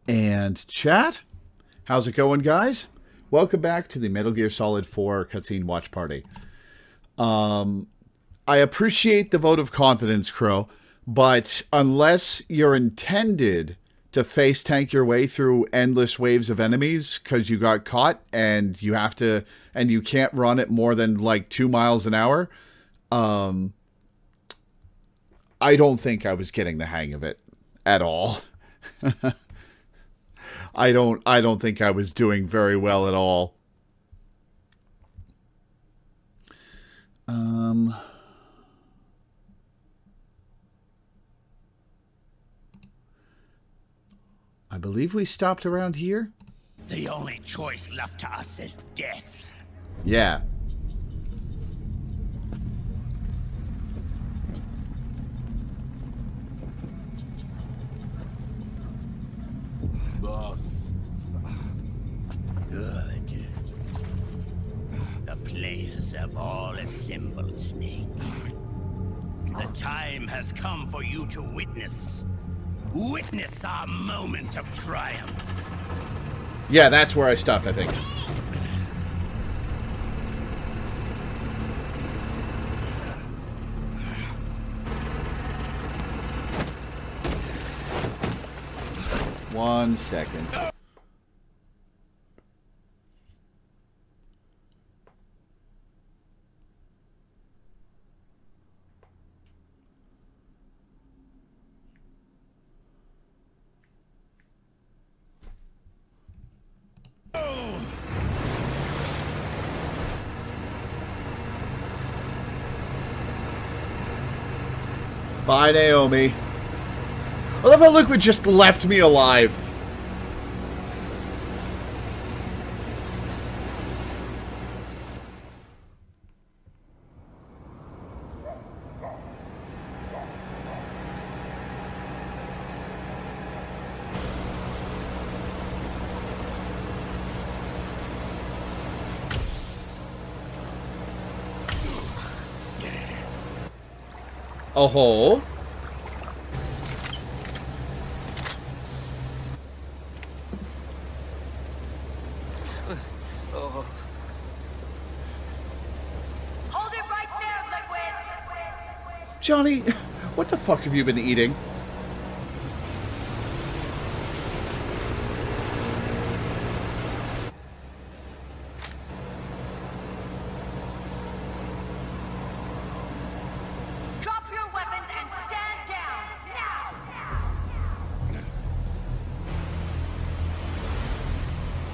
And chat, how's it going, guys? Welcome back to the Metal Gear Solid 4 cutscene watch party. I appreciate the vote of confidence, Crow, but unless you're intended to face tank your way through endless waves of enemies because you got caught and you have to, and you can't run at more than like 2 miles an hour, I don't think I was getting the hang of it at all. I don't think I was doing very well at all. I believe we stopped around here. The only choice left to us is death. Yeah. Boss. Good. The players have all assembled, Snake. The time has come for you to witness our moment of triumph. Yeah, that's where I stopped, I think. One second. Bye, Naomi. I love how Liquid just left me alive. Oh-ho. Hold it right there, Liquid! Johnny, what the fuck have you been eating? Drop your weapons and stand down, now!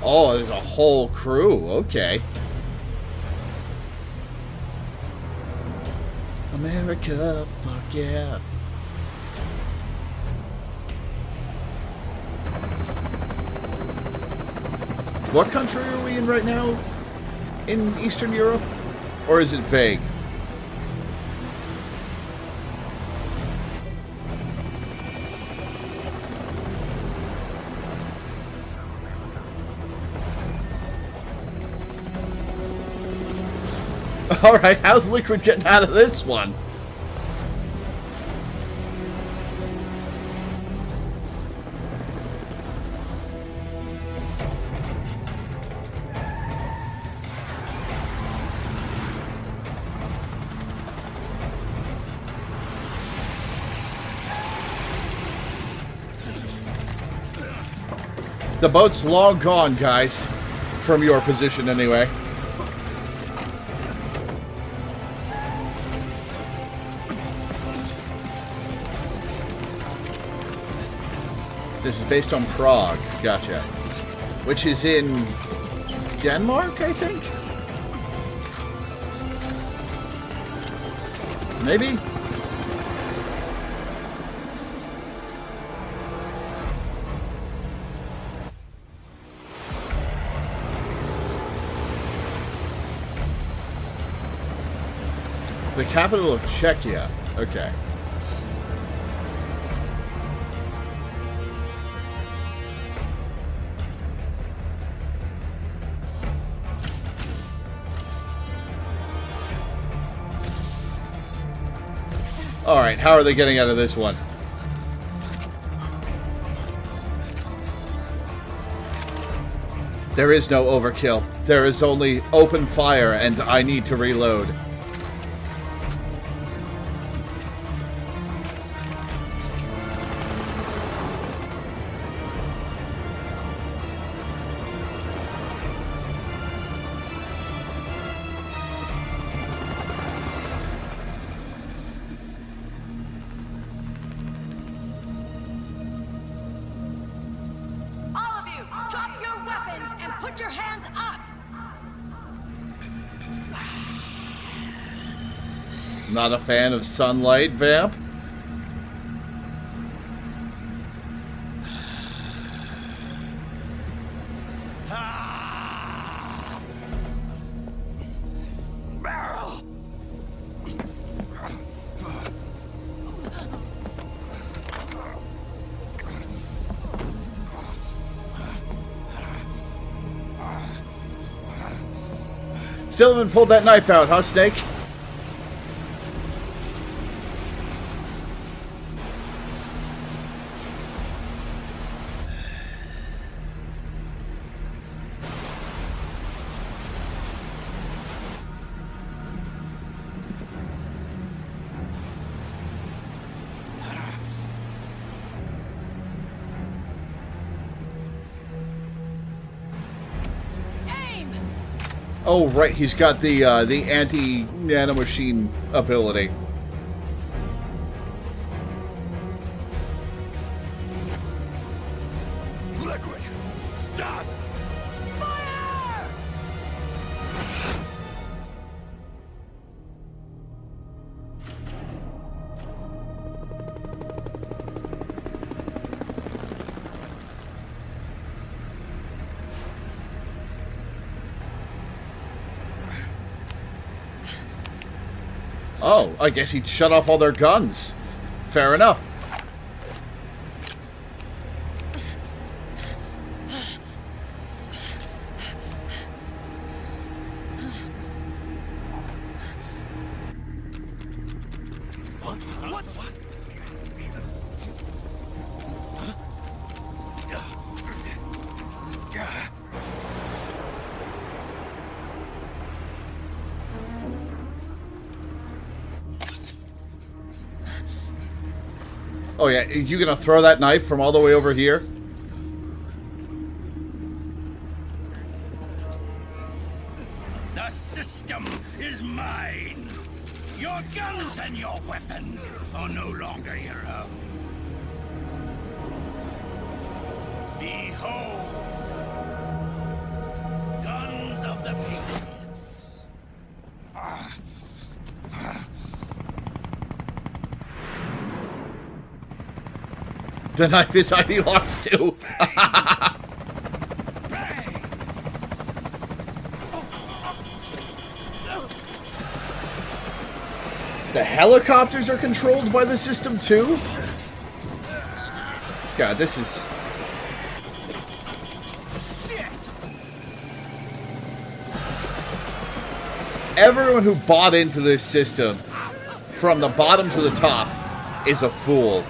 Oh, there's a whole crew. Okay. America, fuck yeah. What country are we in right now? In Eastern Europe? Or is it vague? Alright, how's Liquid getting out of this one? The boat's long gone, guys. From your position, anyway. This is based on Prague. Gotcha. Which is in Denmark, I think? Maybe? The capital of Czechia. Okay. Alright, how are they getting out of this one? There is no overkill. There is only open fire, and I need to reload. All of you, drop your weapons and put your hands up! Not a fan of sunlight, Vamp? Barrel! Still haven't pulled that knife out, huh, Snake? Aim! Oh, right, he's got the anti-nanomachine ability. Liquid! Stop! Fire! Oh, I guess he'd shut off all their guns. Fair enough. What? Oh yeah, you gonna throw that knife from all the way over here? The system is mine. Your guns and your weapons are no longer your own. Behold, guns of the Patriots. The knife is ID locked too. Bang! The helicopters are controlled by the system too? God, this is... Everyone who bought into this system, from the bottom to the top, is a fool.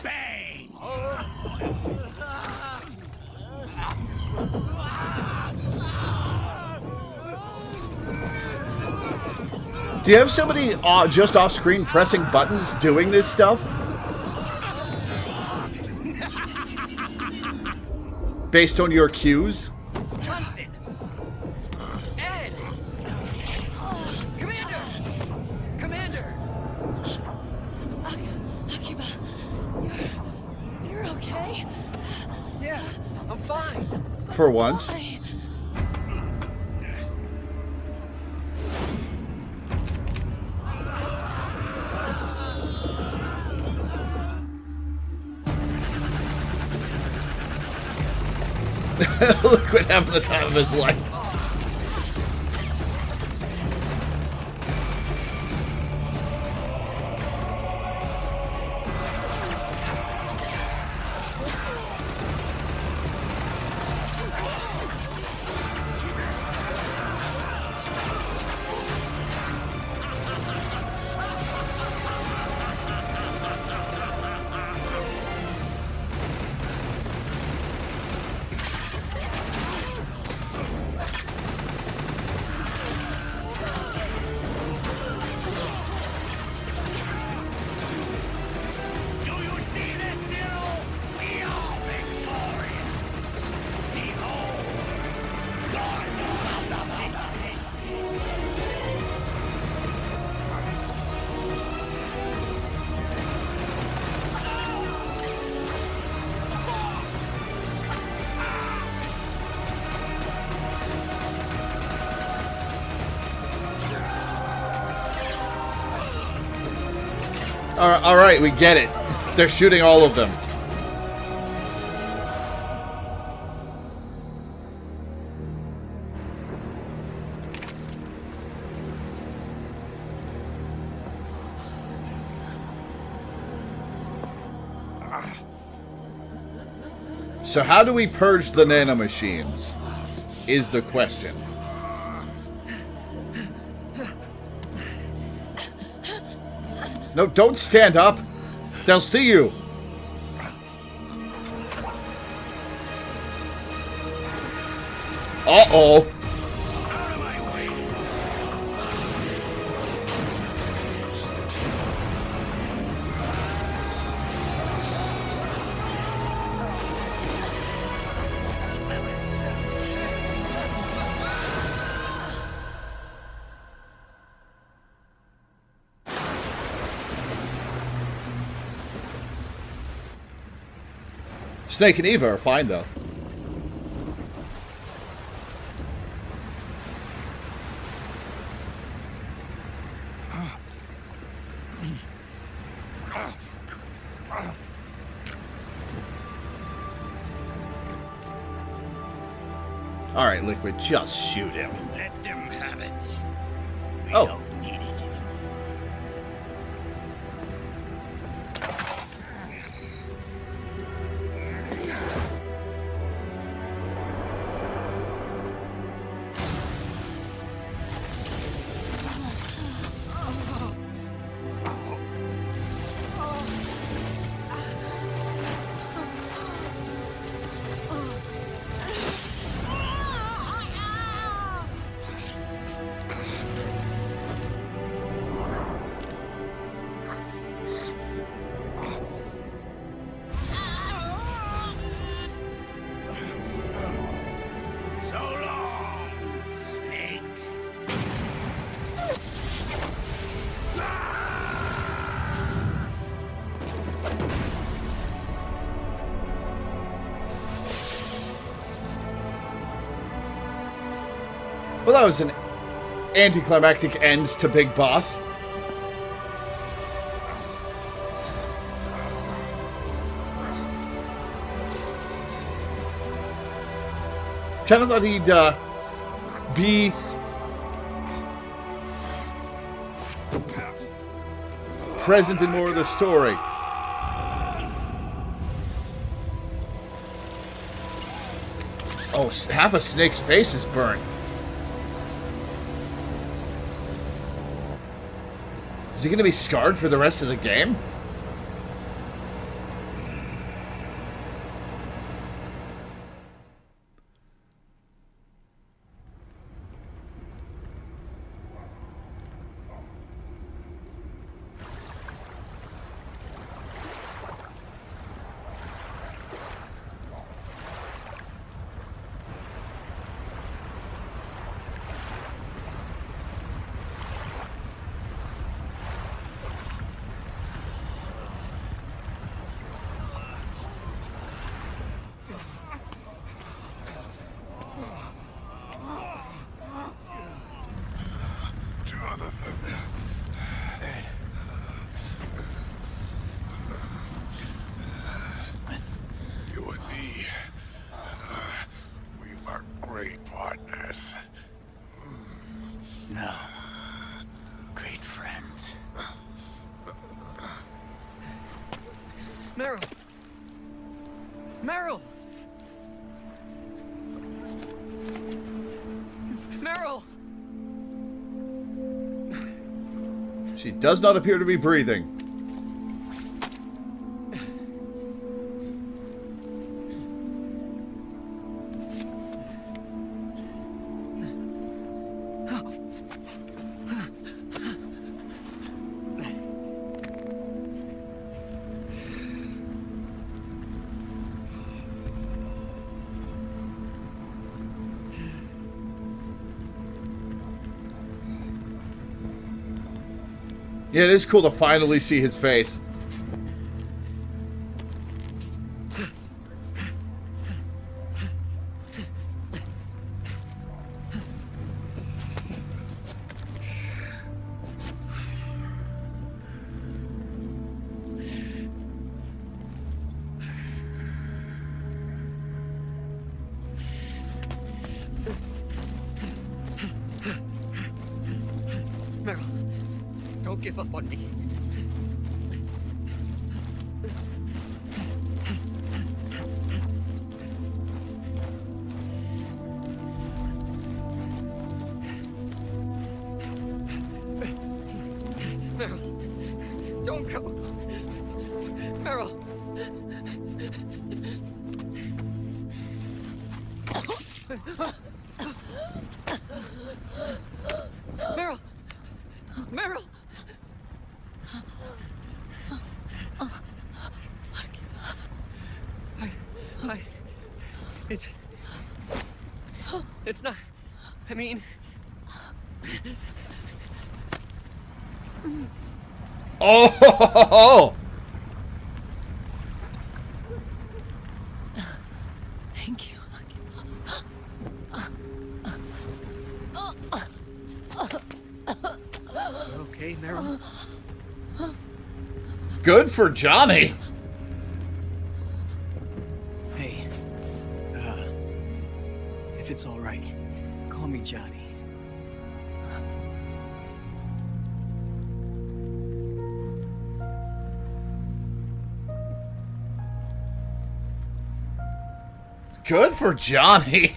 Bang! Do you have somebody just off screen pressing buttons doing this stuff? Based on your cues? Jonathan! Ed! Commander! Commander! Akiba, you're okay? Yeah, I'm fine. For once. Why? Liquid having the time of his life. Do you see this, hero? We are victorious. Behold, God of the Matrix. All right, we get it. They're shooting all of them. So how do we purge the nanomachines? Is the question. No, don't stand up. They'll see you. Uh-oh. Out of my way. Snake and Eva are fine, though. All right, Liquid, just shoot him. Let them have it. We Oh. don't need it anymore. So long, Snake. Well, that was an anticlimactic end to Big Boss. Kind of thought he'd be present in more of the story. Oh, half a snake's face is burnt. Is he going to be scarred for the rest of the game? Meryl! Meryl! Meryl! She does not appear to be breathing. Yeah, it is cool to finally see his face. Meryl, don't give up on me. Meryl, don't go. Meryl. Meryl. Meryl. It's not, I mean... Oh! Thank you. Okay, Meryl? Good for Johnny. Hey, if it's all right, call me Johnny. Good for Johnny.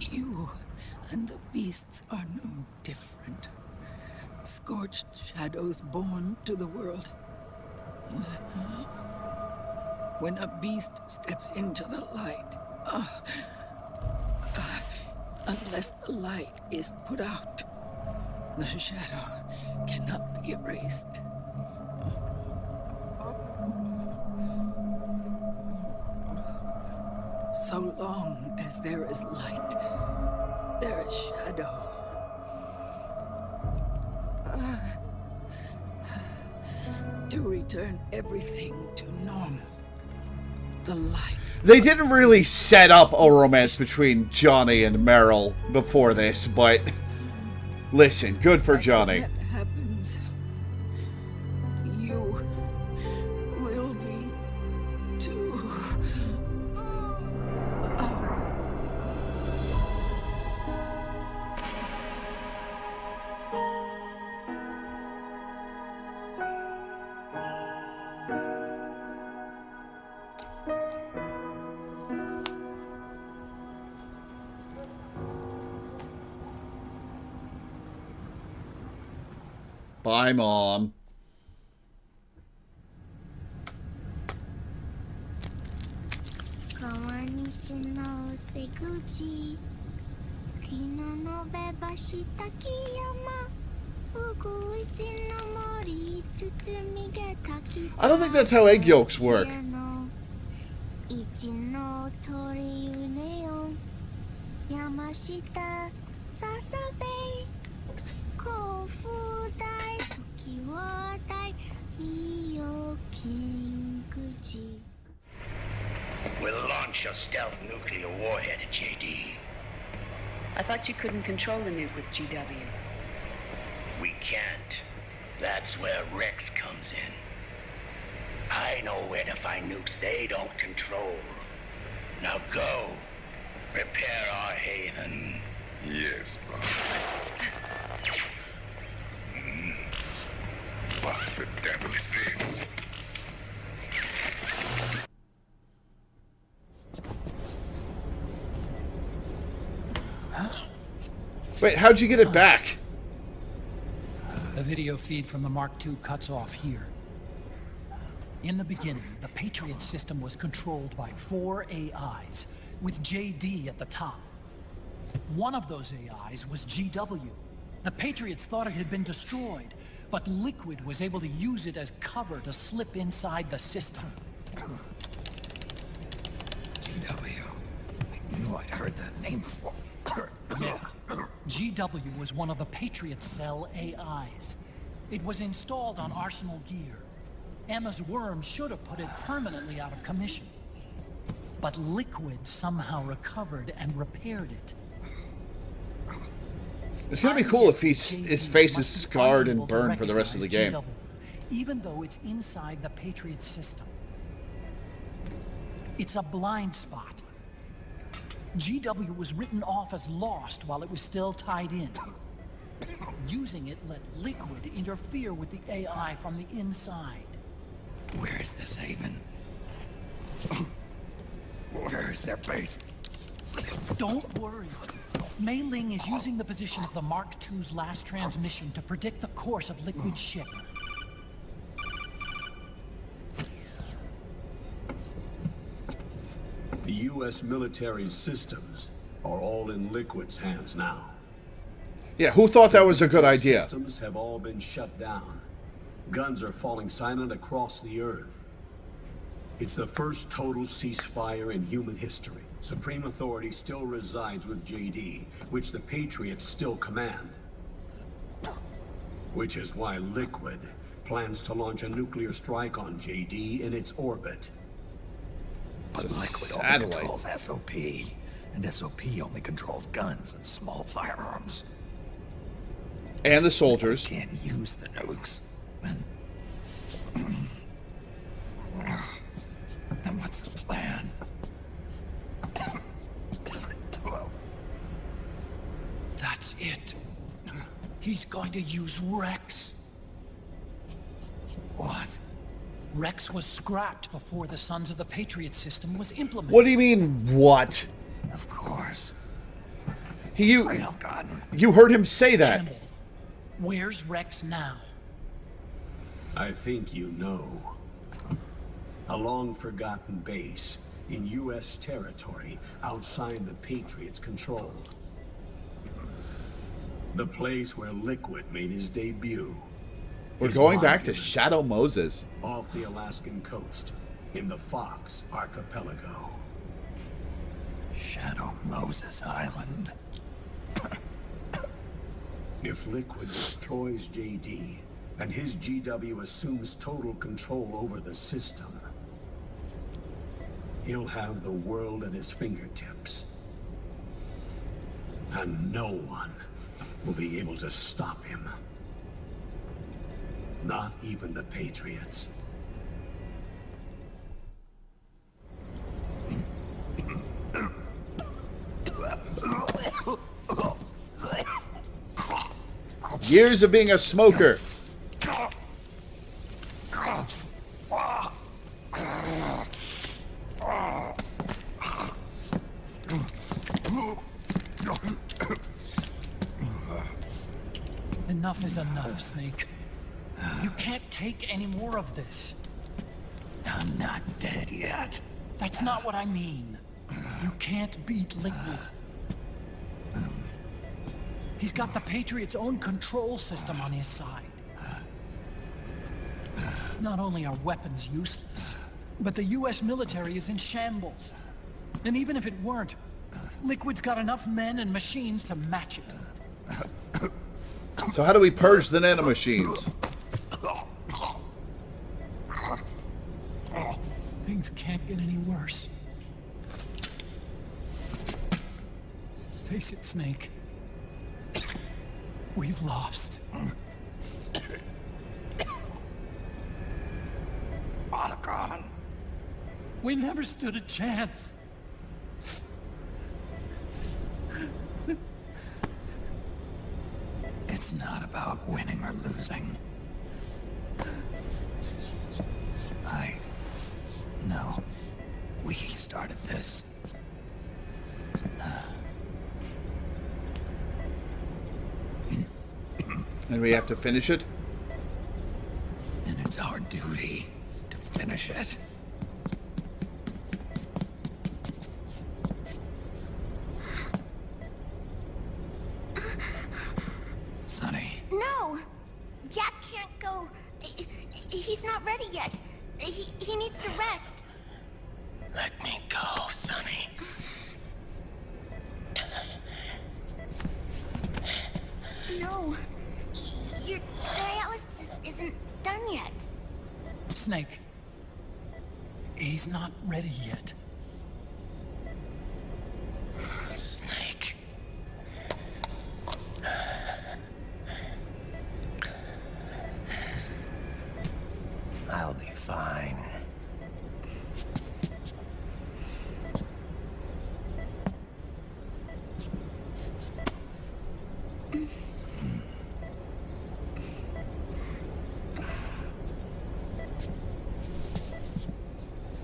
You and the beasts are no different. Scorched shadows born to the world. When a beast steps into the light, unless the light is put out, the shadow cannot be erased. So long as there is light, there is shadow. To return everything to normal, the light. They didn't really set up a romance between Johnny and Meryl before this, but listen, good for Johnny. When that happens, you will be too. Bye, Mom. I don't think that's how egg yolks work. We'll launch a stealth nuclear warhead at JD. I thought you couldn't control the nuke with GW. We can't. That's where Rex comes in. I know where to find nukes they don't control. Now go. Prepare our haven. Yes, Bob. The devil is this? Wait, how'd you get it back? The video feed from the Mark II cuts off here. In the beginning, the Patriot system was controlled by 4 AIs, with JD at the top. One of those AIs was GW. The Patriots thought it had been destroyed, but Liquid was able to use it as cover to slip inside the system. GW. I knew I'd heard that name before. Yeah. GW was one of the Patriot Cell AIs. It was installed on Arsenal gear. Emma's worm should have put it permanently out of commission. But Liquid somehow recovered and repaired it. It's gonna be cool if his face is scarred and burned for the rest of the game. GW, even though it's inside the Patriot system. It's a blind spot. GW was written off as lost while it was still tied in. Using it let Liquid interfere with the AI from the inside. Where is this haven? Where is their base? Don't worry. Mei Ling is using the position of the Mark II's last transmission to predict the course of Liquid's ship. The U.S. military systems are all in Liquid's hands now. Yeah, who thought that was a good idea? Systems have all been shut down. Guns are falling silent across the earth. It's the first total ceasefire in human history. Supreme authority still resides with JD, which the Patriots still command. Which is why Liquid plans to launch a nuclear strike on JD in its orbit. But Liquid only controls SOP, and SOP only controls guns and small firearms. And the soldiers. Can't use the nukes. Then what's his plan? That's it. He's going to use Rex. What? Rex was scrapped before the Sons of the Patriot system was implemented. What do you mean, what? Of course. You Railgun. You heard him say that. Campbell, where's Rex now? I think you know. A long-forgotten base in U.S. territory outside the Patriots' control. The place where Liquid made his debut. We're His going back to monument Shadow Moses. off the Alaskan coast in the Fox Archipelago. Shadow Moses Island. If Liquid destroys JD and his GW assumes total control over the system, he'll have the world at his fingertips. And no one will be able to stop him. Not even the Patriots. Years of being a smoker. Enough is enough, Snake. You can't take any more of this. I'm not dead yet. That's not what I mean. You can't beat Liquid. He's got the Patriots' own control system on his side. Not only are weapons useless, but the U.S. military is in shambles. And even if it weren't, Liquid's got enough men and machines to match it. So how do we purge the nanomachines? Things can't get any worse. Face it, Snake. We've lost. Otacon. We never stood a chance. It's not about winning or losing. No. We started this. And we have to finish it? And it's our duty to finish it. Sonny. No! Jack can't go. He's not ready yet. He needs to rest. Let me go, Sonny. No. Your dialysis isn't done yet. Snake. He's not ready yet. Snake. I'll be fine.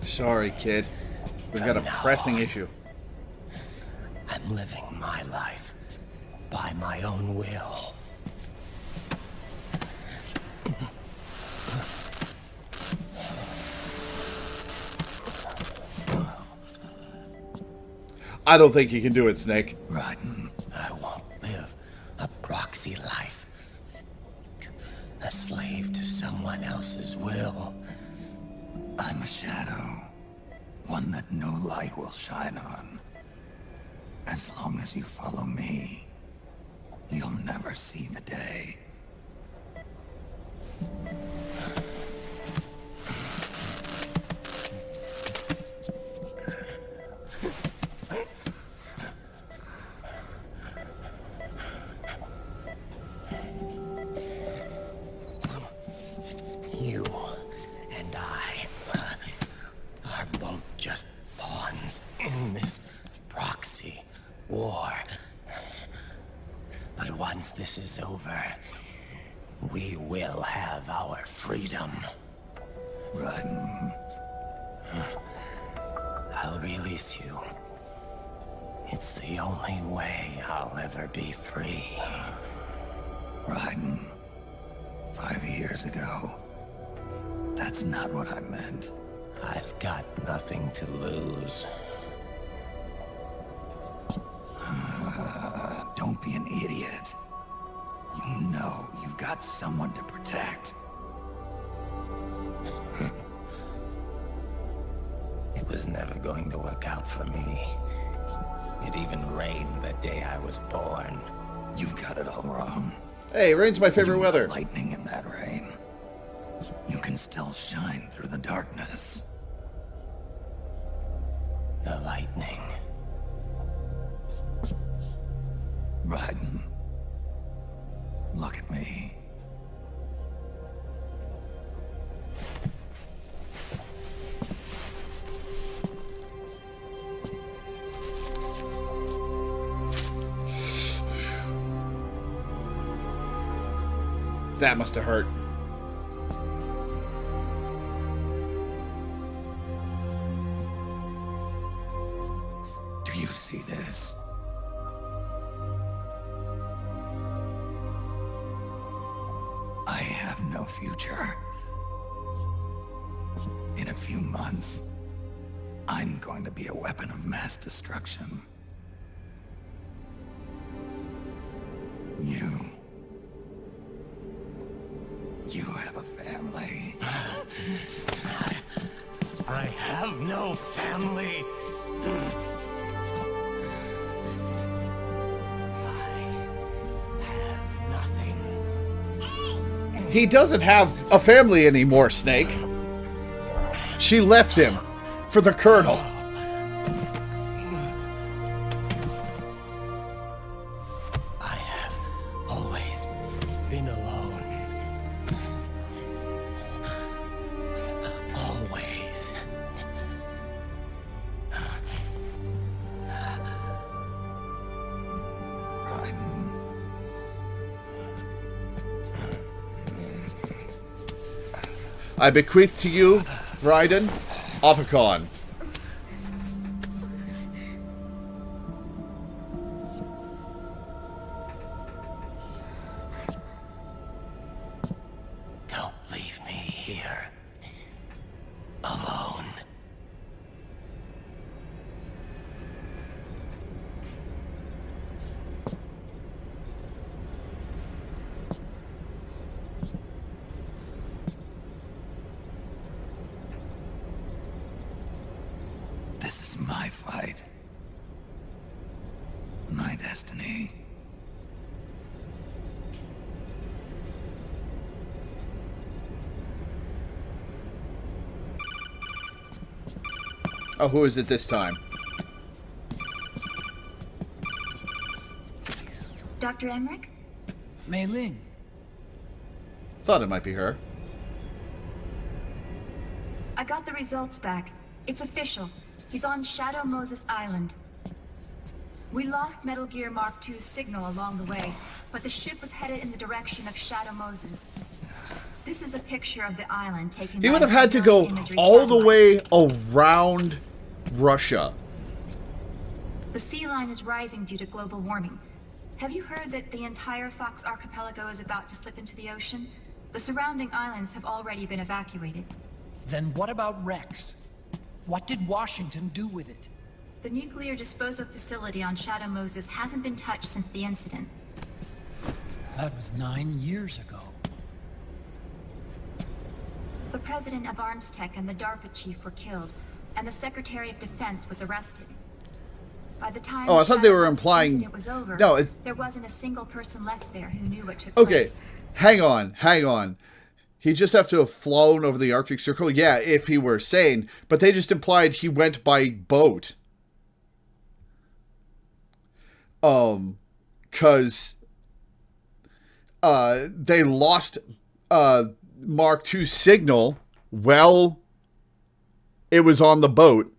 Sorry, kid. We've got a pressing issue. I'm living my life by my own will. I don't think you can do it, Snake. Rotten. I won't live a proxy life. A slave to someone else's will. I'm a shadow. One that no light will shine on. As long as you follow me, you'll never see the day. You and I are both just pawns in this proxy war. But once this is over, we will have our freedom. Run. I'll release you. It's the only way I'll ever be free. Raiden, 5 years ago. That's not what I meant. I've got nothing to lose. Don't be an idiot. You know you've got someone to protect. It was never going to work out for me. It even rained the day I was born. You've got it all wrong. Hey, rain's my favorite weather. Lightning in that rain. You can still shine through the darkness. The lightning. Raiden. Look at me. That must have hurt. Do you see this? I have no future. In a few months, I'm going to be a weapon of mass destruction. You have a family. I have no family. I have nothing. He doesn't have a family anymore, Snake. She left him for the Colonel. I have always been alone. Always. I bequeath to you, Raiden, Otacon. Don't leave me here alone. This is my fight. My destiny. Oh, who is it this time? Dr. Emmerich? Mei Ling. Thought it might be her. I got the results back. It's official. He's on Shadow Moses Island. We lost Metal Gear Mark II's signal along the way, but the ship was headed in the direction of Shadow Moses. This is a picture of the island taken He by would have a had to civilian go imagery all the satellite. way around Russia. The sea line is rising due to global warming. Have you heard that the entire Fox archipelago is about to slip into the ocean? The surrounding islands have already been evacuated. Then what about Rex? What did Washington do with it? The nuclear disposal facility on Shadow Moses hasn't been touched since the incident. That was 9 years ago. The president of ArmsTech and the DARPA chief were killed, and the Secretary of Defense was arrested. By the time Oh, I thought they Shadow were Moses implying... incident was over, No, there wasn't a single person left there who knew what took okay, place. hang on. He'd just have to have flown over the Arctic Circle. Yeah, if he were sane. But they just implied he went by boat. Because they lost Mark II's signal while it was on the boat,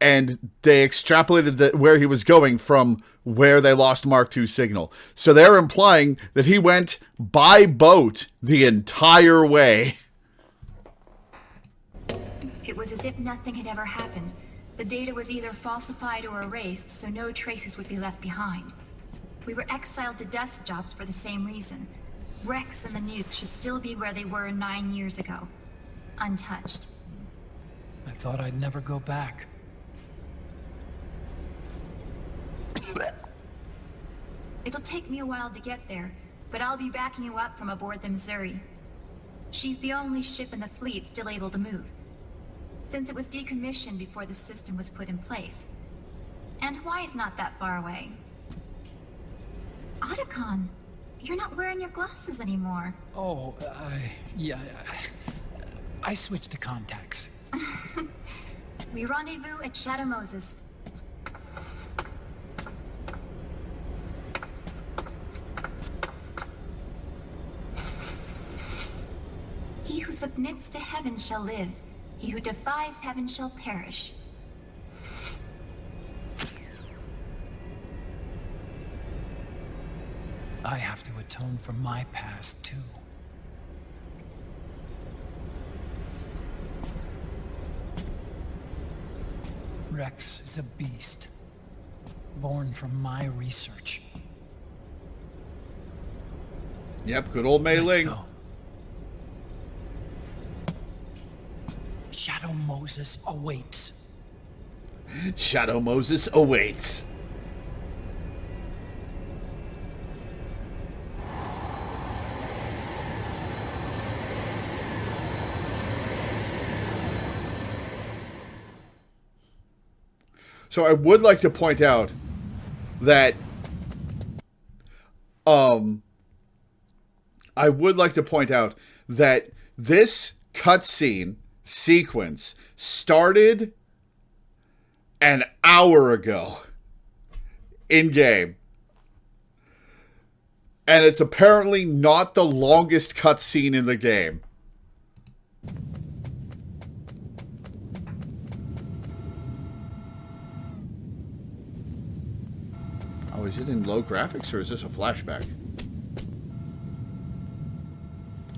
and they extrapolated where he was going from where they lost Mark II's signal. So they're implying that he went by boat the entire way. It was as if nothing had ever happened. The data was either falsified or erased, so no traces would be left behind. We were exiled to desk jobs for the same reason. Rex and the nuke should still be where they were 9 years ago. Untouched. I thought I'd never go back. It'll take me a while to get there, but I'll be backing you up from aboard the Missouri. She's the only ship in the fleet still able to move, since it was decommissioned before the system was put in place. And Hawaii's not that far away. Otacon, you're not wearing your glasses anymore. Oh, yeah, I switched to contacts. We rendezvous at Shadow Moses. He who submits to heaven shall live. He who defies heaven shall perish. I have to atone for my past, too. Rex is a beast, born from my research. Yep, good old Mei Ling. Let's go. Shadow Moses awaits. Shadow Moses awaits. So I would like to point out that this cutscene sequence started an hour ago in game. And it's apparently not the longest cutscene in the game. Oh, is it in low graphics or is this a flashback?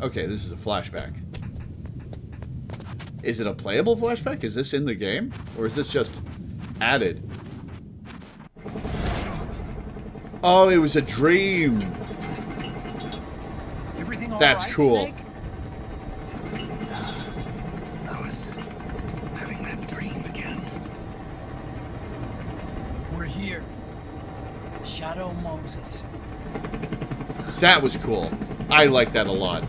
Okay, this is a flashback. Is it a playable flashback? Is this in the game? Or is this just added? Oh, it was a dream. Everything all That's right, cool. Snake? I was having that dream again. We're here. Shadow Moses. That was cool. I like that a lot.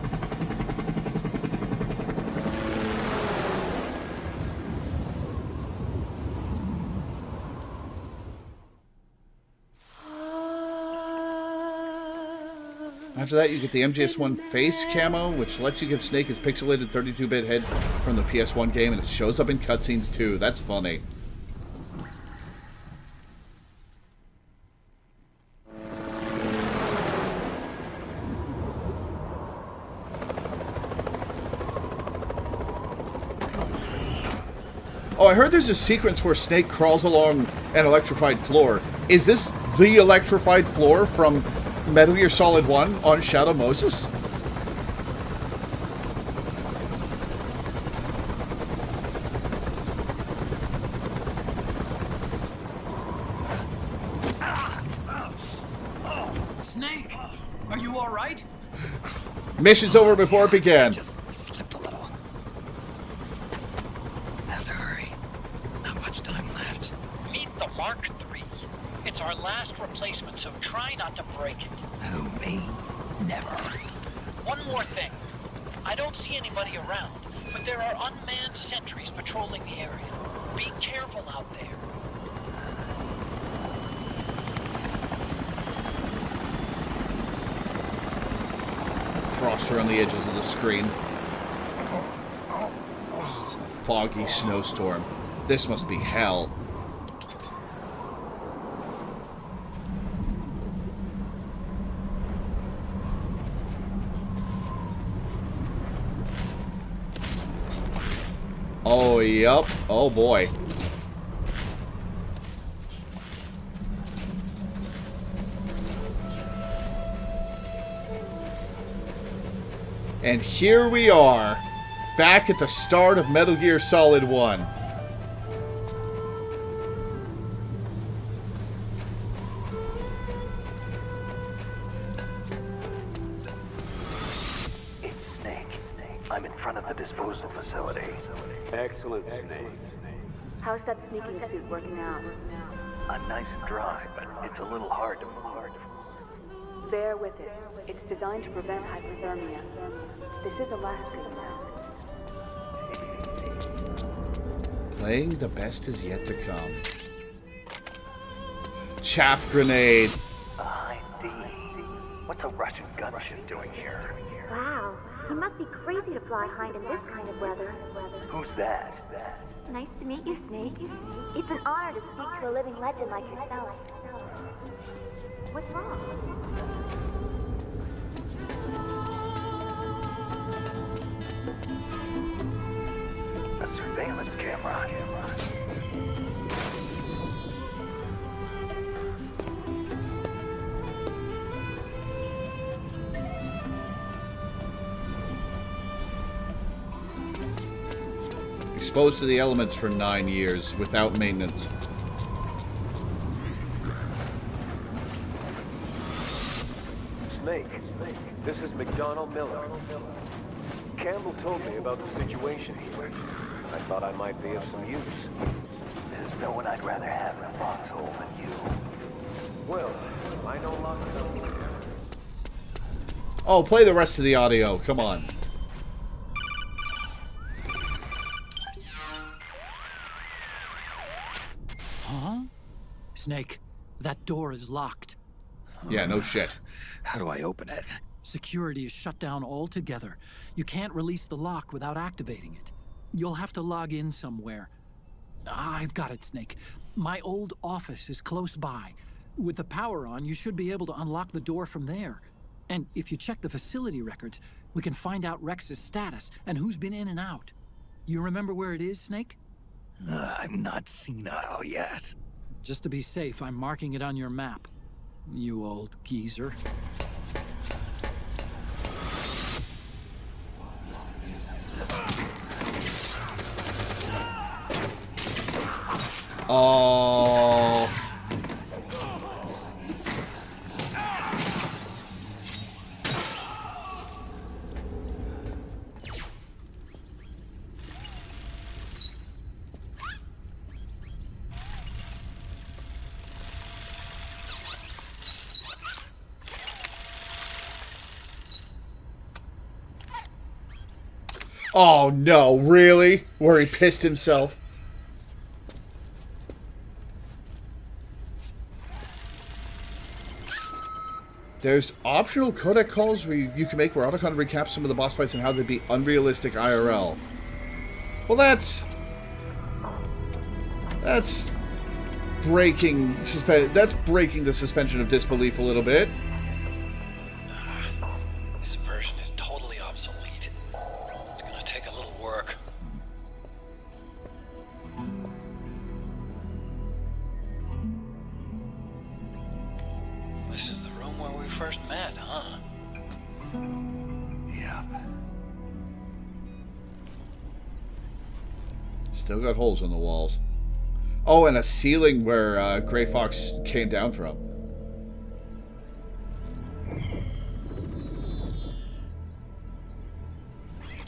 After that, you get the MGS1 face camo, which lets you give Snake his pixelated 32-bit head from the PS1 game, and it shows up in cutscenes too. That's funny. Oh, I heard there's a sequence where Snake crawls along an electrified floor. Is this the electrified floor from Metal Gear Solid 1 on Shadow Moses? Snake, are you all right? Mission's over before it began. Just slipped a little. Have to hurry. Not much time left. Meet the Mark III. It's our last replacement, so try not to break it. Who, me? Never. One more thing. I don't see anybody around, but there are unmanned sentries patrolling the area. Be careful out there. Frost around the edges of the screen. A foggy snowstorm. This must be hell. Oh, yep. Oh, boy. And here we are, back at the start of Metal Gear Solid 1. It's Snake. I'm in front of the disposal facility. Excellent, Snake. How's that sneaking suit working out? I'm nice and dry, but it's a little hard to move. Bear with it. It's designed to prevent hypothermia. This is Alaska now. Playing the best is yet to come. Chaff grenade. Behind D. What's a Russian gunship doing here? Wow, he must be crazy to fly Hind in this kind of weather. Who's that? Nice to meet you, Snake. It's an honor to speak to a living legend like yourself. What's wrong? A surveillance camera. Exposed to the elements for 9 years without maintenance. Snake, this is McDonnell Miller. Campbell told me about the situation here. I thought I might be of some use. There's no one I'd rather have in a foxhole than you. Well, I know lots of them. Oh, play the rest of the audio. Come on. Huh? Snake, that door is locked. Yeah, no shit. How do I open it? Security is shut down altogether. You can't release the lock without activating it. You'll have to log in somewhere. I've got it, Snake. My old office is close by. With the power on, you should be able to unlock the door from there. And if you check the facility records, we can find out Rex's status and who's been in and out. You remember where it is, Snake? I'm not senile yet. Just to be safe, I'm marking it on your map. You old geezer. Oh. Oh no, really? Where he pissed himself? There's optional codec calls you can make where Otacon recaps some of the boss fights and how they'd be unrealistic IRL. Well, that's breaking the suspension of disbelief a little bit. This version is totally obsolete. It's gonna take a little work. This is the room where we first met, huh? Yep. Still got holes in the walls. Oh, and a ceiling where Grey Fox came down from.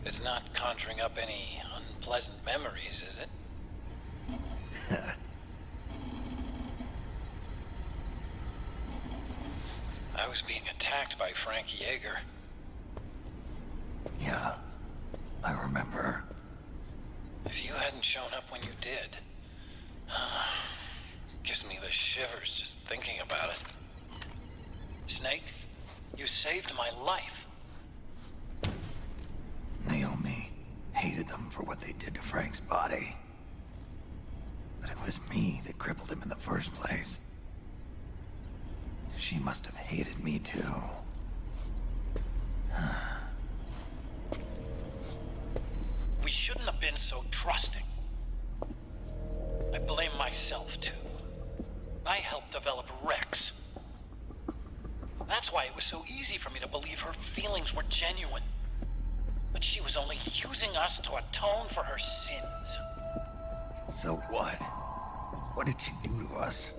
It's not conjuring up any unpleasant memories, is it? I was being attacked by Frank Yeager. Yeah, I remember. If you hadn't shown up when you did, gives me the shivers just thinking about it. Snake, you saved my life. Naomi hated them for what they did to Frank's body. But it was me that crippled him in the first place. She must have hated me too. We shouldn't have been so trusting. I blame myself too. I helped develop Rex. That's why it was so easy for me to believe her feelings were genuine. But she was only using us to atone for her sins. So what? What did she do to us?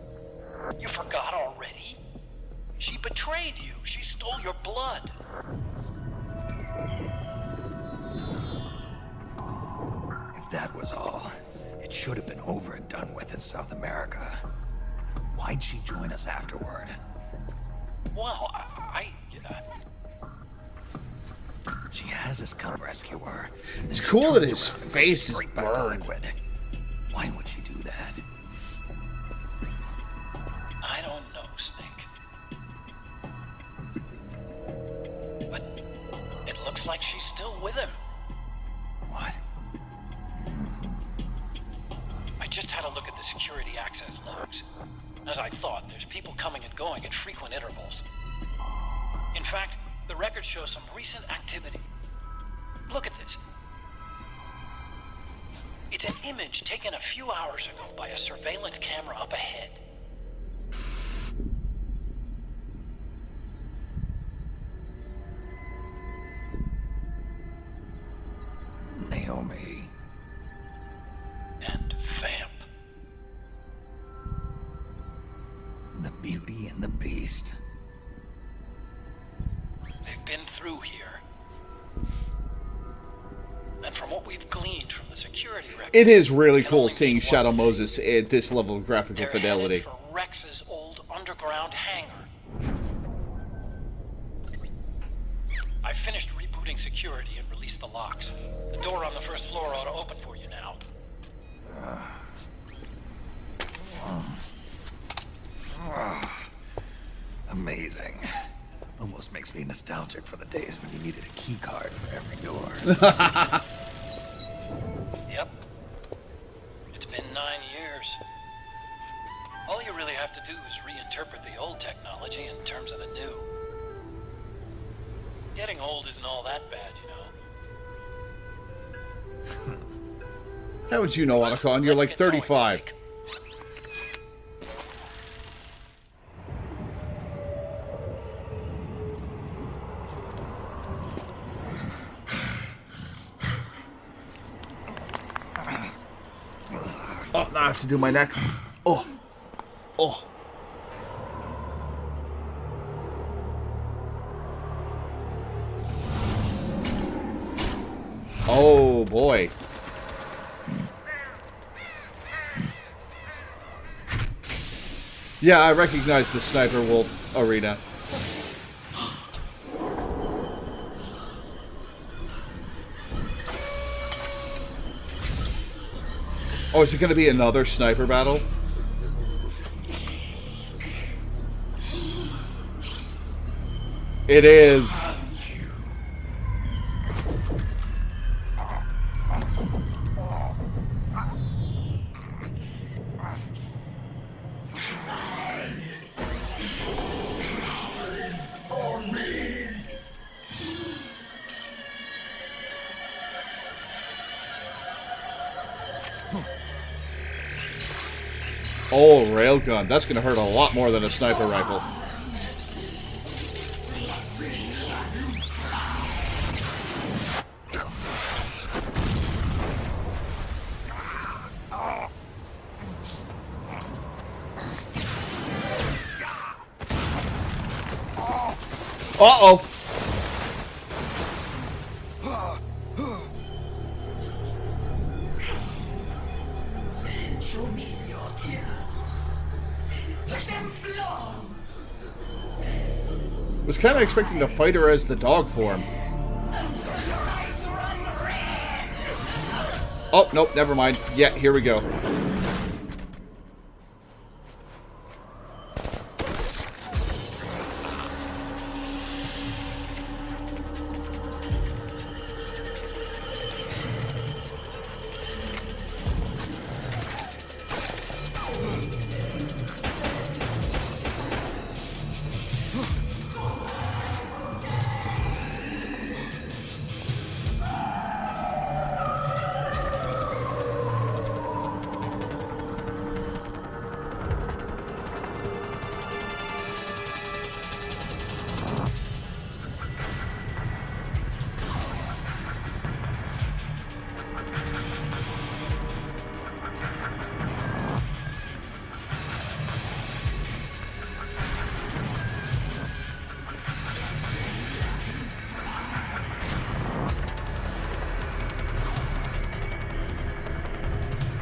You forgot already? She betrayed you. She stole your blood. If that was all, it should have been over and done with in South America. Why'd she join us afterward? Well, She has us come rescue her. It's cool that his face is burned. Liquid. Why would she do that? I don't know, Snake. But it looks like she's still with him. What? I just had a look at the security access logs. As I thought, there's people coming and going at frequent intervals. In fact, the record shows some recent activity. Look at this. It's an image taken a few hours ago by a surveillance camera up ahead. Naomi. And Vamp. The Beauty and the Beast. They've been through here. And from what we've gleaned from the security records, It is really cool seeing Shadow Moses at this level of graphical they're fidelity. headed for Rex's old underground hangar. I finished rebooting security and released the locks. The door on the first floor ought to open for you now. Amazing. Almost makes me nostalgic for the days when you needed a key card for every door. Yep. It's been 9 years. All you really have to do is reinterpret the old technology in terms of the new. Getting old isn't all that bad, you know. How would you know, Otacon? You're like 35. now I have to do my neck. Oh. Oh. Oh, boy. Yeah, I recognize the Sniper Wolf arena. Oh, is it going to be another sniper battle? It is. Oh, railgun. That's going to hurt a lot more than a sniper rifle. Uh-oh. Show me your tears. Let them flow. Was kind of expecting to fight her as the dog form. Oh, nope, never mind. Yeah, here we go.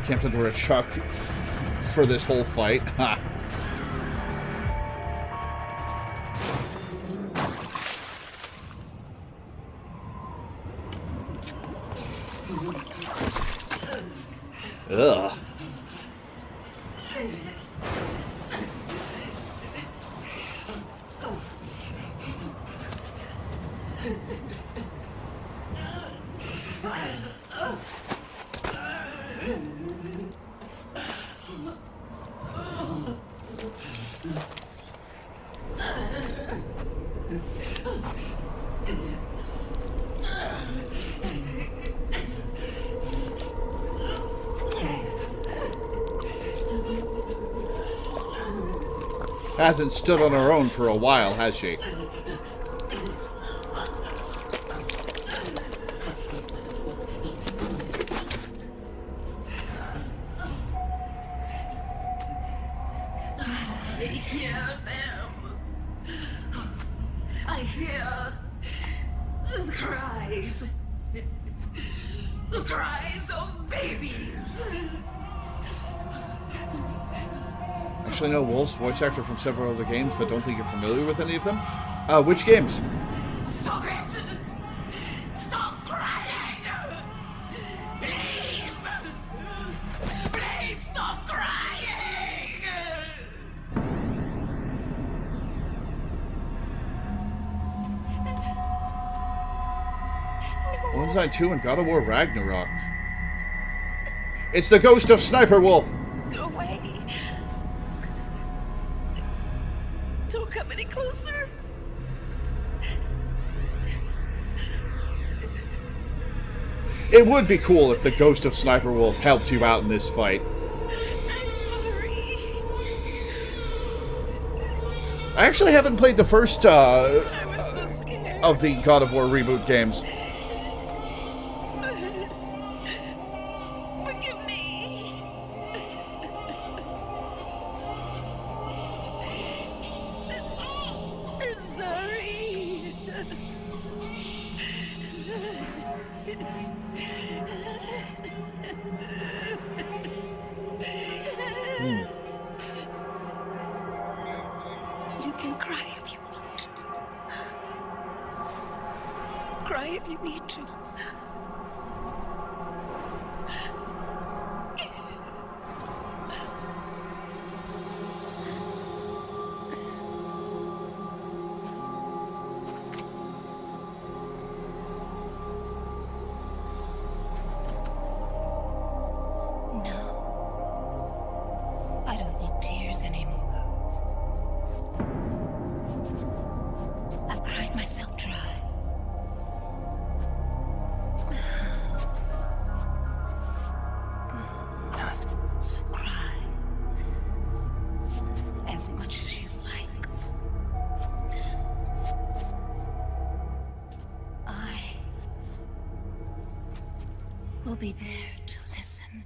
Camped under a truck for this whole fight. Ha. Ugh. Hasn't stood on her own for a while, has she? I hear them. I hear the cries. The cries of babies. Actually, I know Wolf's voice actor from several other games, but don't think you're familiar with any of them. Which games? Stop it! Stop crying! Please! Please stop crying! Wolfenstein 2 and God of War Ragnarok. It's the ghost of Sniper Wolf! Go away! Don't come any closer! It would be cool if the ghost of Sniper Wolf helped you out in this fight. I'm sorry. I actually haven't played the first I was so scared. of the God of War reboot games. Forgive me. You can cry if you want to. Cry if you need to. I don't need tears anymore. I've cried myself dry. So cry. As much as you like. I will be there to listen.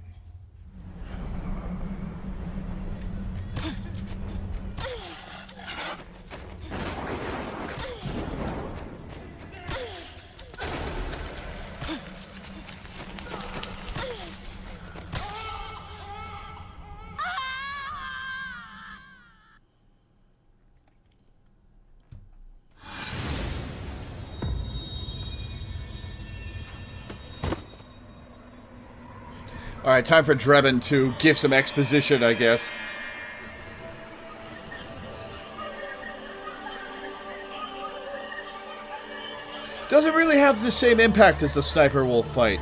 All right, time for Drebin to give some exposition, I guess. Doesn't really have the same impact as the Sniper Wolf fight.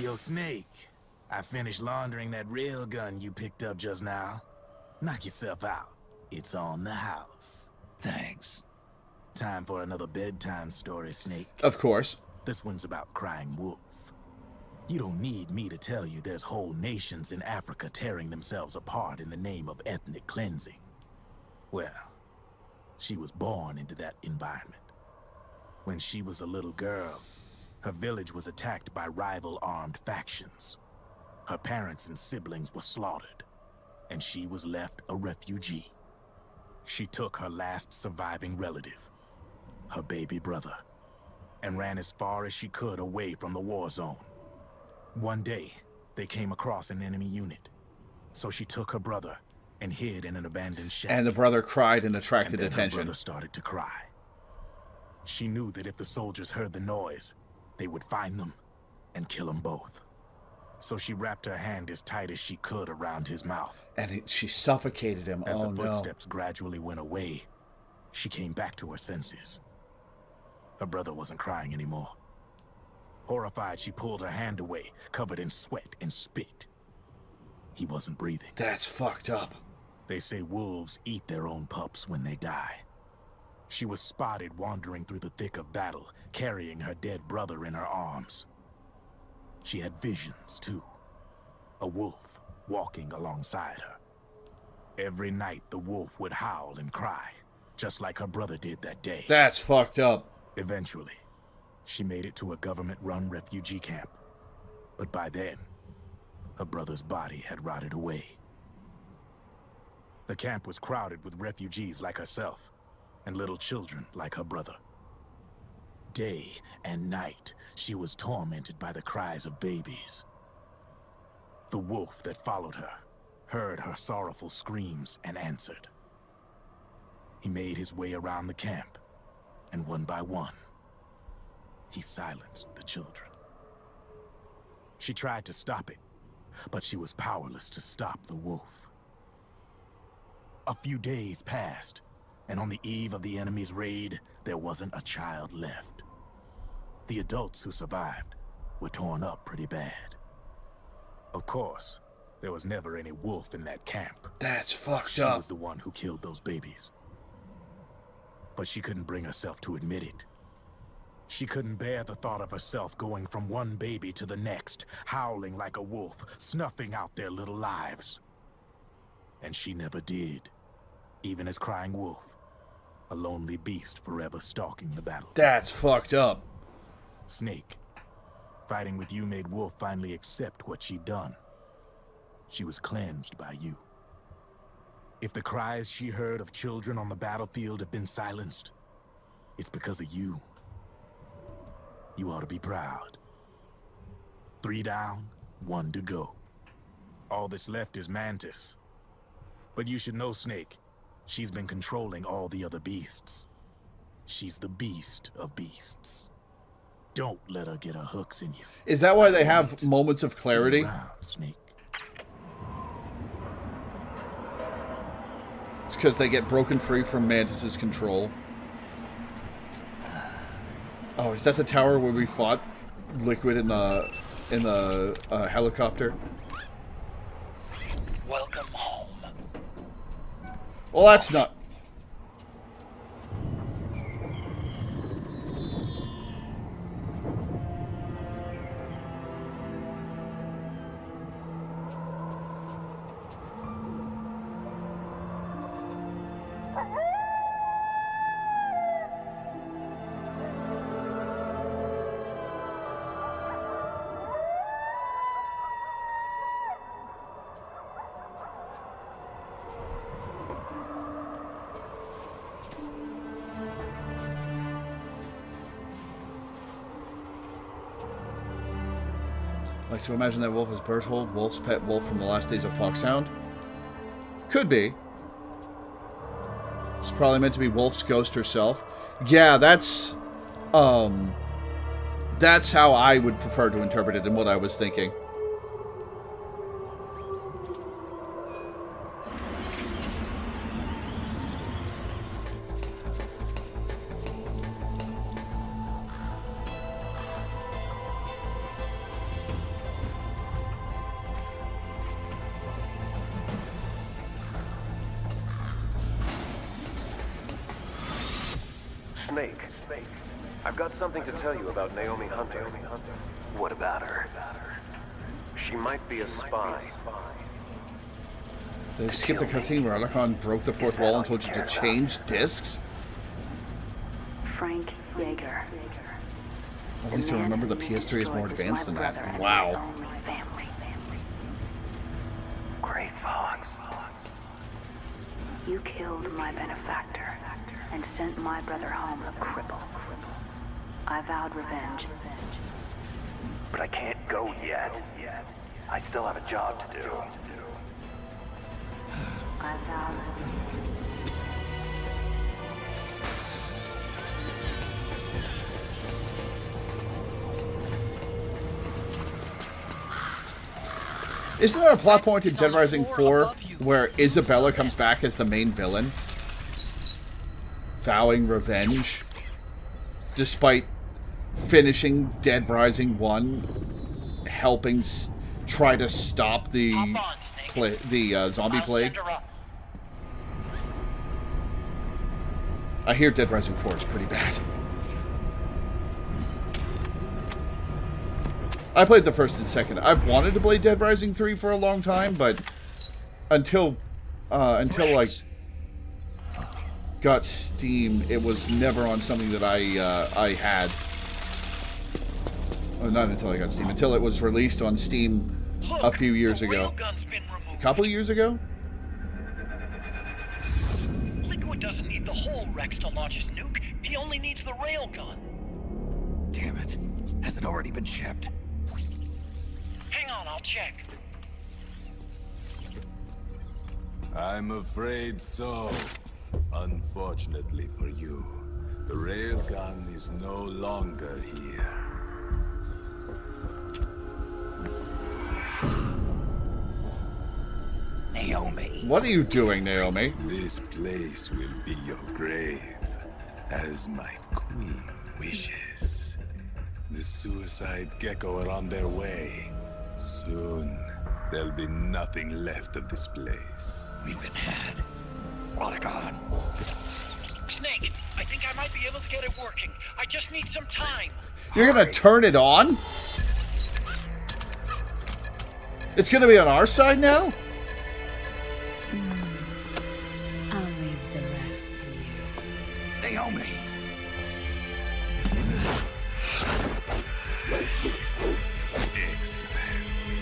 Yo, Snake, I finished laundering that railgun you picked up just now. Knock yourself out. It's on the house. Thanks. Time for another bedtime story, Snake. Of course. This one's about Crying Wolf. You don't need me to tell you there's whole nations in Africa tearing themselves apart in the name of ethnic cleansing. Well, she was born into that environment. When she was a little girl, her village was attacked by rival armed factions. Her parents and siblings were slaughtered, and she was left a refugee. She took her last surviving relative, her baby brother, and ran as far as she could away from the war zone. One day, they came across an enemy unit, so she took her brother and hid in an abandoned shack. And the brother cried and attracted and then attention. Her brother started to cry. She knew that if the soldiers heard the noise, they would find them and kill them both. So she wrapped her hand as tight as she could around his mouth. And she suffocated him. As Oh, the no. footsteps gradually went away, she came back to her senses. Her brother wasn't crying anymore. Horrified, she pulled her hand away, covered in sweat and spit. He wasn't breathing. That's fucked up. They say wolves eat their own pups when they die. She was spotted wandering through the thick of battle, carrying her dead brother in her arms. She had visions, too. A wolf walking alongside her. Every night, the wolf would howl and cry, just like her brother did that day. That's fucked up. Eventually, she made it to a government-run refugee camp. But by then, her brother's body had rotted away. The camp was crowded with refugees like herself, and little children like her brother. Day and night, she was tormented by the cries of babies. The wolf that followed her heard her sorrowful screams and answered. He made his way around the camp, and one by one, he silenced the children. She tried to stop it, but she was powerless to stop the wolf. A few days passed, and on the eve of the enemy's raid, there wasn't a child left. The adults who survived were torn up pretty bad. Of course, there was never any wolf in that camp. That's fucked She up. was the one who killed those babies. But she couldn't bring herself to admit it. She couldn't bear the thought of herself going from one baby to the next, howling like a wolf, snuffing out their little lives. And she never did, even as crying wolf, a lonely beast forever stalking the battle. That's fucked up. Snake, fighting with you made Wolf finally accept what she'd done. She was cleansed by you. If the cries she heard of children on the battlefield have been silenced, it's because of you. You ought to be proud. 3 down, 1 to go. All that's left is Mantis. But you should know, Snake, she's been controlling all the other beasts. She's the beast of beasts. Don't let her get her hooks in you. Is that why they have moments of clarity? Sit around, Snake. It's because they get broken free from Mantis's control. Oh, is that the tower where we fought Liquid in the helicopter? Welcome home. Well, that's not... Like to imagine that wolf is Berthold, Wolf's pet wolf from the last days of Foxhound? Could be. It's probably meant to be Wolf's ghost herself. Yeah, that's how I would prefer to interpret it and what I was thinking. Snake, I've got something to tell you about Naomi Hunter. What about her? She might be a spy. They skipped a cutscene where Alakon broke the fourth wall and told you to change discs? Frank Yeager. I need to remember the PS3 is more advanced than that. Wow. Gray Fox. You killed my benefactor and sent my brother home a cripple. I vowed revenge. But I can't go yet. I still have a job to do. I vowed... Isn't there a plot point in Dead Rising 4 where Isabella comes back as the main villain? Vowing revenge? Despite finishing Dead Rising 1, helping try to stop the zombie plague? I hear Dead Rising 4 is pretty bad. I played the first and second. I've wanted to play Dead Rising 3 for a long time, but until I got Steam, it was never on something that I had. Well, not until I got Steam. Until it was released on Steam a few years ago. A couple of years ago? Liquid doesn't need the whole Rex to launch his nuke. He only needs the railgun. Damn it. Has it already been shipped? Hang on, I'll check. I'm afraid so. Unfortunately for you, the railgun is no longer here. Naomi. What are you doing, Naomi? This place will be your grave, as my queen wishes. The suicide gecko are on their way. Soon, there'll be nothing left of this place. We've been had. Otacon. Snake, I think I might be able to get it working. I just need some time. You're gonna turn it on? It's gonna be on our side now? I'll leave the rest to you. Naomi! Excellent.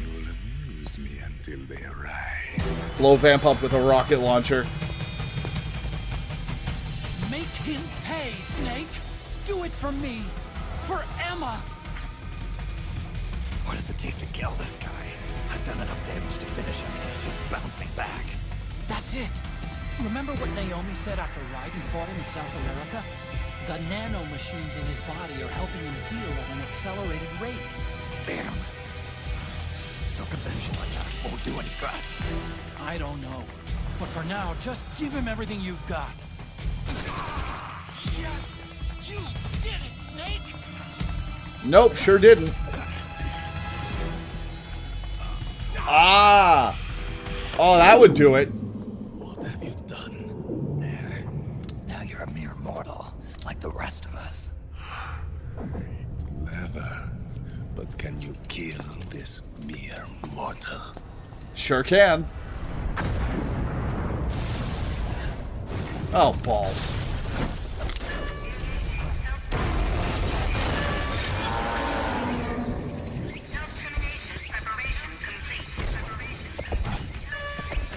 You'll amuse me until they arrive. Blow Vamp up with a rocket launcher. Make him pay, Snake! Do it for me! For Emma! What does it take to kill this guy? I've done enough damage to finish him. He's just bouncing back. That's it! Remember what Naomi said after Raiden fought him in South America? The nanomachines in his body are helping him heal at an accelerated rate. Damn. So conventional attacks won't do any good. I don't know. But for now, just give him everything you've got. Yes! You did it, Snake! Nope, sure didn't. Ah! Oh, that would do it. What have you done? There. Now you're a mere mortal, like the rest of us. Clever. But can you kill this mere mortal? Sure can. Oh, balls.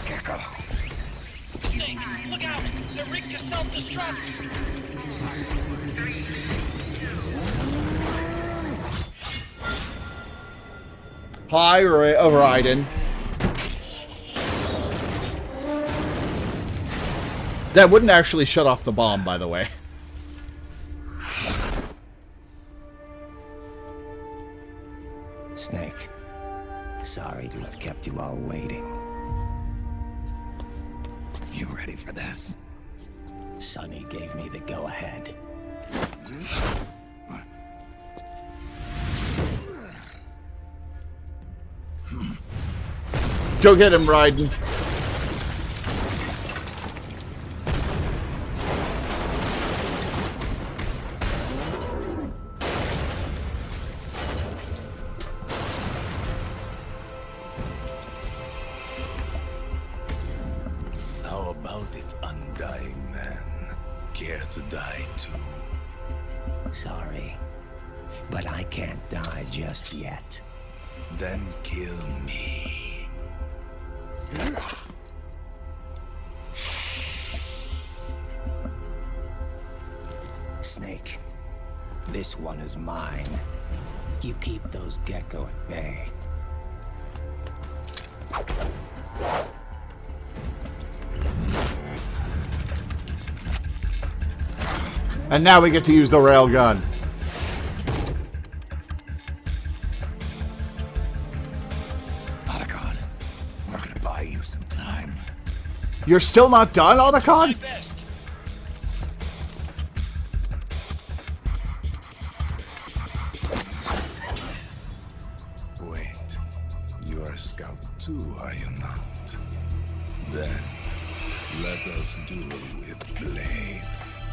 Gecko. Snake, look out! They're rigged to self-destruct! Hi, Raiden. That wouldn't actually shut off the bomb, by the way. Snake. Sorry to have kept you all waiting. You ready for this? Sonny gave me the go-ahead. Go get him, Raiden. How about it, undying man? Care to die too? Sorry, but I can't die just yet. Then kill me. Snake, this one is mine. You keep those gecko at bay. And now we get to use the railgun. Otacon, we're gonna buy you some time. You're still not done, Otacon? Wait, you're a scout too, are you not? Then, let us duel with blades.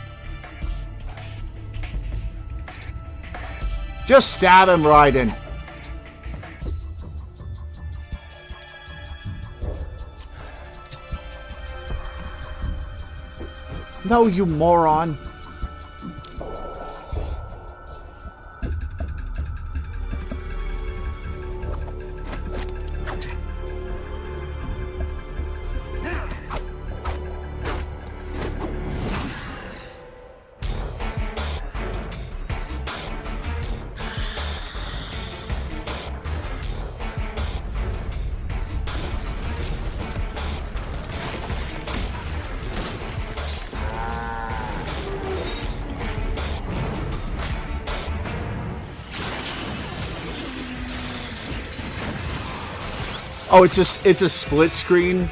Just stab him, Raiden. No, you moron. Oh, it's a split screen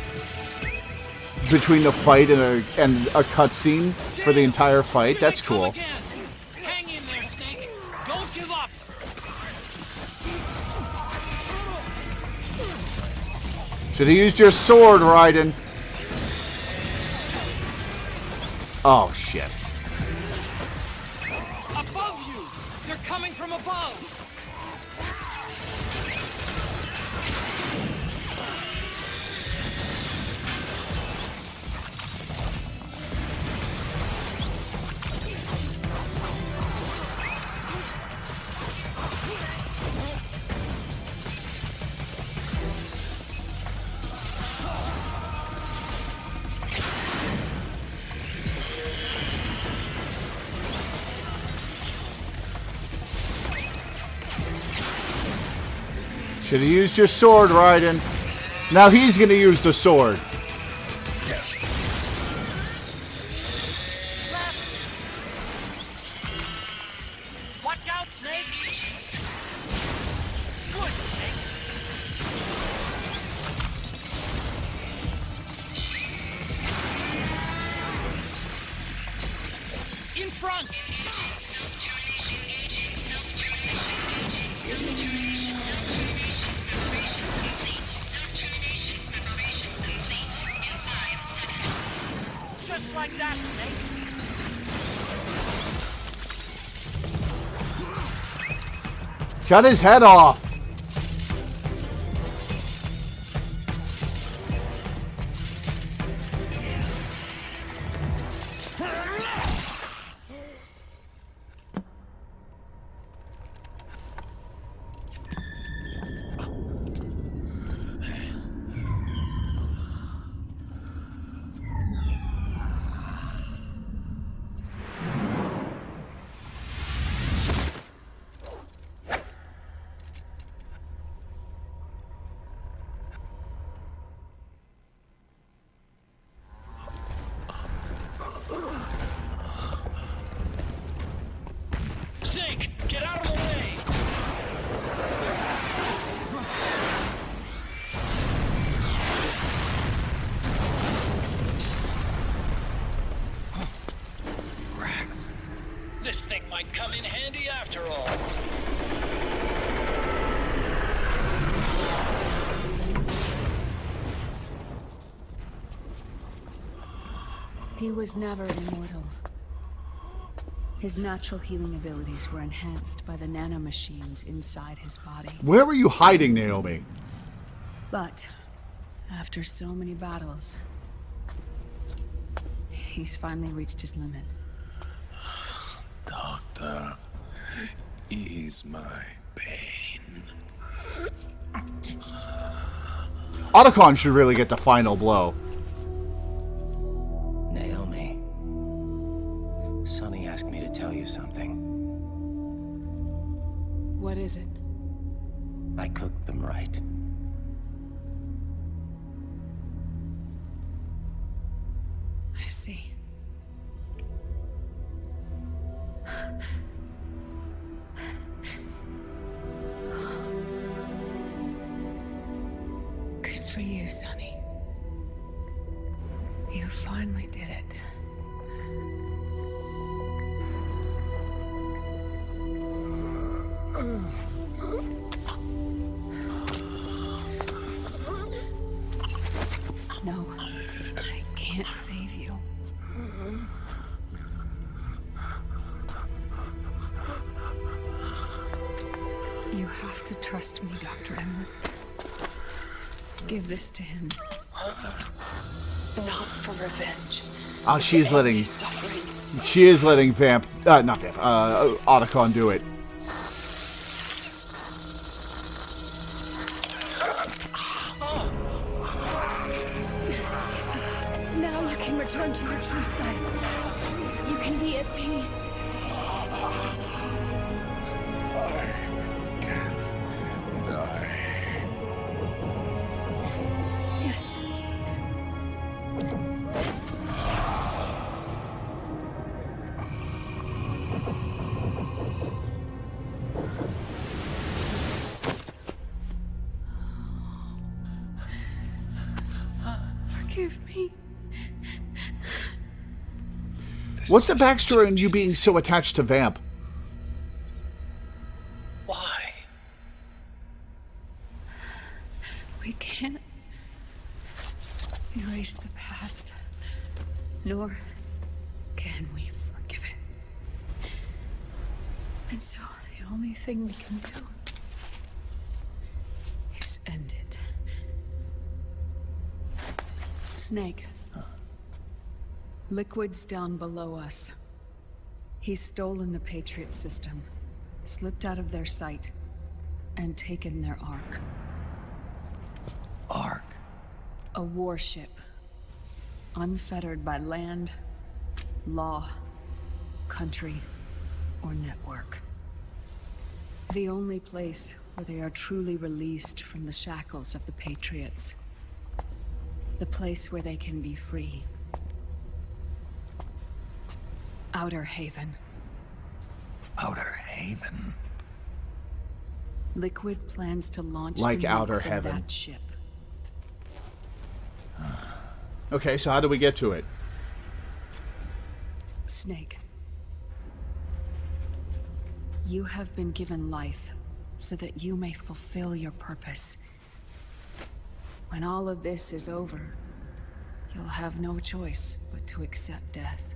between the fight and a cutscene for the entire fight. That's cool. Hang in there, Snake. Should have used your sword, Raiden. Oh, shit. Above you! They're coming from above! Should have used your sword, Raiden. Now he's going to use the sword. Watch out, Snake! Good, Snake! In front! Just like that, Snake! Cut his head off. Snake, get out of the way! Rex. This thing might come in handy after all. He was never immortal. His natural healing abilities were enhanced by the nanomachines inside his body. Where were you hiding, Naomi? But after so many battles, he's finally reached his limit. Doctor, ease my pain. Otacon should really get the final blow. Naomi. Sonny asked me to tell you something. What is it? I cooked them right. I see. Good for you, Sonny. You finally did it. No, I can't save you. You have to trust me, Dr. Emmer. Give this to him. Not for revenge. Oh, she's letting... Suffering. She is letting not Vamp, Otacon do it. Now you can return to your true self. You can be at peace. Yes. Forgive me. What's the backstory on you being so attached to Vamp? Why? We can't erase the past, nor can we forgive it. And so the only thing we can do is end it. Snake. Liquid's down below us. He's stolen the Patriot system, slipped out of their sight, and taken their Ark. Ark? A warship. Unfettered by land, law, country, or network. The only place where they are truly released from the shackles of the Patriots. The place where they can be free. Outer Haven. Outer Haven? Liquid plans to launch like the Outer nuke from Heaven. that ship. Okay, so how do we get to it? Snake. You have been given life so that you may fulfill your purpose. When all of this is over, you'll have no choice but to accept death.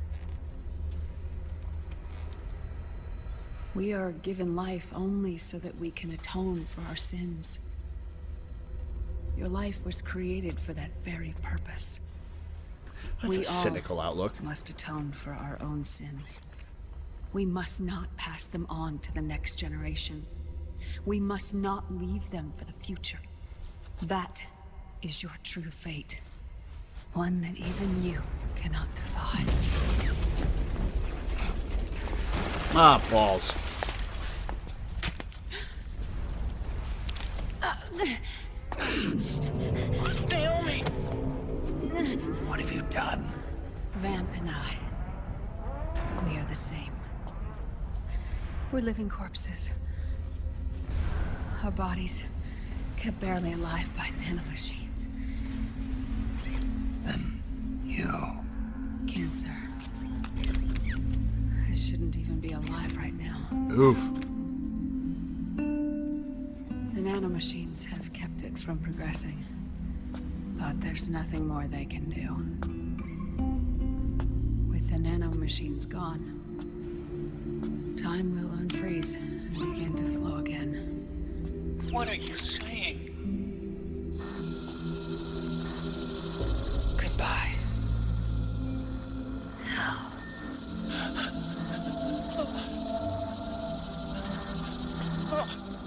We are given life only so that we can atone for our sins. Your life was created for that very purpose. That's a cynical outlook. We must atone for our own sins. We must not pass them on to the next generation. We must not leave them for the future. That is your true fate. One that even you cannot defy. Ah, balls. Naomi! What have you done? Vamp and I, we are the same. We're living corpses. Our bodies kept barely alive by nanomachines. Then you... Cancer. I shouldn't even be alive right now. Oof. The nanomachines have kept it from progressing. But there's nothing more they can do. With the nanomachines gone, time will unfreeze and begin to flow again. What are you saying? Goodbye. How?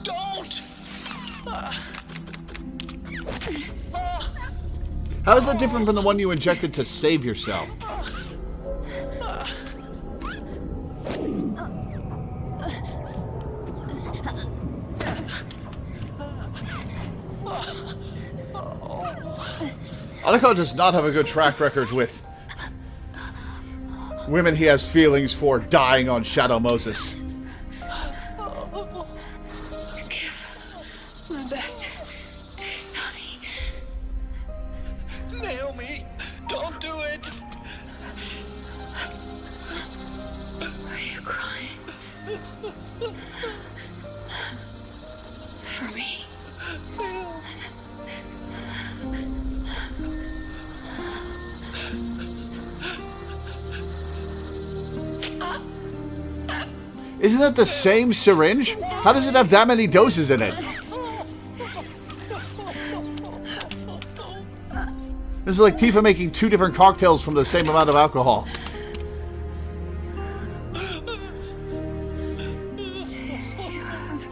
Don't! How is that different from the one you injected to save yourself? Otacon does not have a good track record with women he has feelings for dying on Shadow Moses. Give my best to Sonny. Naomi, don't do it! Are you crying? For me? Isn't that the same syringe? How does it have that many doses in it? This is like Tifa making 2 different cocktails from the same amount of alcohol. You have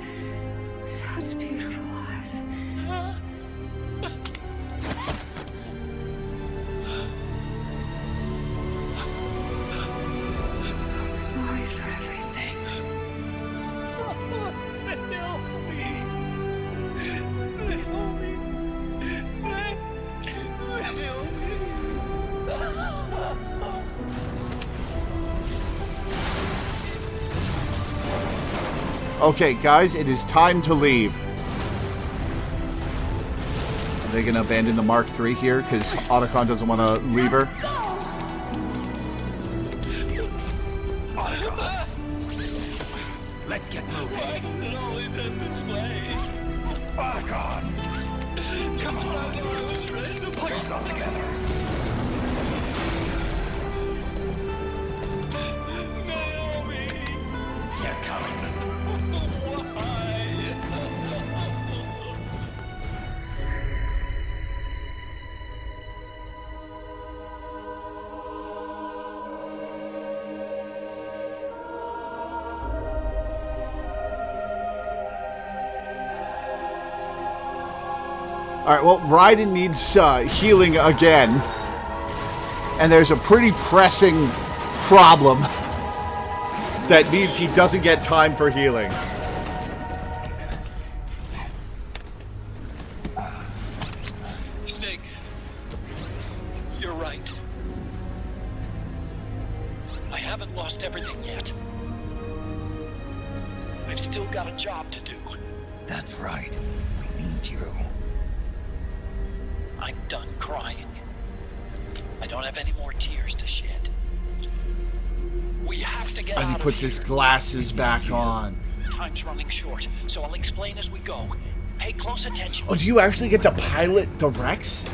such beautiful eyes. I'm sorry for everything. Okay, guys, it is time to leave. Are they going to abandon the Mark III here because Otacon doesn't want to leave her? Otacon. Let's get moving. Otacon. Come on. Pull yourself together. They're coming. All right, well, Raiden needs healing again. And there's a pretty pressing problem that means he doesn't get time for healing. Snake, you're right. I haven't lost everything yet. I've still got a job to do. That's right. We need you. I'm done crying. I don't have any more tears to shed. We have to get And he out puts of his here. glasses back on. Time's running short, so I'll explain as we go. Pay close attention. Oh, do you actually get to pilot the Rex?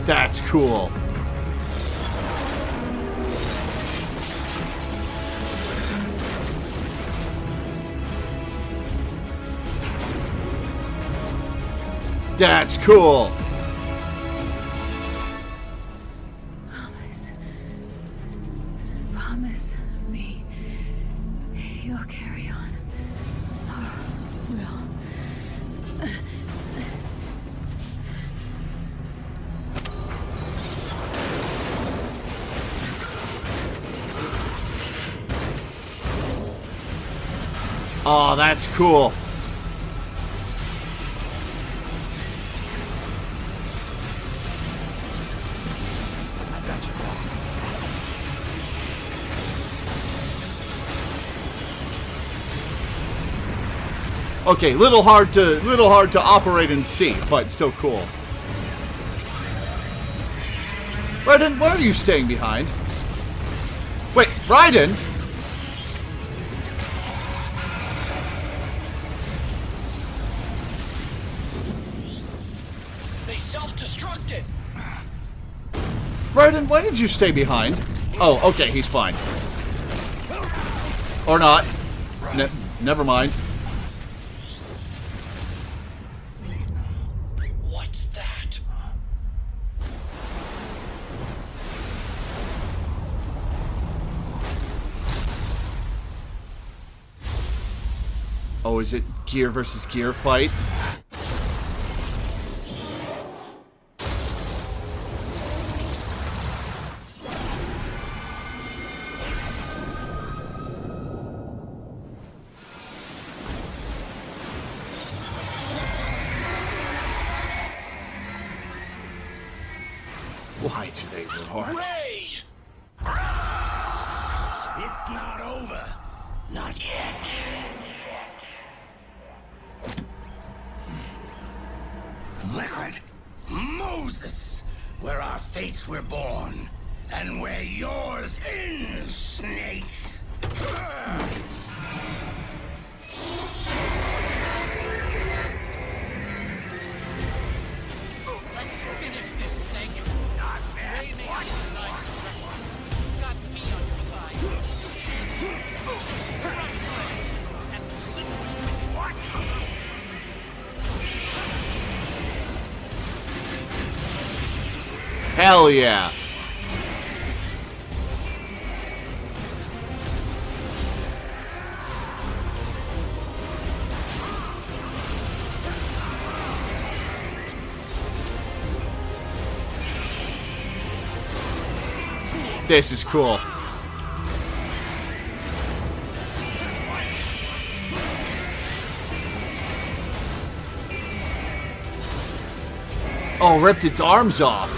That's cool. That's cool. Promise me you'll carry on. Or will. Oh, that's cool. I got you back. Okay, little hard to operate and see, but still cool. Raiden, why are you staying behind? Wait, Raiden? They self-destructed. Raiden, why did you stay behind? Oh, okay, he's fine. Or not. Never mind. What's that? Oh, is it gear versus gear fight? Why do they roar? Ray! It's not over. Not yet. Liquid. Moses! Where our fates were born. And where yours ends, Snake. Let's finish this, Snake. Not bad. Ray may have designed correctly. You've got me on your side. And what? Hell yeah. This is cool. Oh, ripped its arms off.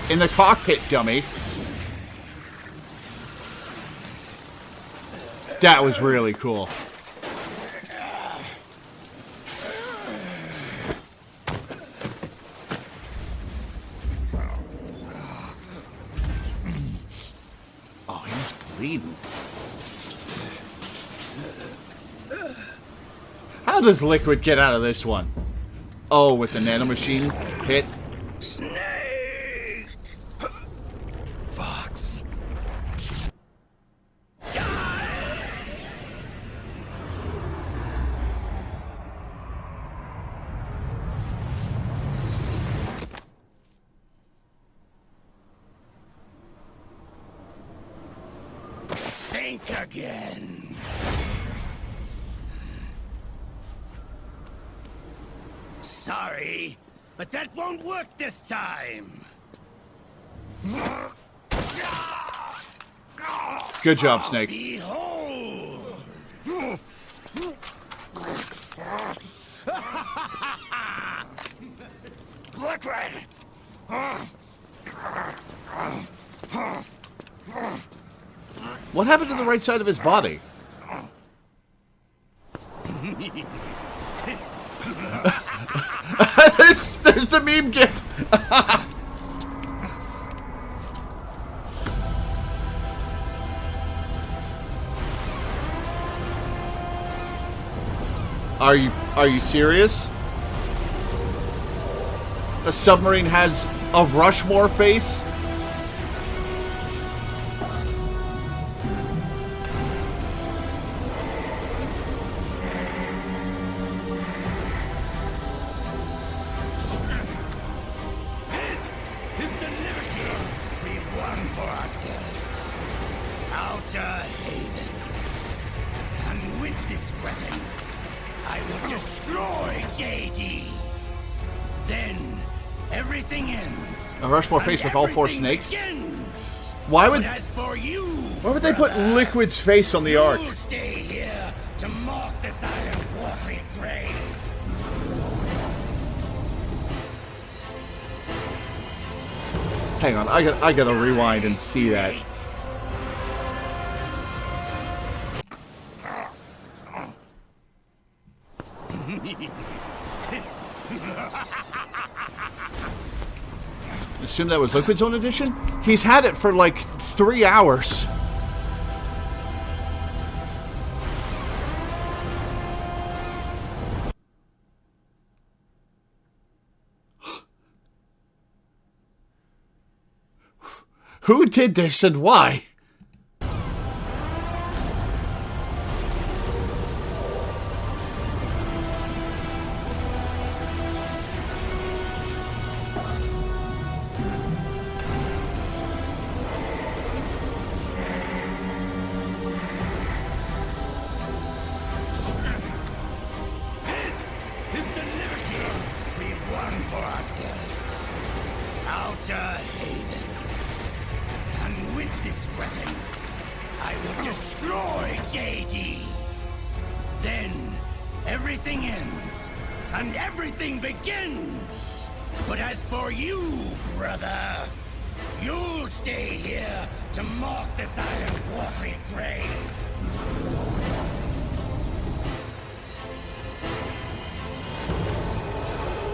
In the cockpit, dummy. That was really cool. Oh, he's bleeding. How does Liquid get out of this one? Oh, with the nanomachine hit. Snake! Fox. Think again. Sorry, but that won't work this time. Good job, Snake. Behold! Liquid! What happened to the right side of his body? There's the meme gif. Are you serious? A submarine has a Rushmore face? Is the liberty we won for ourselves. Outer Haven. And with this weapon, I will destroy JD. Then everything ends. A Rushmore face with all four Everything snakes? begins. Why would But as for you, why would they put Liquid's face on the Ark? you'll stay here to mark this island's watery grave. Hang on, I gotta rewind and see that. Assume that was Liquid's own edition? He's had it for like 3 hours. Who did this and why? Is the liberty we won for ourselves. Outer Haven. And with this weapon, I will destroy JD. Then everything ends, and everything begins. But as for you, brother, you'll stay here to mark this island's watery grave.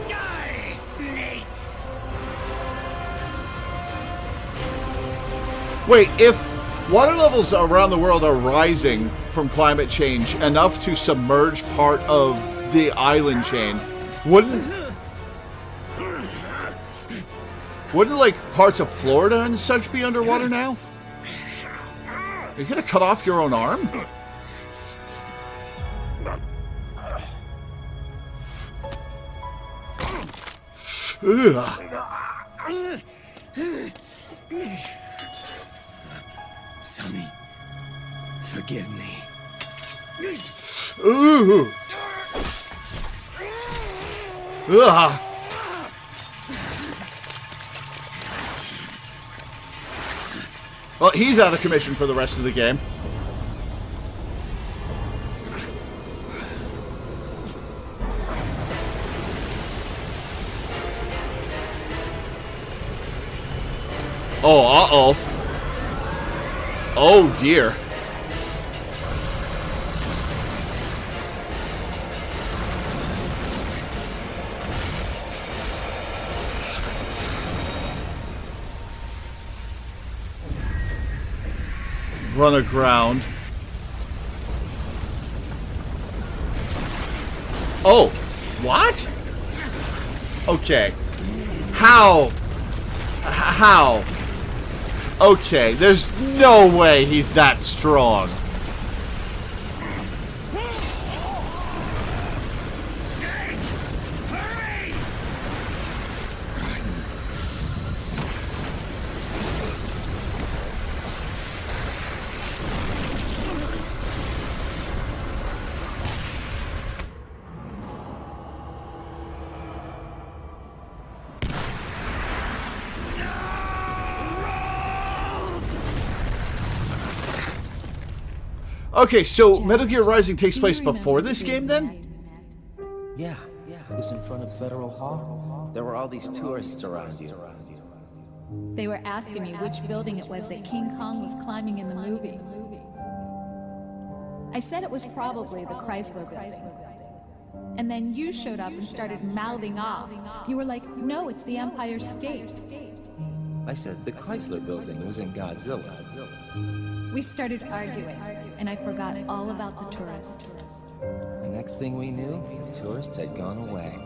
Die, snake! Wait, if water levels around the world are rising from climate change enough to submerge part of the island chain, wouldn't like parts of Florida and such be underwater now? Are you gonna cut off your own arm? Ugh. Sonny, forgive me. Ooh. Ugh. Well, he's out of commission for the rest of the game. Oh, uh-oh. Oh, dear. Run aground. Oh, what? Okay. How? How? Okay, there's no way he's that strong. Okay, so Metal Gear Rising takes place before this game, then? Yeah, it was in front of Federal Hall. There were all these tourists around you. They were asking me which building it was that King Kong was climbing in the movie. I said it was probably the Chrysler building. And then you showed up and started mouthing off. You were like, no, it's the Empire State. I said the Chrysler building was in Godzilla. We started arguing, and I forgot all about the tourists. The next thing we knew, the tourists had gone away.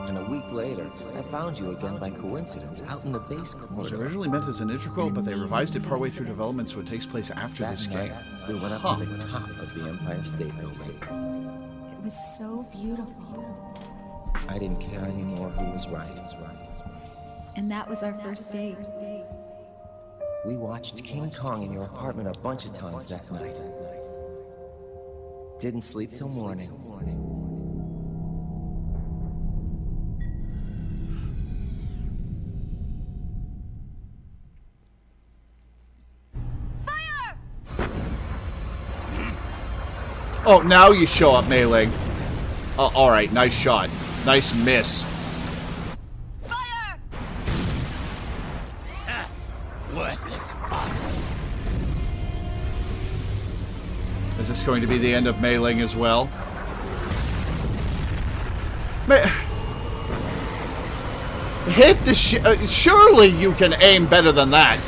And a week later, I found you again by coincidence out in the base It was corridor. originally meant as an integral, but they revised it partway through development, so it takes place after this game. We went up to the top of the Empire State Building. It was so beautiful. I didn't care anymore who was right. And that was our first date. We watched King Kong in your apartment a bunch of times that night. Didn't sleep till morning. Oh, now you show up, Mei-Ling. Oh, alright, nice shot. Nice miss. Worthless fossil. Is this going to be the end of Mei-Ling as well? Hit the surely you can aim better than that.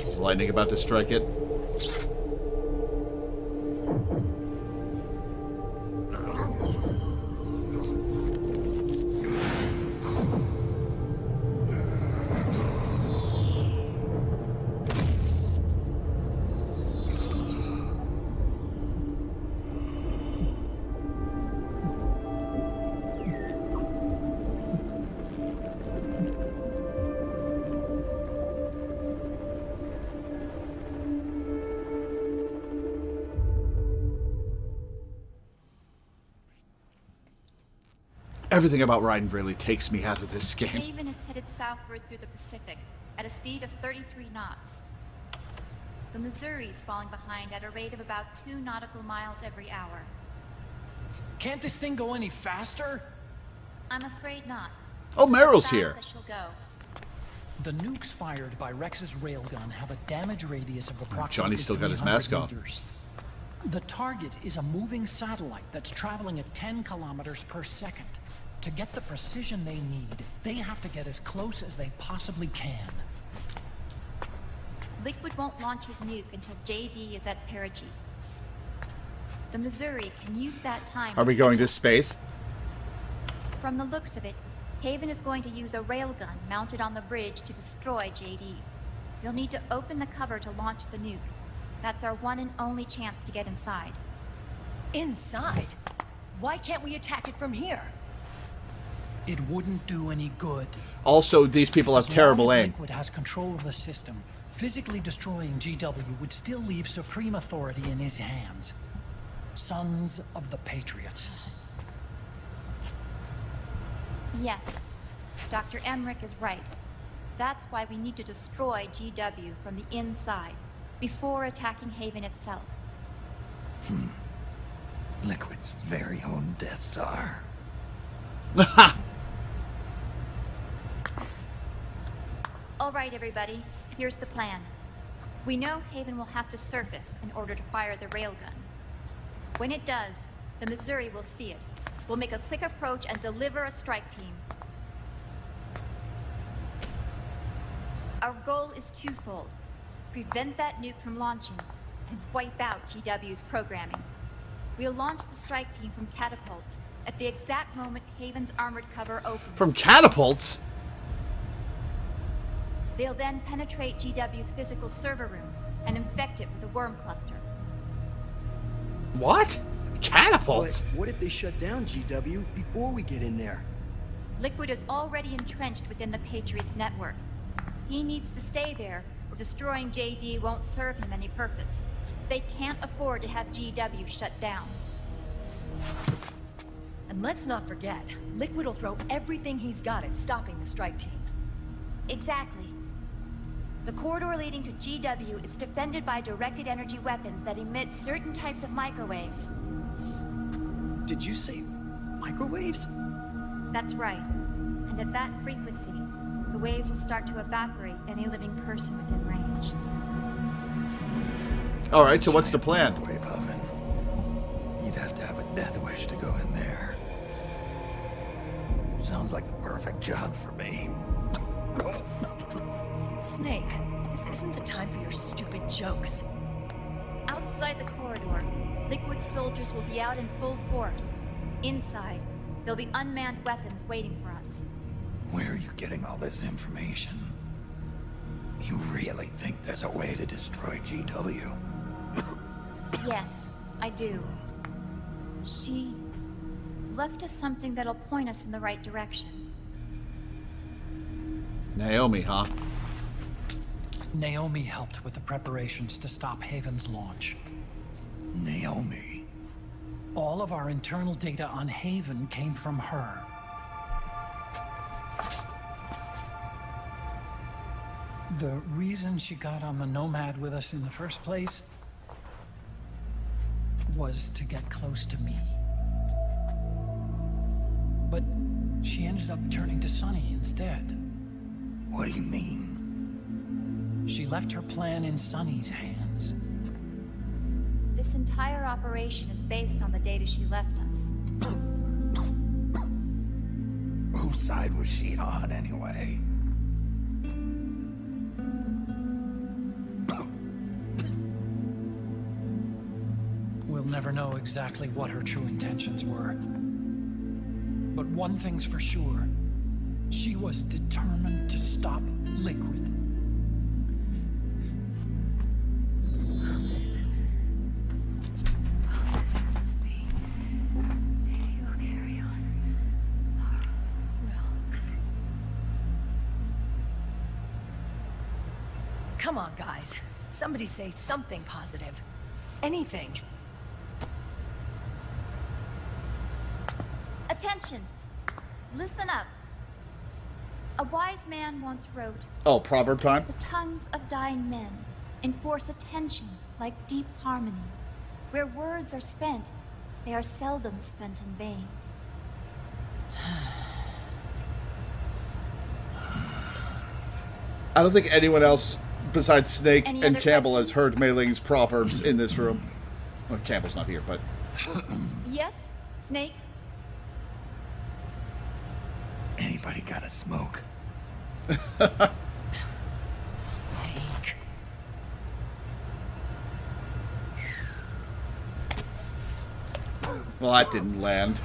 Is lightning about to strike it? Everything about Raiden really takes me out of this game. Haven is headed southward through the Pacific at a speed of 33 knots. The Missouri's falling behind at a rate of about 2 nautical miles every hour. Can't this thing go any faster? I'm afraid not. Oh, Meryl's here. She'll go. The nukes fired by Rex's railgun have a damage radius of approximately Johnny's still got his 300 mask off. meters. The target is a moving satellite that's traveling at 10 kilometers per second. To get the precision they need, they have to get as close as they possibly can. Liquid won't launch his nuke until JD is at perigee. The Missouri can use that time. Are we going to space? From the looks of it, Haven is going to use a railgun mounted on the bridge to destroy JD. You'll need to open the cover to launch the nuke. That's our one and only chance to get inside. Inside? Why can't we attack it from here? It wouldn't do any good. Also, these people have terrible As long as aim. Liquid has control of the system, physically destroying GW would still leave supreme authority in his hands. Sons of the Patriots. Yes, Dr. Emmerich is right. That's why we need to destroy GW from the inside, before attacking Haven itself. Liquid's very own Death Star. All right, everybody, here's the plan. We know Haven will have to surface in order to fire the railgun. When it does, the Missouri will see it. We'll make a quick approach and deliver a strike team. Our goal is twofold. Prevent that nuke from launching, and wipe out GW's programming. We'll launch the strike team from catapults at the exact moment Haven's armored cover opens. From catapults? They'll then penetrate GW's physical server room and infect it with a worm cluster. What? Catapults? But what if they shut down GW before we get in there? Liquid is already entrenched within the Patriots network. He needs to stay there, or destroying JD won't serve him any purpose. They can't afford to have GW shut down. And let's not forget, Liquid will throw everything he's got at stopping the strike team. Exactly. The corridor leading to GW is defended by directed energy weapons that emit certain types of microwaves. Did you say microwaves? That's right. And at that frequency, the waves will start to evaporate any living person within range. Alright, so what's the plan? Microwave oven. You'd have to have a death wish to go in there. Sounds like the perfect job for me. Snake, this isn't the time for your stupid jokes. Outside the corridor, Liquid soldiers will be out in full force. Inside, there'll be unmanned weapons waiting for us. Where are you getting all this information? You really think there's a way to destroy GW? Yes, I do. She left us something that'll point us in the right direction. Naomi, huh? Naomi helped with the preparations to stop Haven's launch. Naomi? All of our internal data on Haven came from her. The reason she got on the Nomad with us in the first place was to get close to me. But she ended up turning to Sonny instead. What do you mean? She left her plan in Sonny's hands. This entire operation is based on the data she left us. Whose side was she on, anyway? We'll never know exactly what her true intentions were. But one thing's for sure. She was determined to stop Liquid. Come on, guys. Somebody say something positive. Anything. Attention! Listen up. A wise man once wrote, Oh, proverb time? "The tongues of dying men enforce attention like deep harmony. Where words are spent, they are seldom spent in vain." I don't think anyone else besides Snake Any and other Campbell has questions? heard Mei Ling's proverbs in this room. Well, Campbell's not here, but... Yes, Snake? Anybody got a smoke? Snake. Well, that didn't land.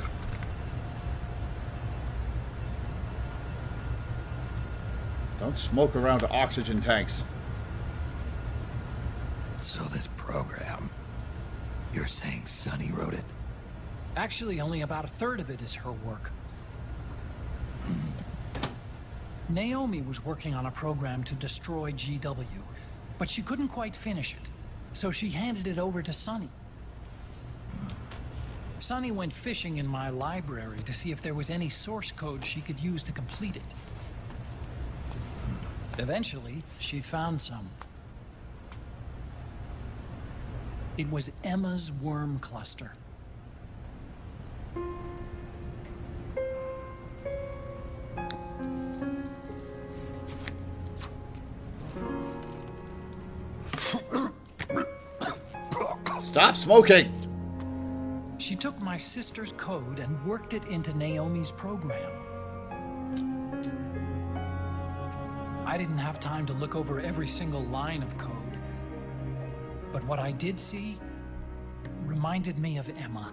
Don't smoke around oxygen tanks. So this program, you're saying Sonny wrote it? Actually, only about a third of it is her work. Naomi was working on a program to destroy GW, but she couldn't quite finish it, so she handed it over to Sonny. Sunny went fishing in my library to see if there was any source code she could use to complete it. Eventually, she found some. It was Emma's worm cluster. Stop smoking! She took my sister's code and worked it into Naomi's program. I didn't have time to look over every single line of code, but what I did see reminded me of Emma.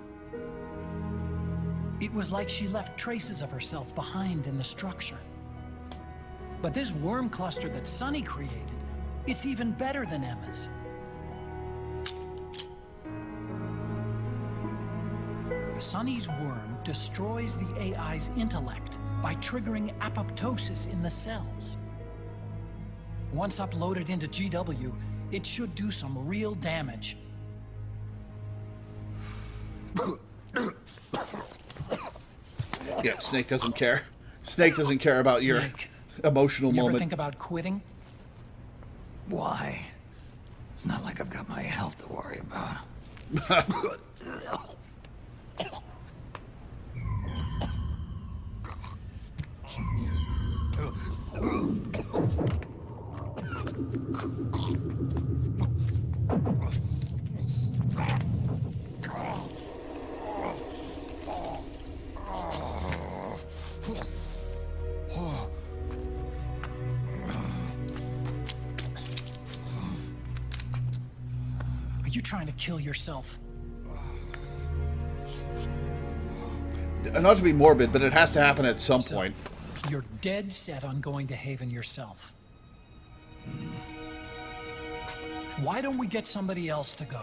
It was like she left traces of herself behind in the structure. But this worm cluster that Sunny created, it's even better than Emma's. Sunny's worm destroys the AI's intellect by triggering apoptosis in the cells. Once uploaded into GW, it should do some real damage. Yeah, Snake doesn't care. Snake doesn't care about your emotional You ever moment. think about quitting? Why? It's not like I've got my health to worry about. Are you trying to kill yourself? Not to be morbid, but it has to happen at some point. You're dead set on going to Haven yourself. Why don't we get somebody else to go?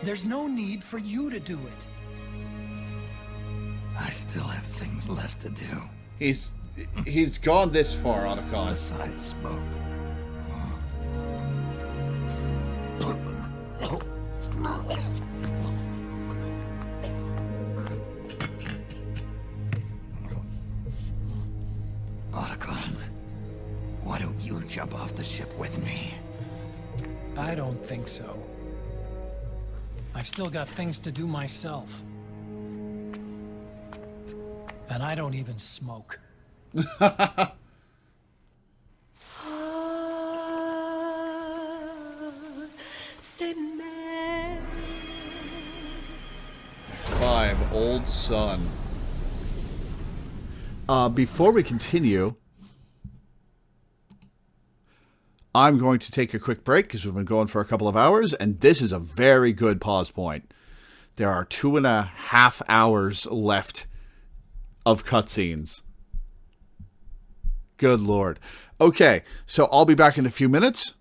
There's no need for you to do it. I still have things left to do. He's gone this far, Otacon. Besides smoke. Otacon, why don't you jump off the ship with me? I don't think so. I've still got things to do myself. And I don't even smoke. 5, old son. Before we continue, I'm going to take a quick break because we've been going for a couple of hours, and this is a very good pause point. There are 2.5 hours left of cutscenes. Good Lord. Okay, so I'll be back in a few minutes.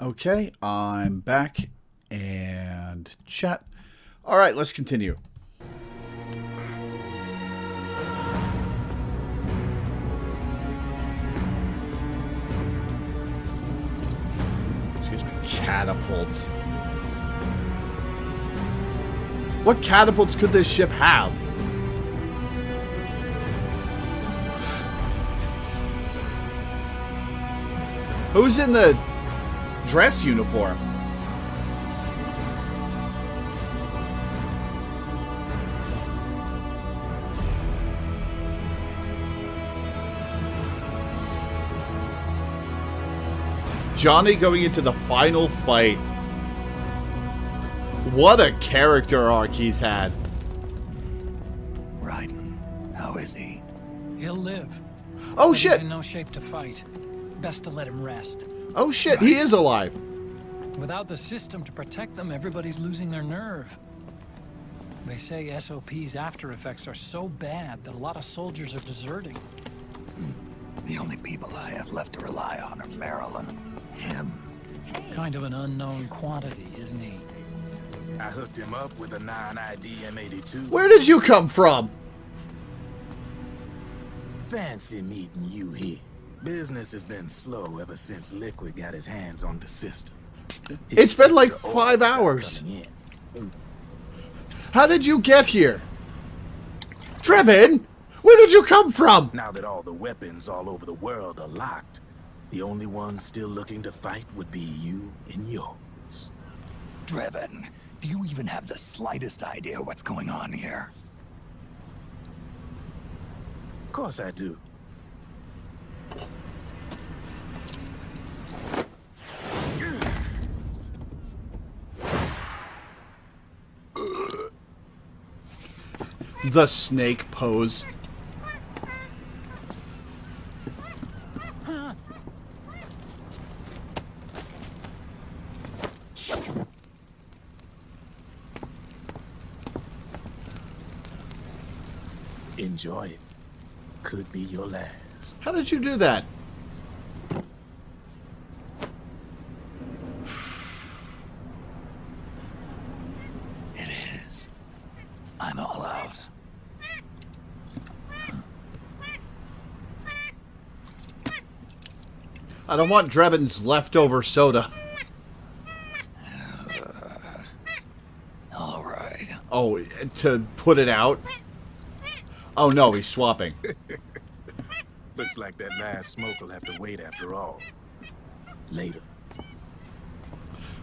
Okay, I'm back and chat. All right, let's continue. Excuse me, catapults. What catapults could this ship have? Who's in the dress uniform? Johnny going into the final fight. What a character arc he's had. Raiden, how is he? He'll live. Oh But shit! He's in no shape to fight. Best to let him rest. Oh shit, he is alive. Without the system to protect them, everybody's losing their nerve. They say SOP's after effects are so bad that a lot of soldiers are deserting. The only people I have left to rely on are Marilyn, him. Kind of an unknown quantity, isn't he? I hooked him up with a 9ID M82. Where did you come from? Fancy meeting you here. Business has been slow ever since Liquid got his hands on the system. It's been like 5 hours. How did you get here? Trevin, where did you come from? Now that all the weapons all over the world are locked, the only ones still looking to fight would be you and yours. Driven, do you even have the slightest idea what's going on here? Of course I do. The snake pose. Enjoy it. Could be your last. How did you do that? It is. I'm all out. I don't want Drebin's leftover soda. All right. Oh, to put it out? Oh no, he's swapping. Looks like that last smoke will have to wait after all. Later.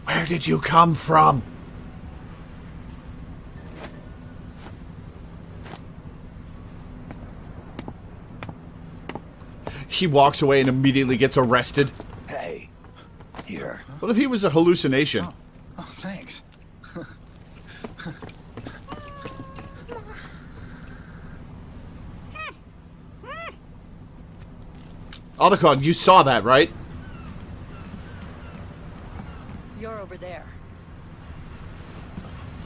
Where did you come from? He walks away and immediately gets arrested. Hey, here. What if he was a hallucination? Oh, thanks. Otacon, you saw that, right? You're over there.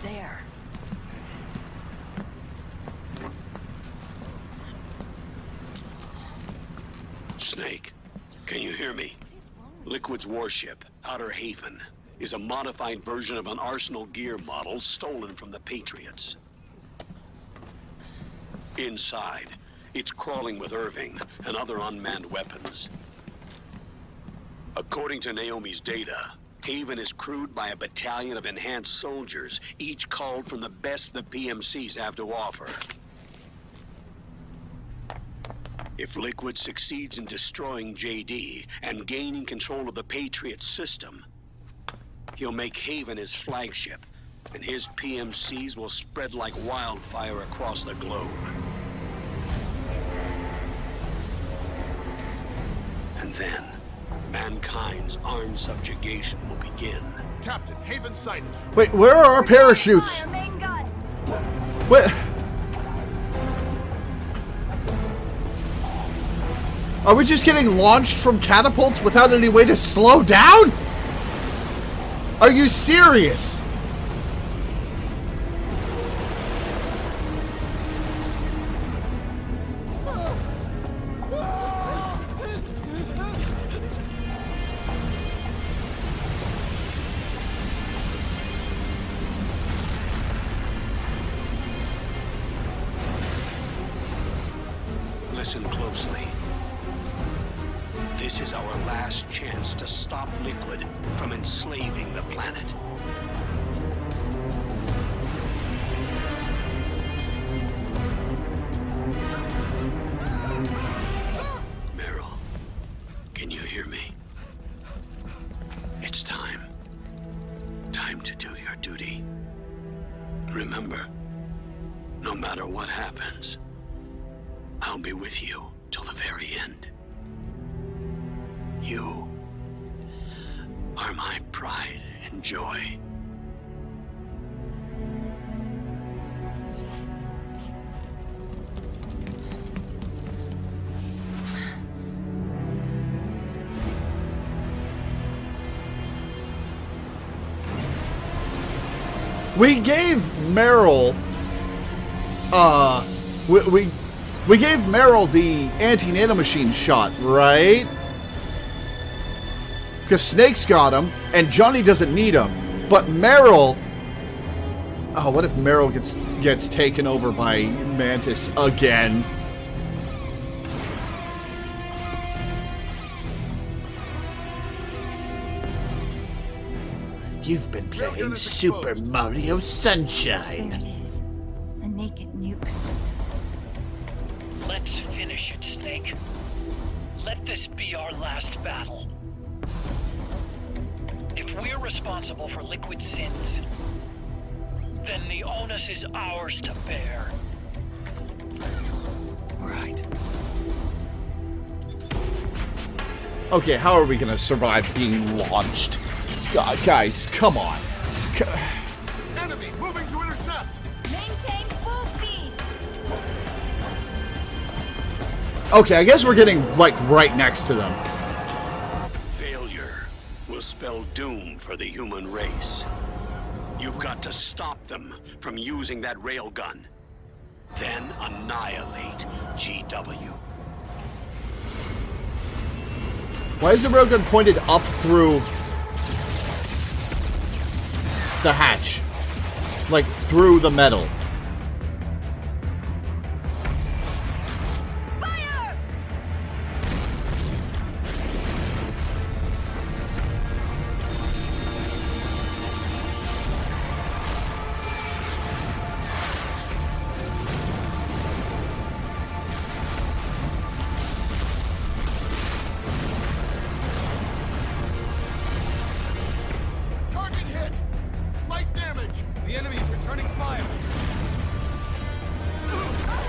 There. Snake, can you hear me? Liquid's warship, Outer Haven, is a modified version of an Arsenal gear model stolen from the Patriots. Inside, it's crawling with Irving and other unmanned weapons. According to Naomi's data, Haven is crewed by a battalion of enhanced soldiers, each called from the best the PMCs have to offer. If Liquid succeeds in destroying JD and gaining control of the Patriot system, he'll make Haven his flagship, and his PMCs will spread like wildfire across the globe. And then, mankind's armed subjugation will begin. Captain, Haven sighted. Wait, where are our parachutes? Fire, main gun. Wait. Are we just getting launched from catapults without any way to slow down? Are you serious? This is our last chance to stop Liquid from enslaving the planet. Meryl, can you hear me? It's time. Time to do your duty. Remember, no matter what happens, I'll be with you till the very end. You are my pride and joy. We gave Meryl, we gave Meryl the anti-nanomachine shot, right? Because Snake's got him, and Johnny doesn't need him. But Meryl... Oh, what if Meryl gets taken over by Mantis again? You've been playing Super Mario Sunshine. There it is. A naked nuke. Let's finish it, Snake. Let this be our last battle. If we're responsible for Liquid's sins, then the onus is ours to bear. Right. Okay, how are we gonna survive being launched? God, guys, come on. Enemy moving to intercept. Maintain full speed. Okay, I guess we're getting, like, right next to them. Failure will spell doom for the human race. You've got to stop them from using that railgun. Then annihilate GW. Why is the railgun pointed up through the hatch? Like, through the metal. Fire! Target hit. Light damage. The enemy's returning fire.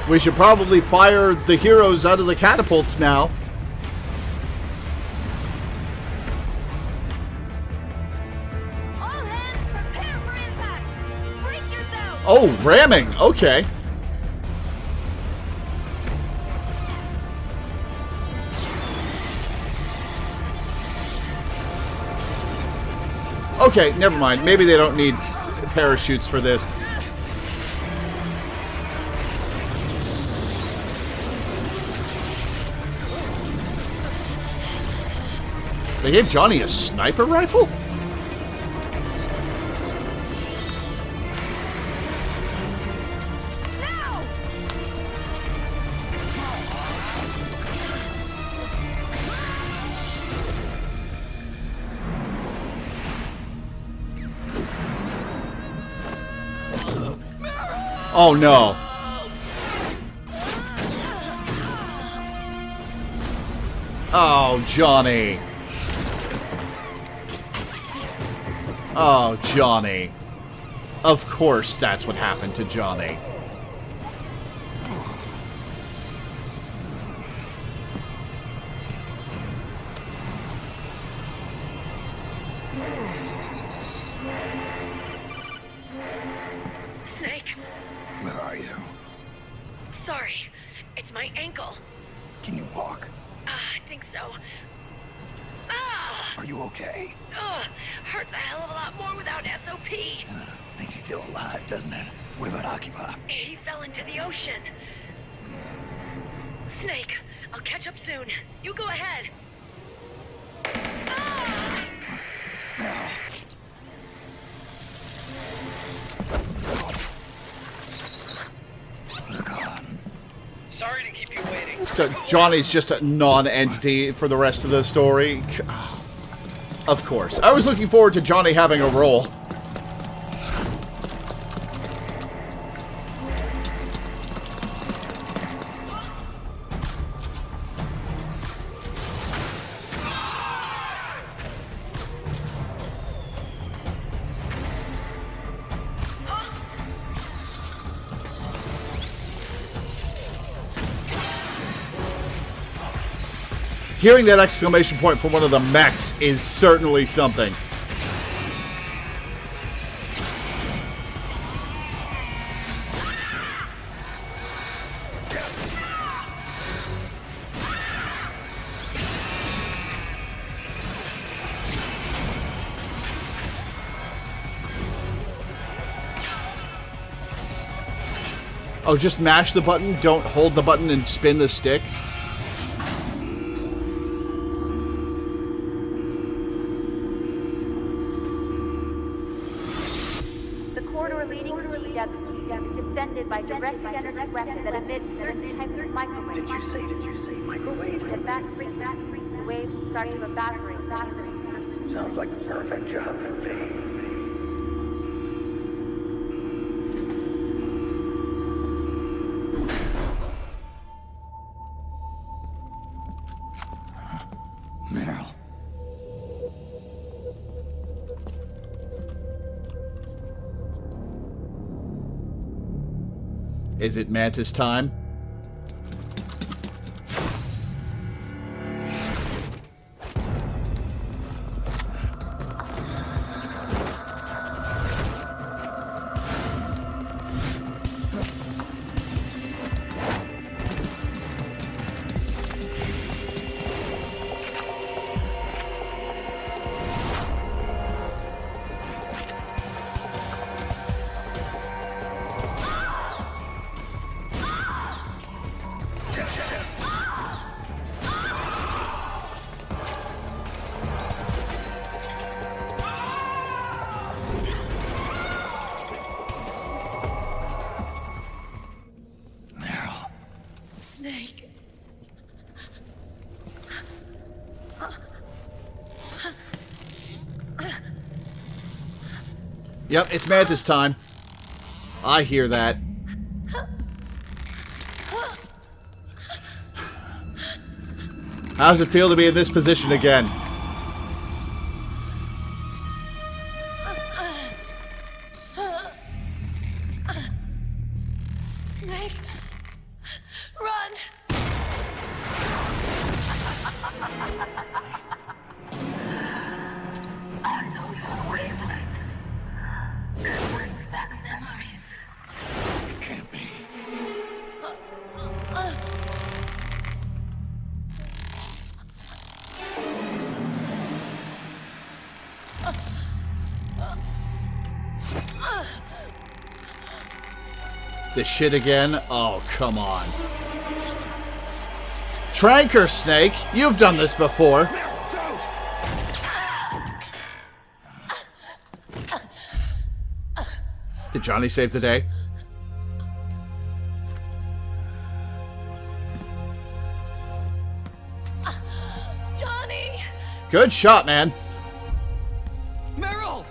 We should probably fire the heroes out of the catapults now. All hands, prepare for impact. Brace yourselves. Oh, ramming. Okay. Okay, never mind. Maybe they don't need parachutes for this. They gave Johnny a sniper rifle? Oh no. Oh, Johnny. Oh, Johnny. Of course that's what happened to Johnny. Snake, Where are you? sorry. It's my ankle. Can you walk? I think so. Ah! Are you okay? Hurts a hell of a lot more without SOP. Makes you feel alive, doesn't it? What about Occupy? He fell into the ocean. Snake, I'll catch up soon. You go ahead. Sorry to keep you waiting. So Johnny's just a non-entity for the rest of the story. Of course. I was looking forward to Johnny having a role. Hearing that exclamation point from one of the mechs is certainly something. Oh, just mash the button? Don't hold the button and spin the stick? By direct energy weapon that emits certain types of microwaves. Did you say microwaves? At that frequency, the waves will start to evaporate. Sounds like the perfect job for me. Meryl. Is it Mantis time? Snake. Yep, it's Mantis time. I hear that. How does it feel to be in this position again? Snake. Run. I know your wavelength. It brings back memories. It can't be. This shit again? Oh, come on. Tranker, Snake! You've done this before. Did Johnny save the day? Johnny! Good shot, man. Meryl!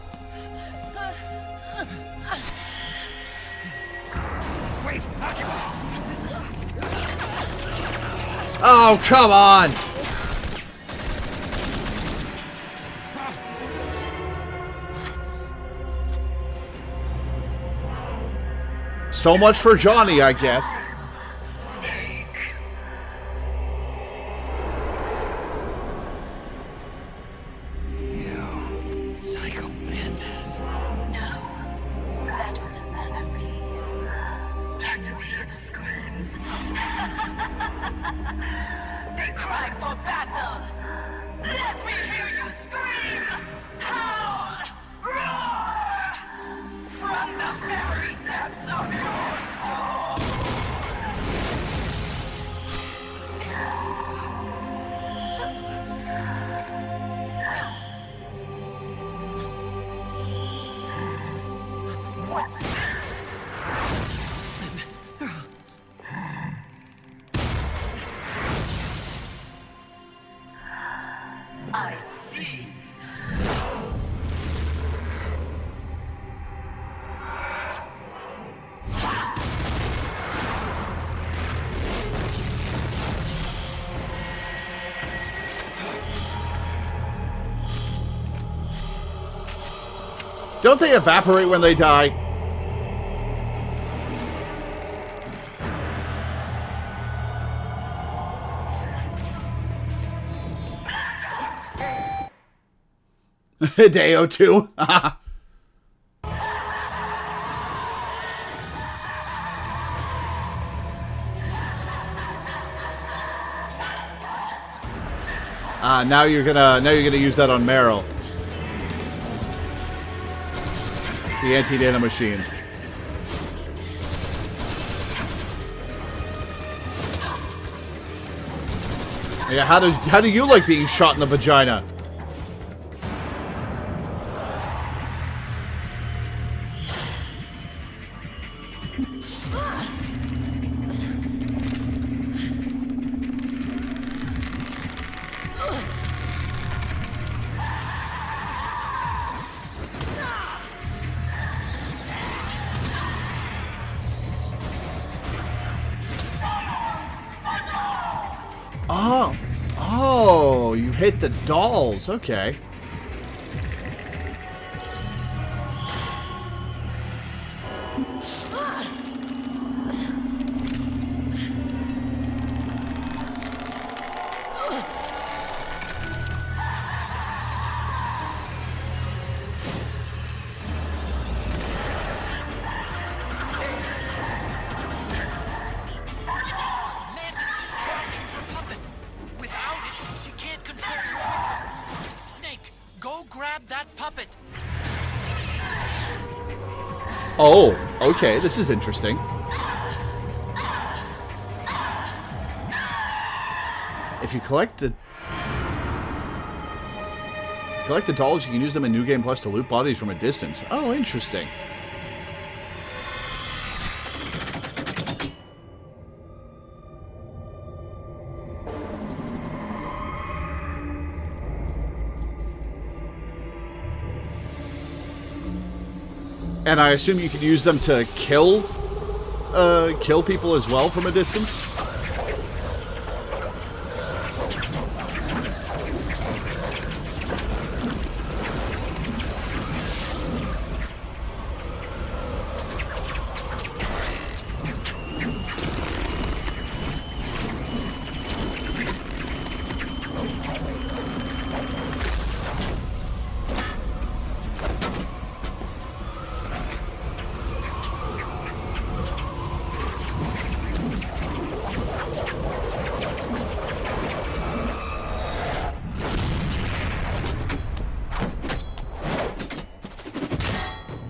Wait! Oh, come on! So much for Johnny, I guess. You psycho mantis. No, that was another me. Can you hear the screams? They cry for battle. Let me hear you scream! Howl! Roar! From the very depths of your soul! I see. Don't they evaporate when they die? Day 02. Now you're gonna use that on Meryl. The anti-nano machines. Yeah, how do you like being shot in the vagina? Oh, you hit the dolls. Okay. Oh, okay, this is interesting. If you collect the dolls, you can use them in New Game Plus to loot bodies from a distance. Oh, interesting. And I assume you can use them to kill people as well from a distance?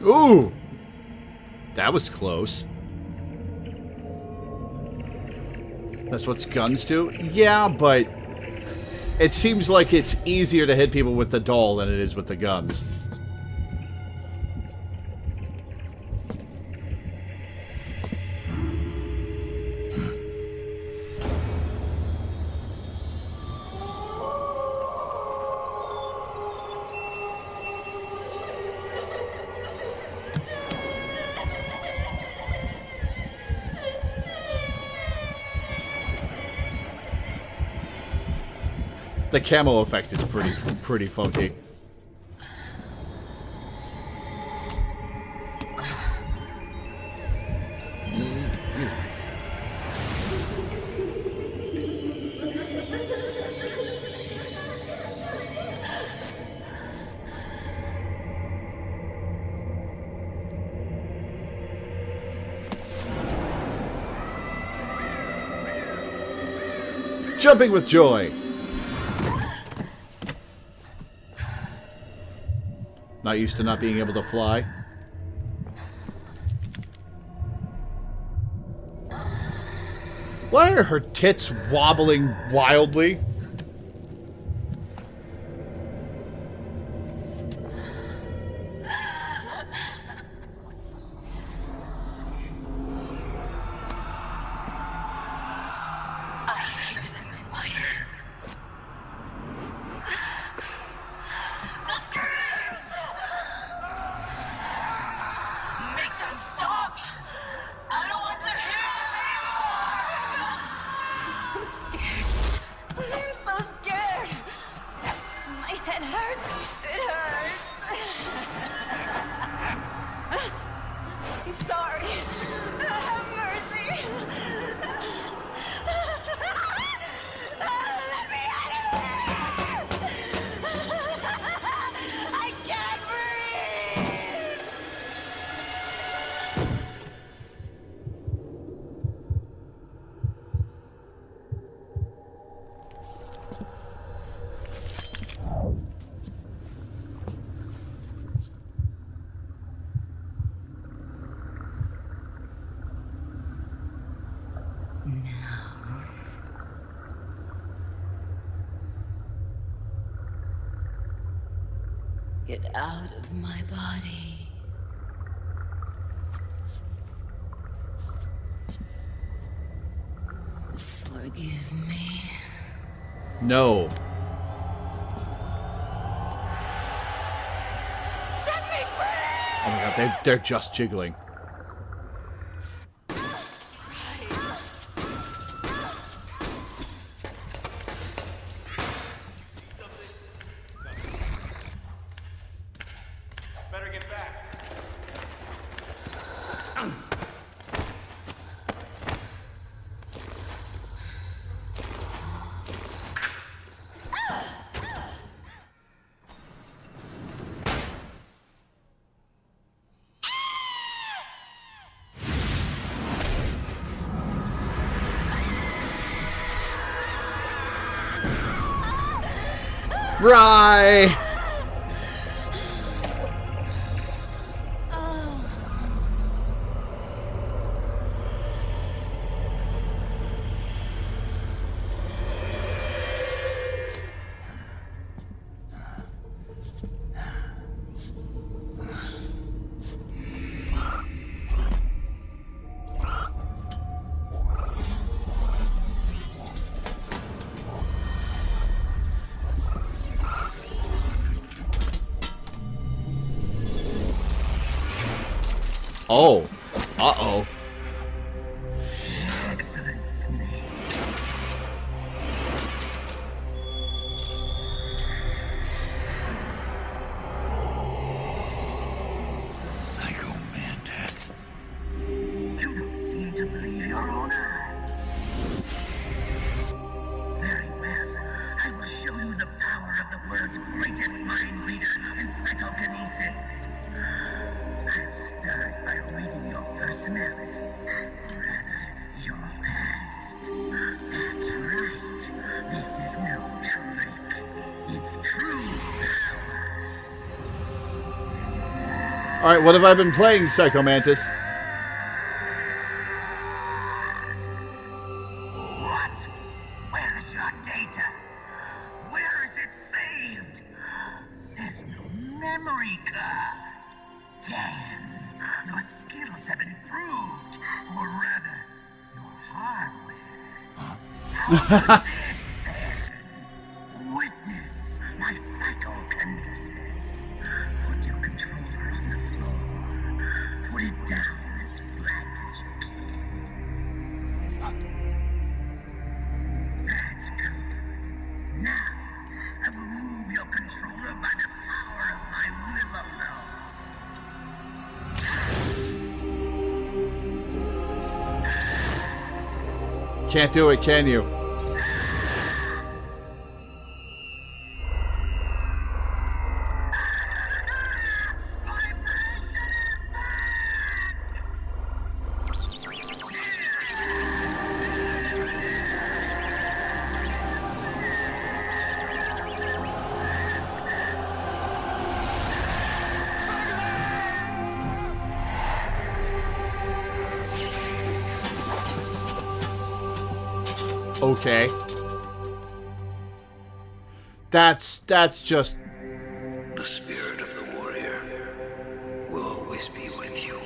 Ooh! That was close. That's what guns do? Yeah, but it seems like it's easier to hit people with the doll than it is with the guns. The camo effect is pretty funky. Jumping with joy. Not used to not being able to fly. Why are her tits wobbling wildly? Get out of my body. Forgive me. No. Set me free! Oh my god, they're just jiggling. Better get back. Right. Oh. Uh-oh. Excellent, Snake. Psycho Mantis. You don't seem to believe your own eye. Very well. I will show you the power of the world's greatest mind reader and psychokinesis. I'll start by reading your personality. Rather, your past. That's right. This is no trick. It's true power. Alright, what have I been playing, Psycho Mantis? What? Where is your data? Where is it saved? There's no memory card. Damn, your skills have improved. Or rather, your hardware. How about this, then? Witness my psychokinesis. Put your controller on the floor. Put it down as flat as you can. That's good. Now, I will move your controller by the power of my will alone. Can't do it, can you? Okay. That's just... The spirit of the warrior will always be with you.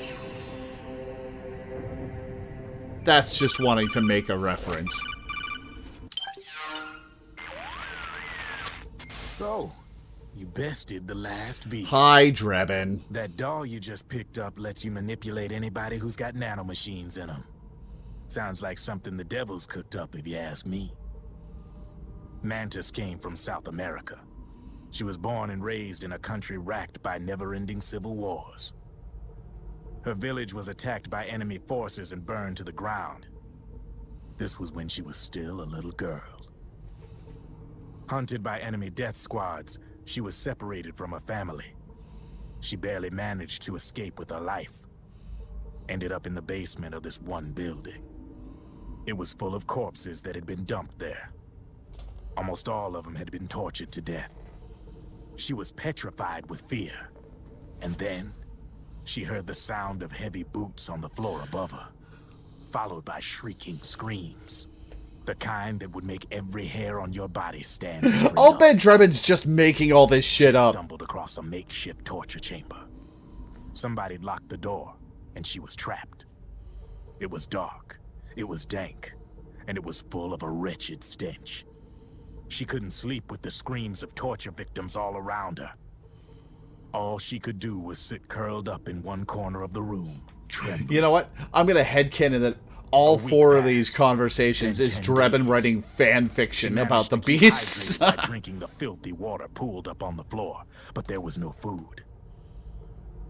That's just wanting to make a reference. So, you bested the last beast. Hi, Drebin. That doll you just picked up lets you manipulate anybody who's got nanomachines in them. Sounds like something the devil's cooked up, if you ask me. Mantis came from South America. She was born and raised in a country racked by never-ending civil wars. Her village was attacked by enemy forces and burned to the ground. This was when she was still a little girl. Hunted by enemy death squads, she was separated from her family. She barely managed to escape with her life. Ended up in the basement of this one building. It was full of corpses that had been dumped there. Almost all of them had been tortured to death. She was petrified with fear. And then, she heard the sound of heavy boots on the floor above her, followed by shrieking screams. The kind that would make every hair on your body stand straight Old up. Man Drebin's just making all this shit up. Stumbled across a makeshift torture chamber. Somebody'd locked the door, and she was trapped. It was dark, it was dank, and it was full of a wretched stench. She couldn't sleep with the screams of torture victims all around her. All she could do was sit curled up in one corner of the room, trembling. You know what? I'm going to headcanon that all 4 of these conversations is Drebin writing fan fiction about the beasts. By drinking the filthy water pooled up on the floor, but there was no food.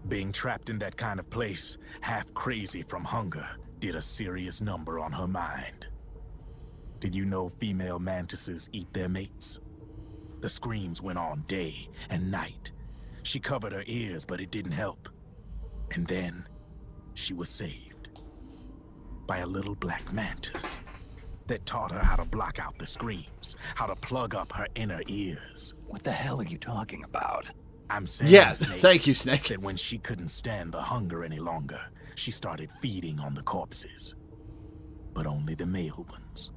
Being trapped in that kind of place, half crazy from hunger, did a serious number on her mind. Did you know female mantises eat their mates? The screams went on day and night. She covered her ears, but it didn't help. And then, she was saved. By a little black mantis that taught her how to block out the screams, how to plug up her inner ears. What the hell are you talking about? I'm saying, Yes, Snake, thank you, Snake. that when she couldn't stand the hunger any longer, she started feeding on the corpses. But only the male ones.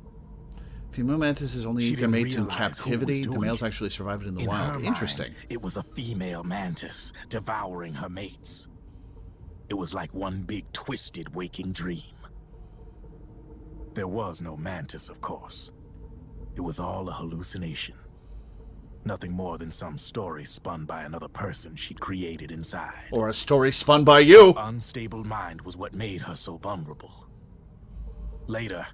Female mantises only She eat their didn't mates in realize who was captivity. The doing males it. actually survived in the In her wild. mind, Interesting. it was a female mantis devouring her mates. It was like one big twisted waking dream. There was no mantis, of course. It was all a hallucination. Nothing more than some story spun by another person she'd created inside. Or a story spun by you. Her unstable mind was what made her so vulnerable. Later,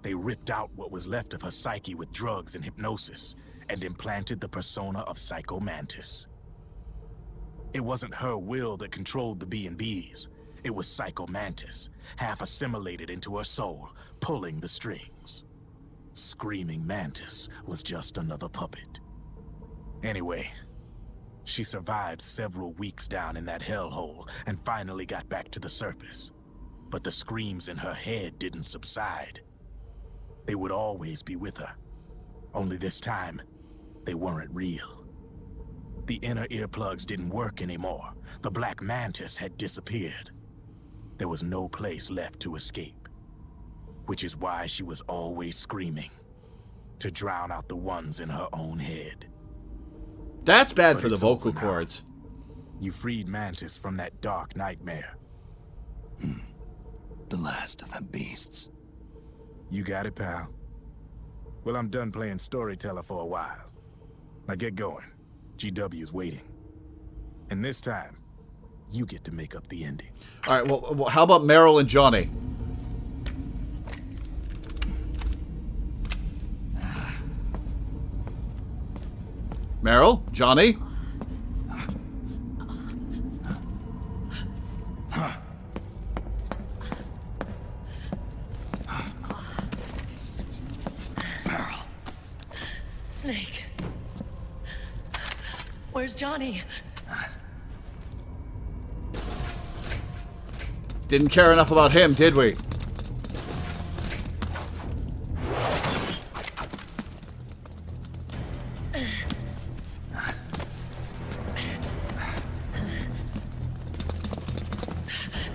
they ripped out what was left of her psyche with drugs and hypnosis and implanted the persona of Psycho Mantis. It wasn't her will that controlled the B&Bs. It was Psycho Mantis, half assimilated into her soul, pulling the strings. Screaming Mantis was just another puppet. Anyway, she survived several weeks down in that hellhole and finally got back to the surface. But the screams in her head didn't subside. They would always be with her. Only this time, they weren't real. The inner earplugs didn't work anymore. The black mantis had disappeared. There was no place left to escape. Which is why she was always screaming. To drown out the ones in her own head. That's bad But for the it's vocal over now. cords. You freed Mantis from that dark nightmare. The last of them beasts. You got it, pal. Well, I'm done playing storyteller for a while. Now get going. GW's waiting. And this time, you get to make up the ending. All right, well, how about Meryl and Johnny? Meryl? Johnny? Snake. Where's Johnny? Didn't care enough about him, did we?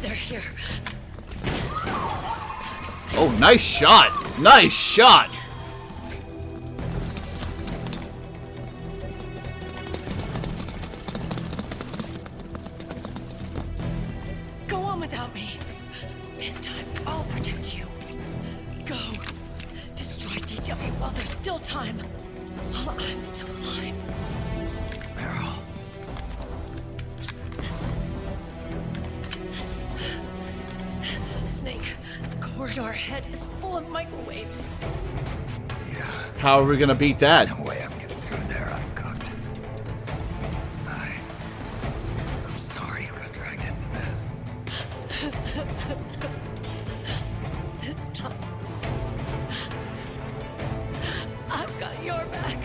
They're here. Oh, nice shot! Nice shot! Go on without me. This time, I'll protect you. Go. Destroy DW while there's still time. While I'm still alive. Meryl. Snake, the corridor ahead is full of microwaves. How are we gonna beat that? No way I'm getting through there uncooked. I'm sorry you got dragged into this. This time, I've got your back.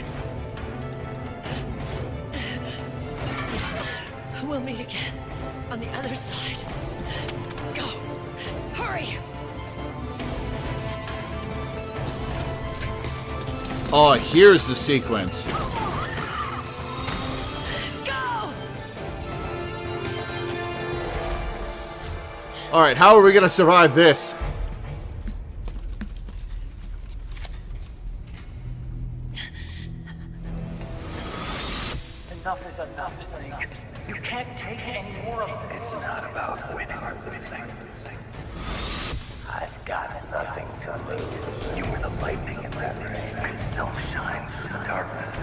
We'll meet again on the other side. Go. Hurry. Oh, here's the sequence. Go. All right, how are we gonna survive this? Enough is enough, Snake. You can't take any more of this. It's not about winning or losing. I've got nothing to lose. You were the lightning in that ray. You can still shine through the darkness.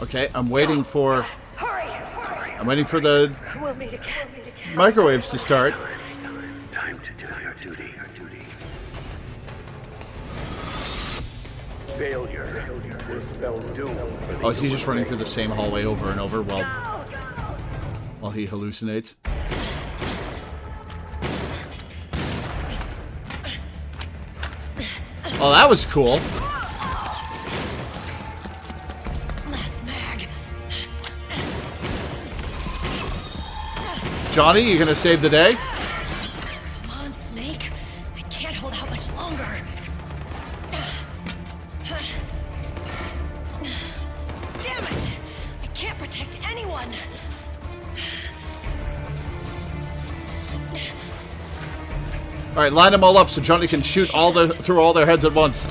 Okay, I'm waiting for... Hurry! I'm waiting for the We'll meet again. microwaves to start. Time to do your duty. Failure will spell doom. Oh, is he just running through the same hallway over and over while he hallucinates? Oh, that was cool. Last mag. Johnny, you gonna save the day? Come on, Snake. I can't hold out much longer. Damn it! I can't protect anyone. All right, line them all up so Johnny can shoot through all their heads at once.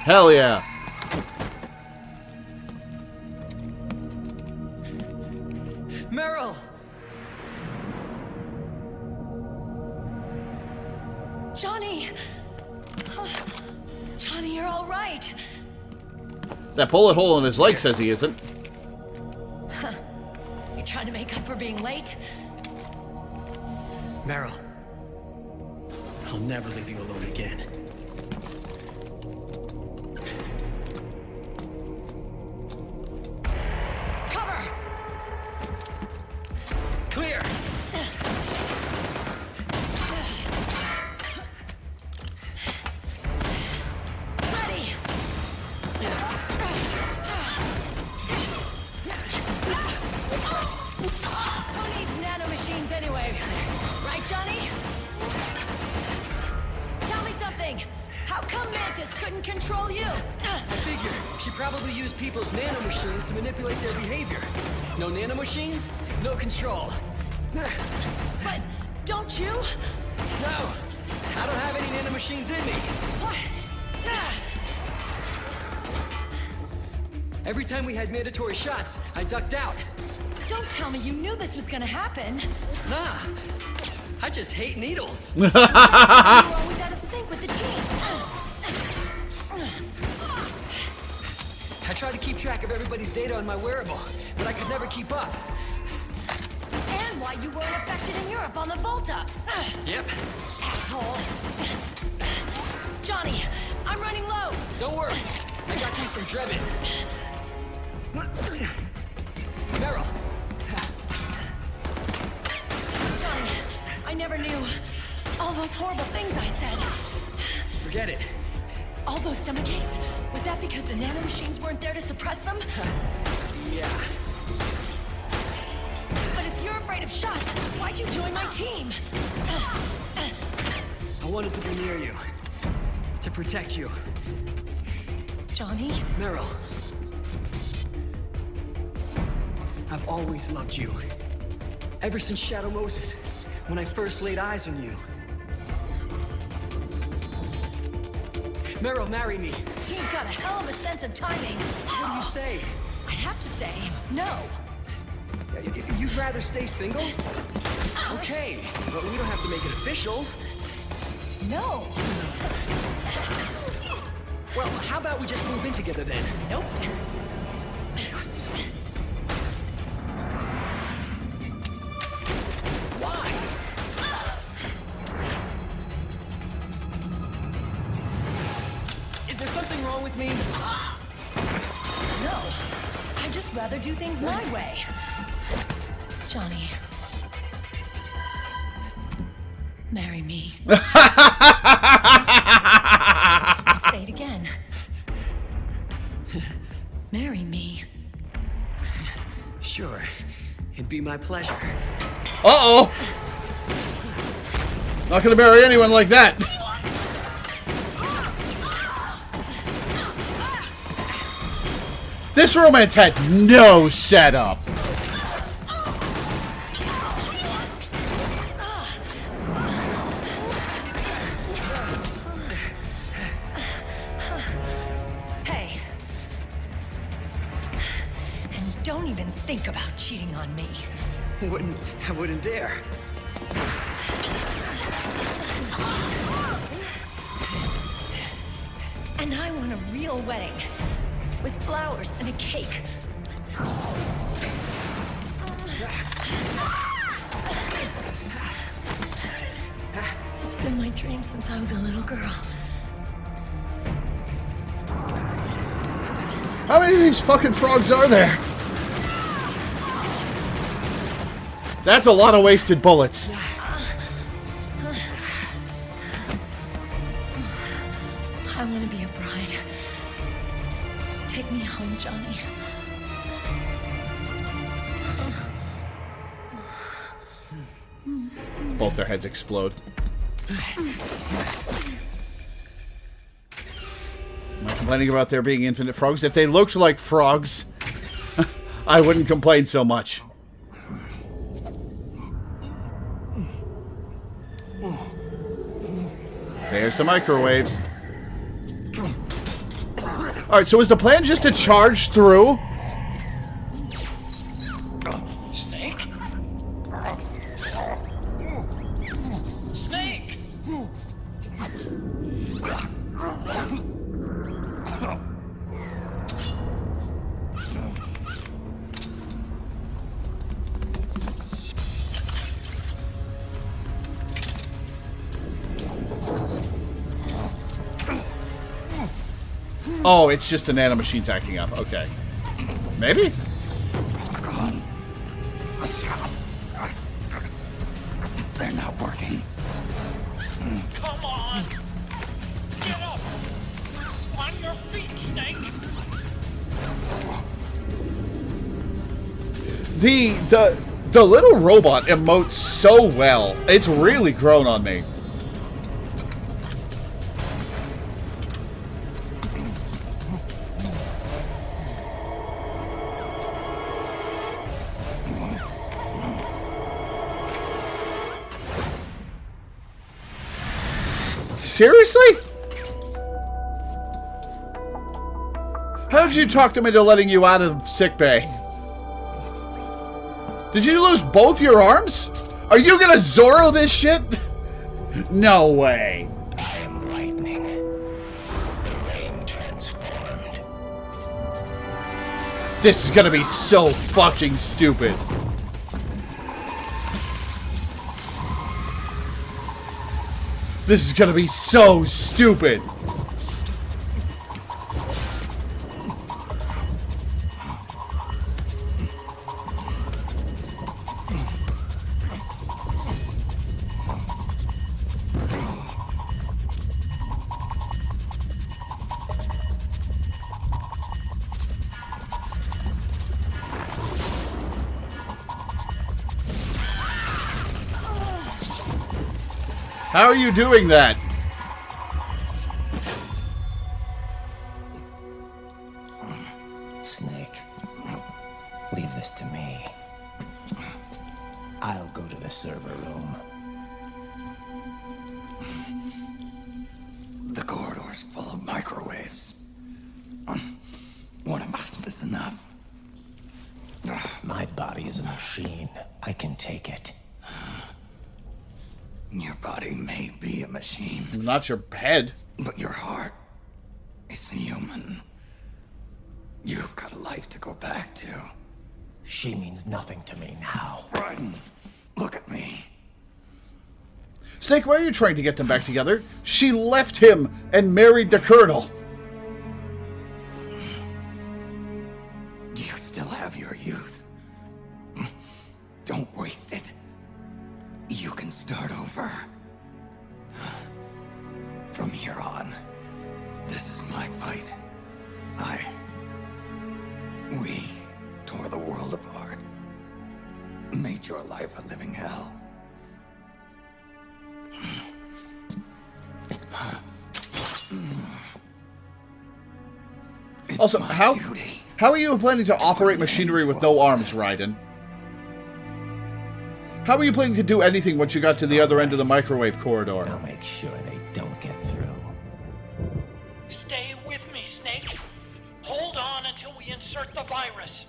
Hell yeah. Meryl! Johnny! Johnny, you're all right. That bullet hole in his leg says he isn't. You trying to make up for being late? Meryl. I'll never leave you alone again. Cover! Clear! Ready! Who needs nanomachines anyway? Right, Johnny? Tell me something. How come Mantis couldn't control you? I figured she probably used people's nanomachines to manipulate their behavior. No nanomachines, no control. But don't you? No! I don't have any nanomachines in me. What? Every time we had mandatory shots, I ducked out. Don't tell me you knew this was gonna happen. Nah, I just hate needles. You're always out of sync with the team. I tried to keep track of everybody's data on my wearable, but I could never keep up. And why you weren't affected in Europe on the Volta. Yep. Asshole. Johnny, I'm running low. Don't worry, I got these from Drebin. Meryl. Johnny, I never knew all those horrible things I said. Forget it. All those stomach aches? Was that because the nanomachines weren't there to suppress them? Yeah. But if you're afraid of shots, why'd you join my team? I wanted to be near you. To protect you. Johnny? Meryl. I've always loved you. Ever since Shadow Moses, when I first laid eyes on you. Meryl, marry me. He's got a hell of a sense of timing. What do you say? I have to say, no. You'd rather stay single? Okay, but we don't have to make it official. No. Well, how about we just move in together then? Nope. Why? Is there something wrong with me? No. I'd just rather do things my way. Johnny. Marry me. I'll say it again. Marry me. Sure. It'd be my pleasure. Uh-oh! Not gonna marry anyone like that. This romance had no setup. Hey. And don't even think about cheating on me. I wouldn't dare. And I want a real wedding. With flowers and a cake. It's been my dream since I was a little girl. How many of these fucking frogs are there? That's a lot of wasted bullets. I want to be a bride. Take me home, Johnny. Both their heads explode. Am I complaining about there being infinite frogs? If they looked like frogs, I wouldn't complain so much. There's the microwaves. Alright, so is the plan just to charge through? Snake? Snake! Oh, it's just the nanomachines acting up. Okay. Maybe? The shots. They're not working. Come on! Get up! On your feet, Snake! The little robot emotes so well. It's really grown on me. Seriously? How did you talk them into letting you out of sickbay? Did you lose both your arms? Are you gonna Zorro this shit? No way. I am lightning. The rain transformed. This is gonna be so fucking stupid. This is gonna be so stupid. How are you doing that? Snake, leave this to me. I'll go to the server room. The corridor's full of microwaves. One of us is enough. My body is a machine. I can take it. Your body may be a machine. Not your head. But your heart is human. You've got a life to go back to. She means nothing to me now. Raiden, look at me. Snake, why are you trying to get them back together? She left him and married the Colonel. You still have your youth. Don't waste it. You can start over. From here on, this is my fight. We tore the world apart. Made your life a living hell. Also, how How are you planning to operate machinery with no arms, Raiden? How are you planning to do anything once you got to the other end of the microwave corridor? I'll make sure they don't get through. Stay with me, Snake. Hold on until we insert the virus.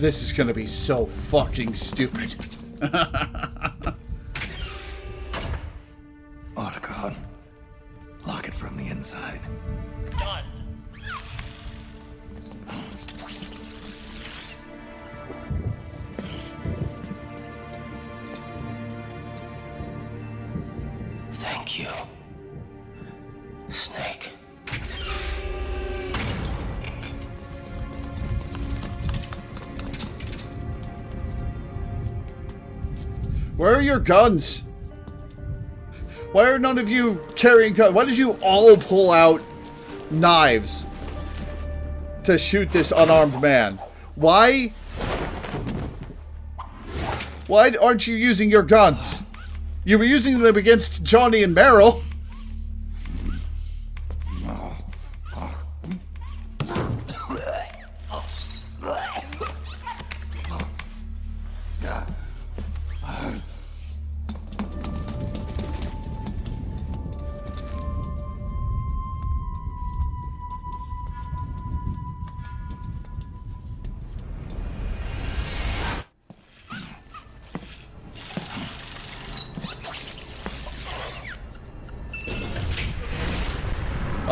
This is gonna be so fucking stupid. Otacon, lock it from the inside. Done. Thank you, Snake. Where are your guns? Why are none of you carrying guns? Why did you all pull out knives to shoot this unarmed man? Why aren't you using your guns? You were using them against Johnny and Meryl.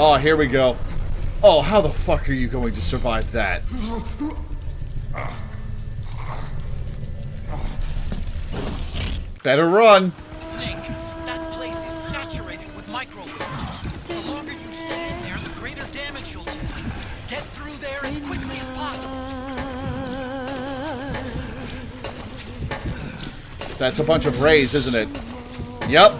Oh, here we go. Oh, how the fuck are you going to survive that? Better run. Snake, that place is saturated with microwaves. The longer you stay in there, the greater damage you'll take. Get through there as quickly as possible. That's a bunch of rays, isn't it? Yep.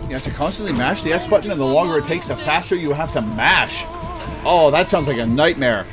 You have to constantly mash the X button, and the longer it takes, the faster you have to mash. Oh, that sounds like a nightmare.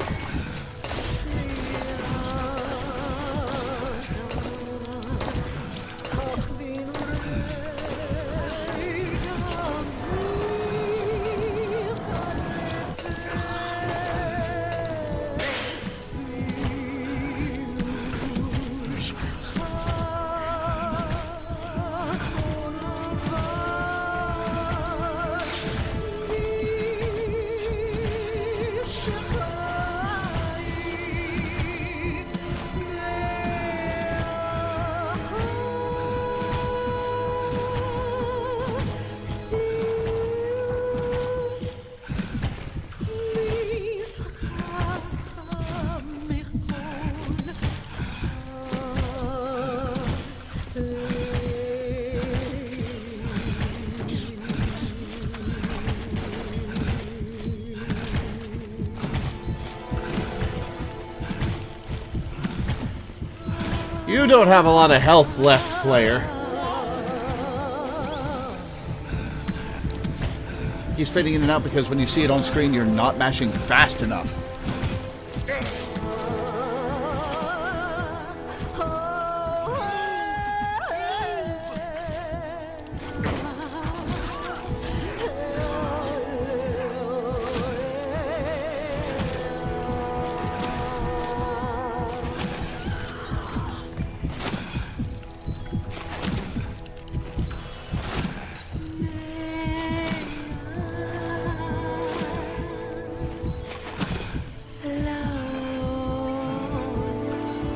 You don't have a lot of health left, player. He's fading in and out because when you see it on screen, you're not mashing fast enough.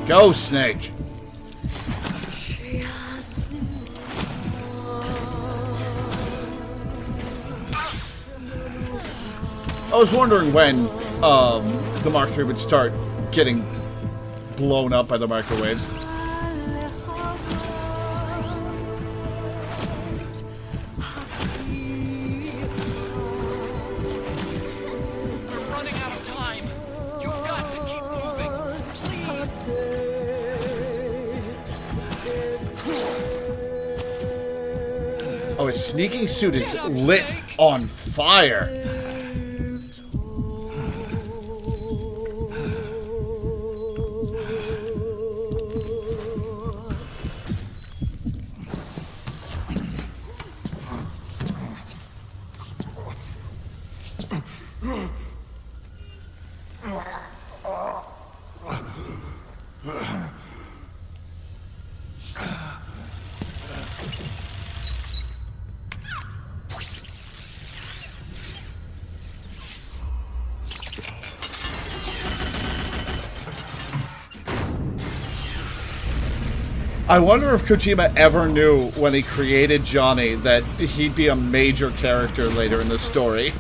Go, Snake! I was wondering when the Mark III would start getting blown up by the microwaves. We're running out of time. You've got to keep moving. Please. Oh, his sneaking suit is lit on fire. I wonder if Kojima ever knew when he created Johnny that he'd be a major character later in the story.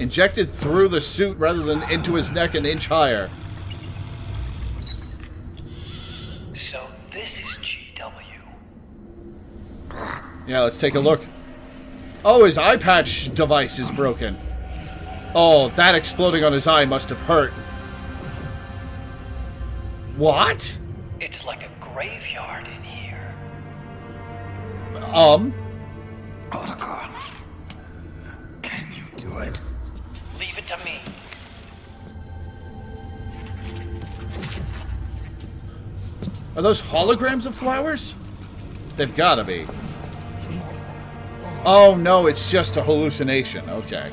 Injected through the suit rather than into his neck an inch higher. So this is GW. Yeah, let's take a look. Oh, his eye patch device is broken. Oh, that exploding on his eye must have hurt. What? It's like a graveyard in here. Otacon, can you do it? Leave it to me. Are those holograms of flowers? They've gotta be. Oh no, it's just a hallucination. Okay.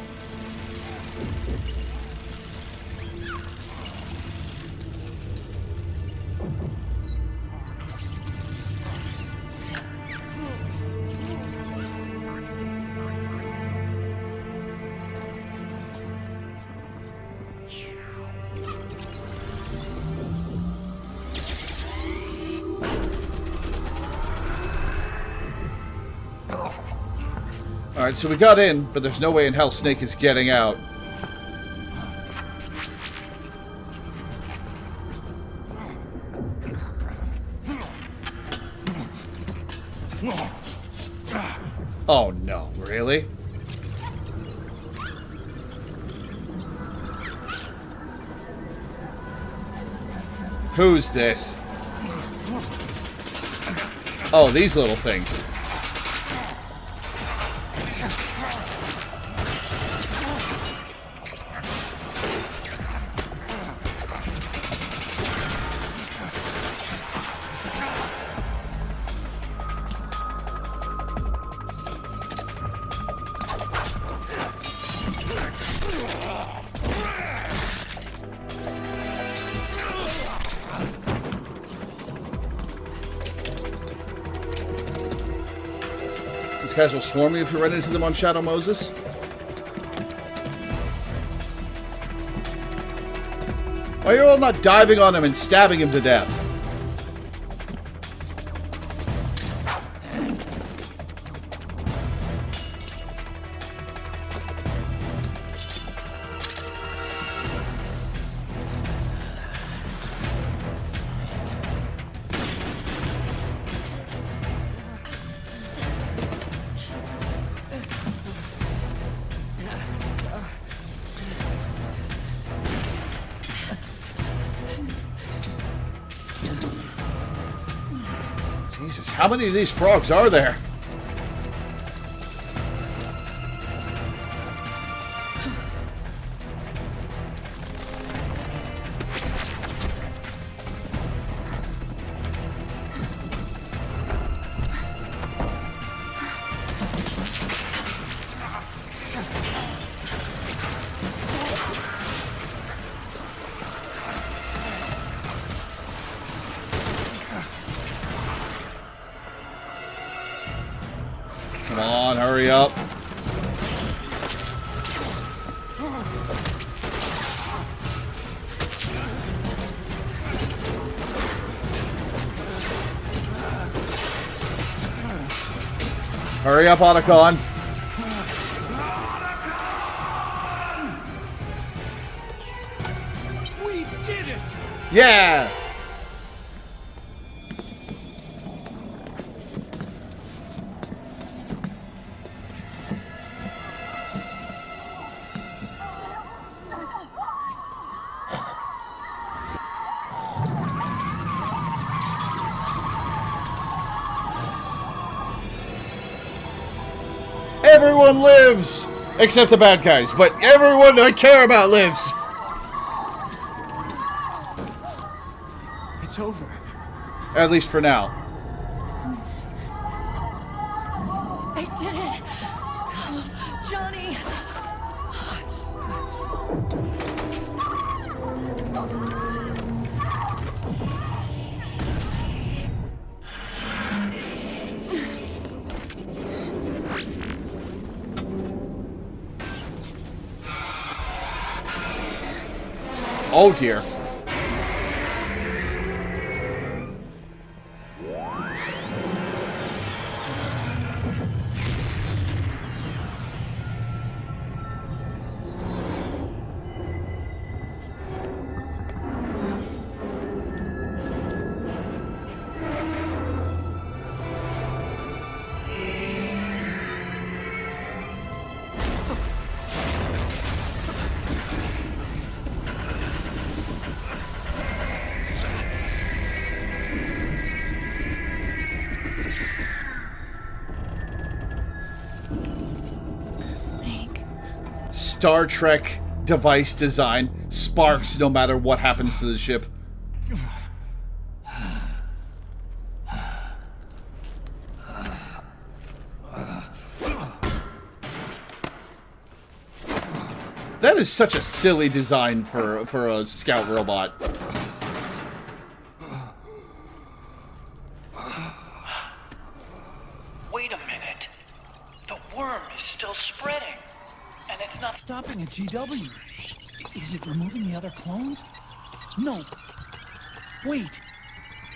Alright, so we got in, but there's no way in hell Snake is getting out. Oh no, really? Who's this? Oh, these little things. These guys will swarm you if you run into them on Shadow Moses. Why are you all not diving on him and stabbing him to death? Jesus, how many of these frogs are there? Hurry up. Hurry up, Otacon. We did it! Yeah! Everyone lives! Except the bad guys, but everyone I care about lives! It's over. At least for now. They did it! Johnny! Oh dear. Star Trek device design sparks no matter what happens to the ship. That is such a silly design for a scout robot. Wait a minute. The worm is still spreading. And it's not stopping at GW. Is it removing the other clones? No. Wait.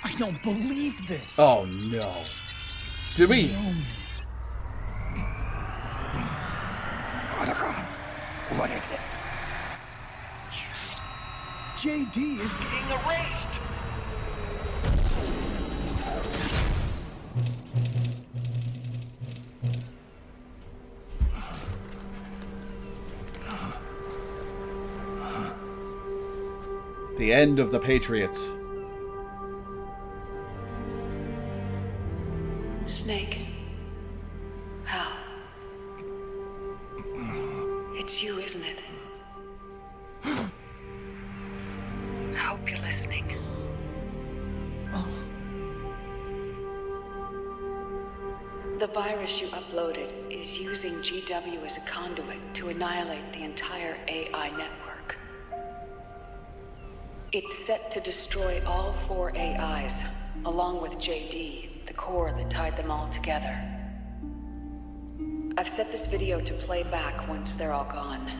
I don't believe this. Oh no. Did we? What is it? JD is being erased. The end of the Patriots. Snake. Hal. It's you, isn't it? I hope you're listening. The virus you uploaded is using GW as a conduit to annihilate the entire AI network. It's set to destroy all 4 AIs, along with JD, the core that tied them all together. I've set this video to play back once they're all gone.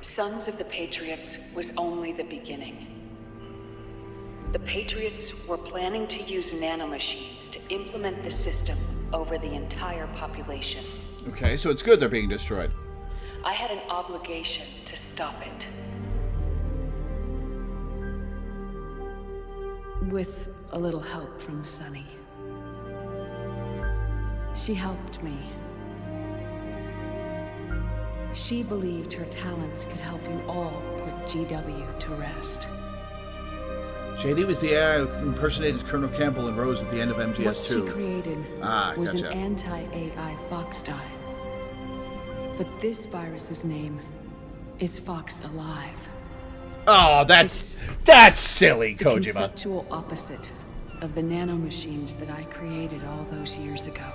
Sons of the Patriots was only the beginning. The Patriots were planning to use nanomachines to implement the system over the entire population. Okay, so it's good they're being destroyed. I had an obligation to stop it. With a little help from Sunny. She helped me. She believed her talents could help you all put GW to rest. JD was the AI who impersonated Colonel Campbell and Rose at the end of MGS2. What she created was gotcha. an anti-AI Fox dye. But this virus's name is Fox Alive. Oh, that's silly, The Kojima. conceptual opposite of the nanomachines that I created all those years ago.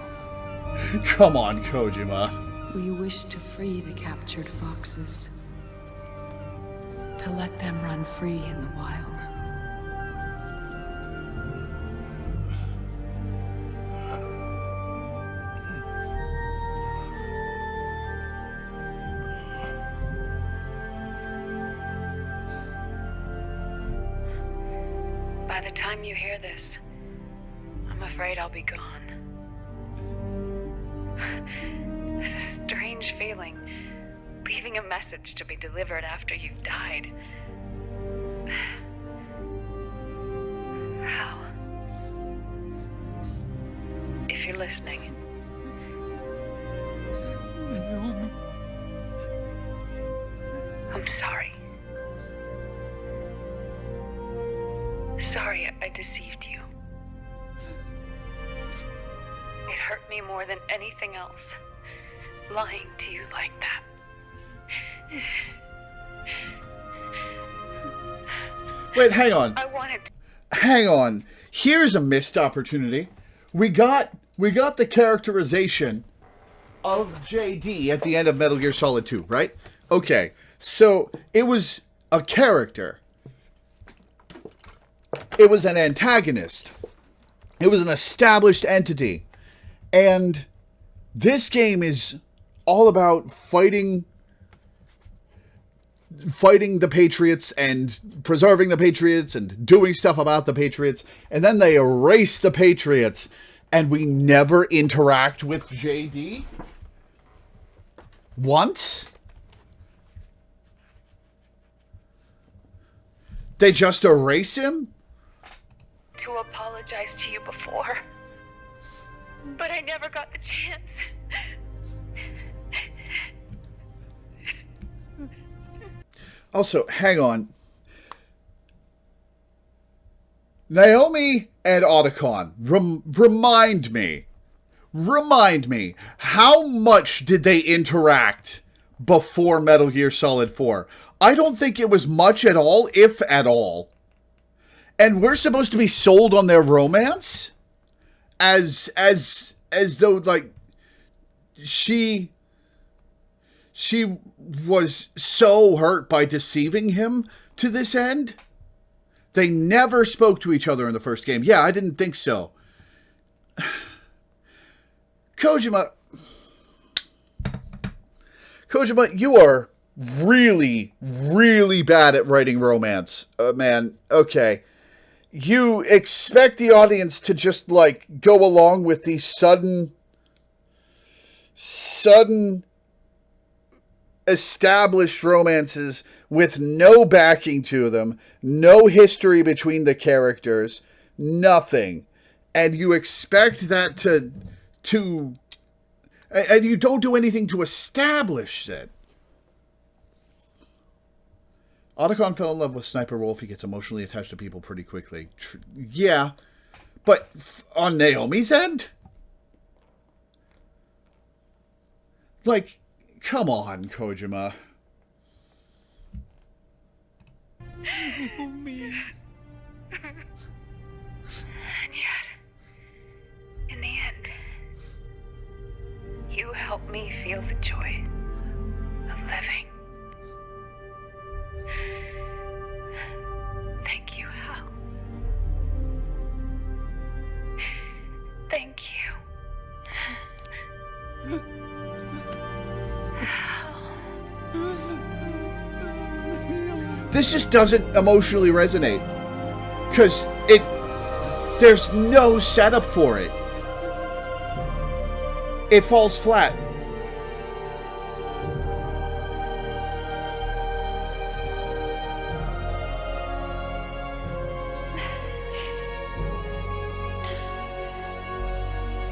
Come on, Kojima. We wish to free the captured foxes. To let them run free in the wild. the time you hear this, I'm afraid I'll be gone. It's a strange feeling, leaving a message to be delivered after you've died. Hal, if you're listening, I'm sorry. Sorry I deceived you. It hurt me more than anything else, lying to you like that. Wait, hang on. I wanted to... Hang on. Here's a missed opportunity. We got the characterization of JD at the end of Metal Gear Solid 2, right? Okay. So, it was a character. It was an antagonist. It was an established entity. And this game is all about fighting the Patriots and preserving the Patriots and doing stuff about the Patriots. And then they erase the Patriots and we never interact with JD once. They just erase him? To apologize to you before, but I never got the chance. Also, hang on. Naomi and Otacon, remind me, how much did they interact before Metal Gear Solid 4? I don't think it was much at all, if at all. And we're supposed to be sold on their romance? As though, like, she was so hurt by deceiving him to this end? They never spoke to each other in the first game. Yeah, I didn't think so. Kojima, you are really, really bad at writing romance, man. Okay. You expect the audience to just, like, go along with these sudden established romances with no backing to them, no history between the characters, nothing. And you expect that to and you don't do anything to establish it. Otacon fell in love with Sniper Wolf. He gets emotionally attached to people pretty quickly. Yeah, but on Naomi's end? Like, come on, Kojima. And yet, in the end, you helped me feel the joy of living. Thank you, Hal. Thank you. This just doesn't emotionally resonate. Because there's no setup for it. It falls flat.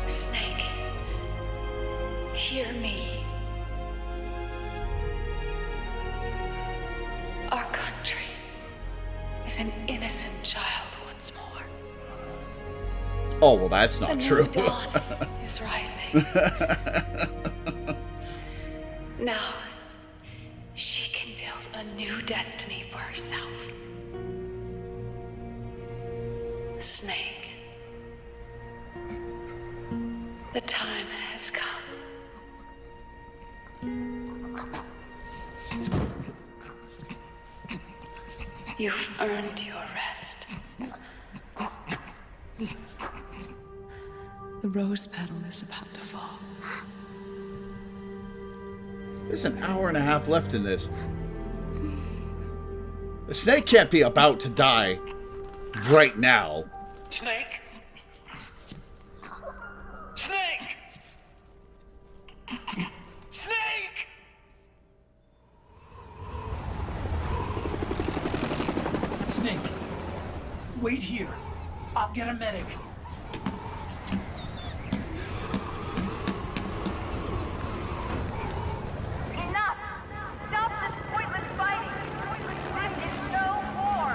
Snake, hear me. Our country is an innocent child once more. Oh, well, that's not true. The dawn is rising. Now, she can build a new destiny for herself. Snake, the time has come. You've earned your rest. The rose petal is about to fall. There's an hour and a half left in this. The snake can't be about to die. right now. Snake? Snake! Snake! Snake, wait here. I'll get a medic. Enough! Stop this pointless fighting! This is no war!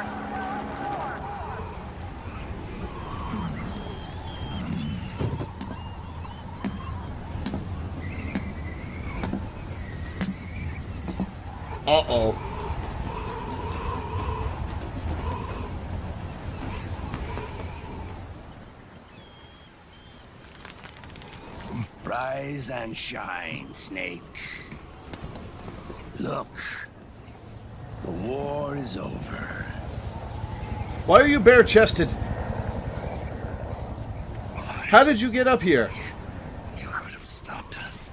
Uh-oh. Rise and shine, Snake. Look, the war is over. Why are you bare-chested? How did you get up here? You could have stopped us.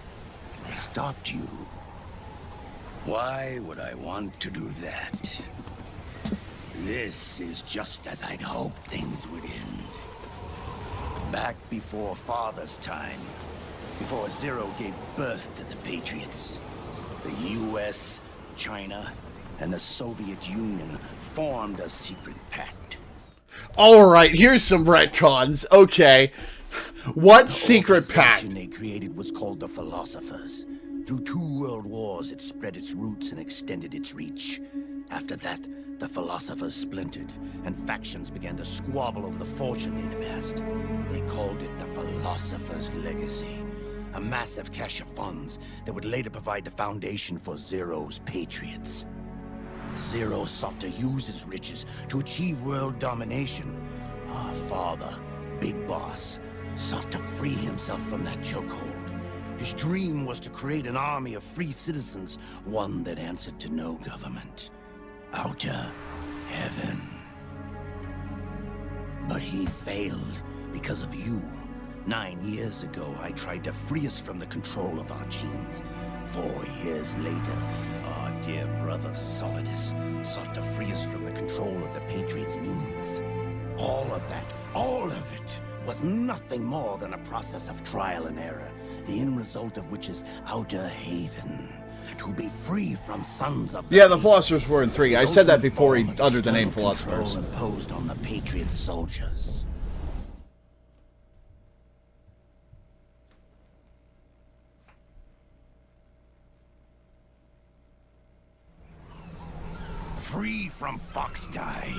Stopped you? Why would I want to do that? This is just as I'd hoped things would end. Back before Father's time, before Zero gave birth to the Patriots, the US, China, and the Soviet Union formed a secret pact. Alright, here's some retcons. Okay. What secret pact? The organization they created was called the Philosophers. Through 2 world wars, it spread its roots and extended its reach. After that, the Philosophers splintered, and factions began to squabble over the fortune they'd amassed. They called it the Philosopher's Legacy, a massive cache of funds that would later provide the foundation for Zero's Patriots. Zero sought to use his riches to achieve world domination. Our father, Big Boss, sought to free himself from that chokehold. His dream was to create an army of free citizens, one that answered to no government. Outer heaven. But he failed because of you. 9 years ago, I tried to free us from the control of our genes. 4 years later, our dear brother Solidus sought to free us from the control of the Patriots' means. All of it, was nothing more than a process of trial and error, the end result of which is Outer Haven. To be free from sons of Yeah, the Philosophers were in 3. I said that before he uttered the name control Philosophers. imposed on the Patriot soldiers. Free from Fox Die.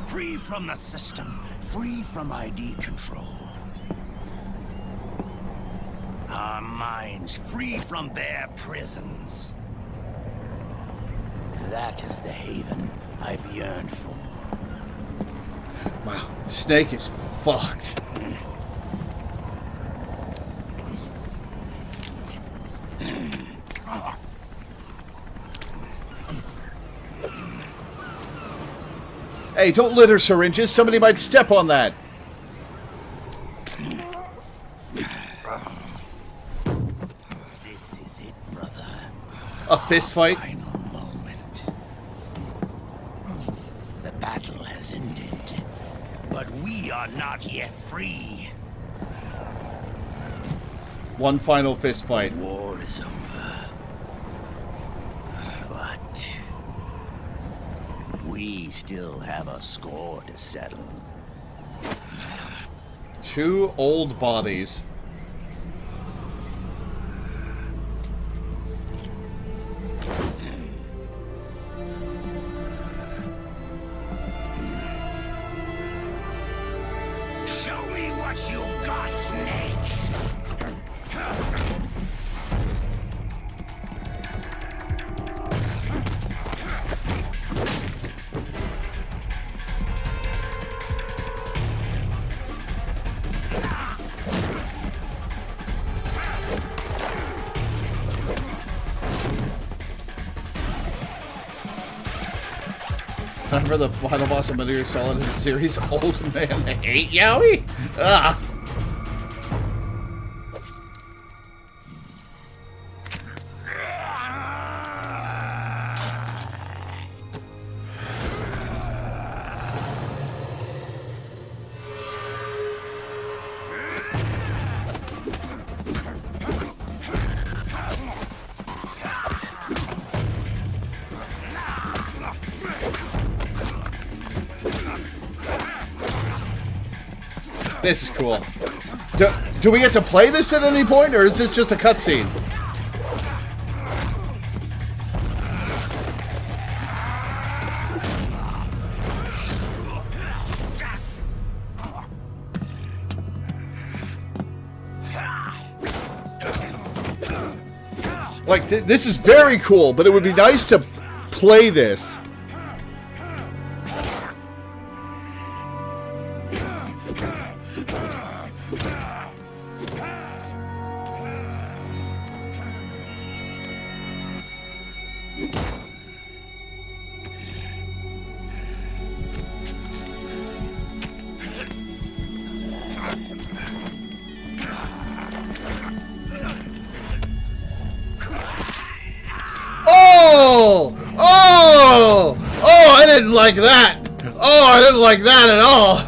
Free from the system. Free from ID control. Our minds free from their prisons. That is the haven I've yearned for. Wow, Snake is fucked. Hey, don't litter syringes. Somebody might step on that. This is it, brother. A fist fight? Final moment. The battle has ended, but we are not yet free. One final fist fight. War is over. But we still have a score to settle. 2 old bodies. Show me what you've got, Snake! Remember the final boss of Metal Gear Solid in the series? Old Man Hate Yowie? Ugh. This is cool. Do we get to play this at any point, or is this just a cutscene? Like, this is very cool, but it would be nice to play this. Oh, I didn't like that. Oh, I didn't like that at all.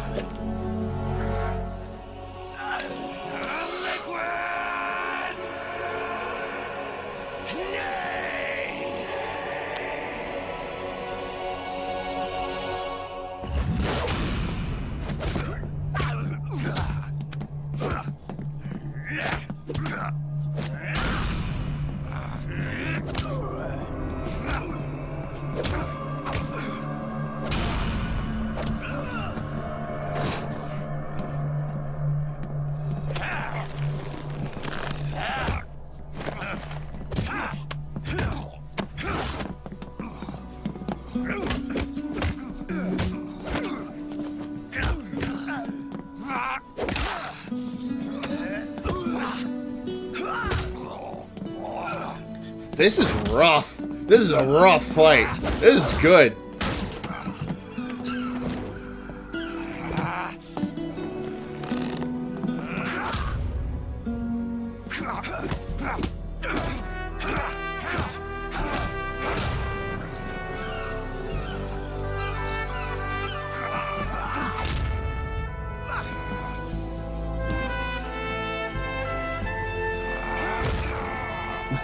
This is rough. This is a rough fight. This is good.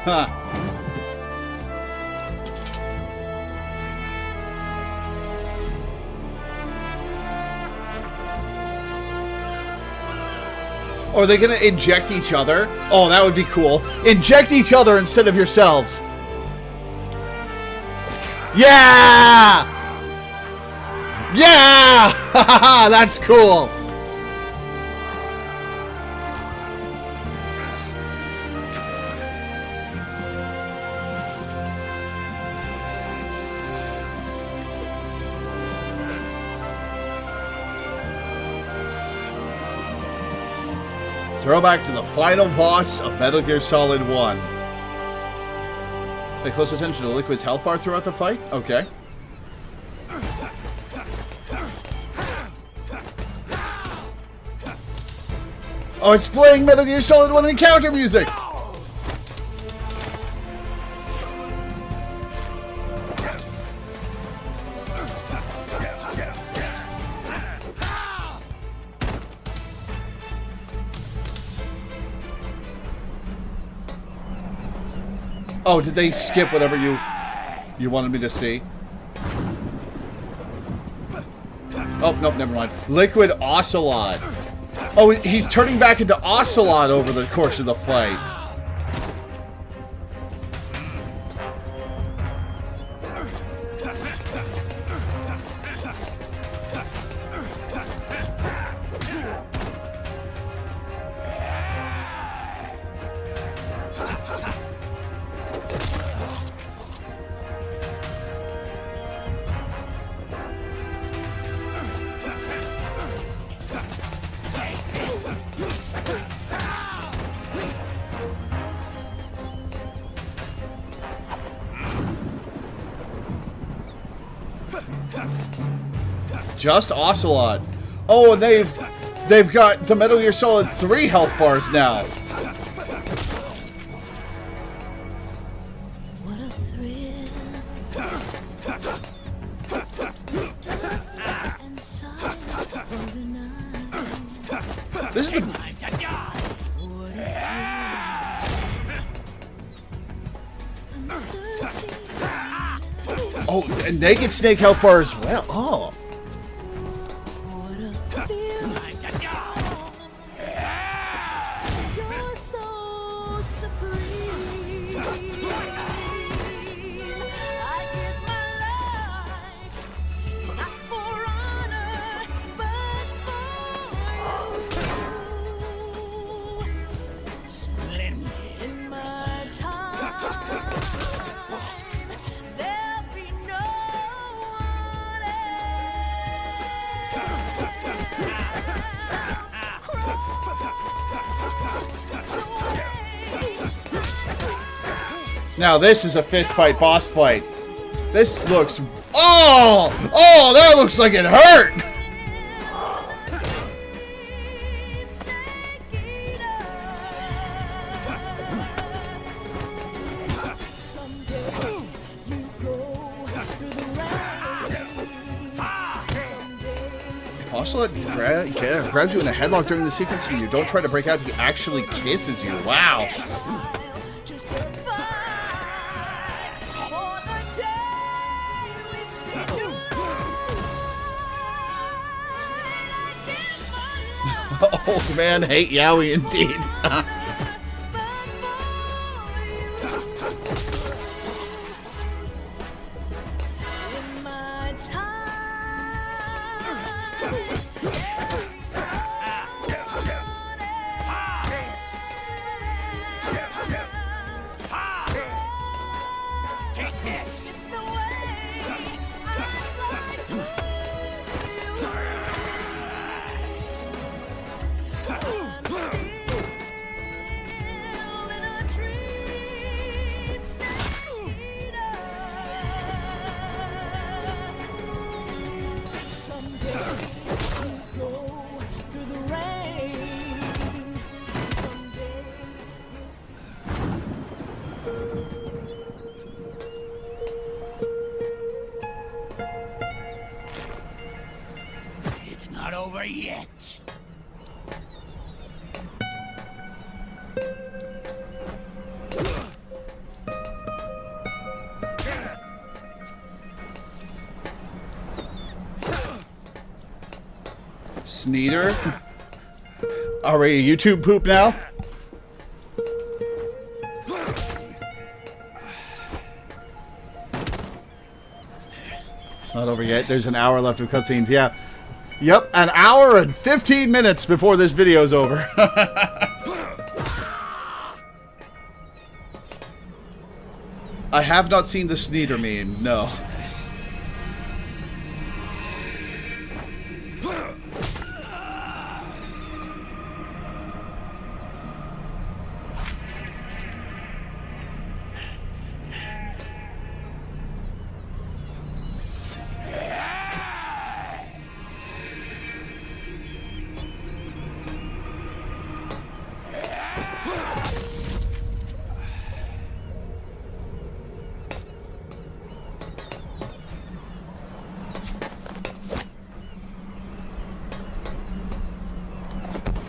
Huh. Are they gonna inject each other? Oh, that would be cool. Inject each other instead of yourselves. Yeah! Yeah! That's cool. Throwback to the final boss of Metal Gear Solid 1. Pay close attention to Liquid's health bar throughout the fight? Okay. Oh, it's playing Metal Gear Solid 1 encounter music! Oh, did they skip whatever you wanted me to see? Oh, nope, never mind. Liquid Ocelot. Oh, he's turning back into Ocelot over the course of the fight. Just Ocelot. Oh, and they've got the Metal Gear Solid 3 health bars now. What a thrill. This is the Oh, and Naked Snake health bar as well. Oh. Now this is a fist fight, boss fight. This looks... Oh! Oh, that looks like it hurt! If Ocelot grabs you in a headlock during the sequence and you don't try to break out, he actually kisses you. Wow. Old man hate Yowie indeed. It's not over yet. Sneeder? Are we a YouTube poop now? It's not over yet. There's an hour left of cutscenes. Yeah. Yep, an hour and 15 minutes before this video's over. I have not seen the Sneeder meme, no.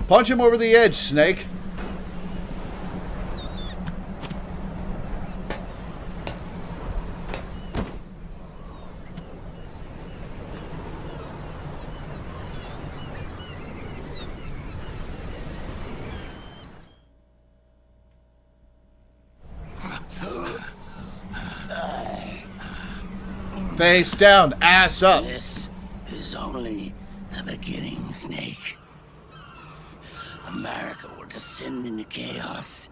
Punch him over the edge, Snake. Face down, ass up. This is only the beginning, Snake. America will descend into chaos.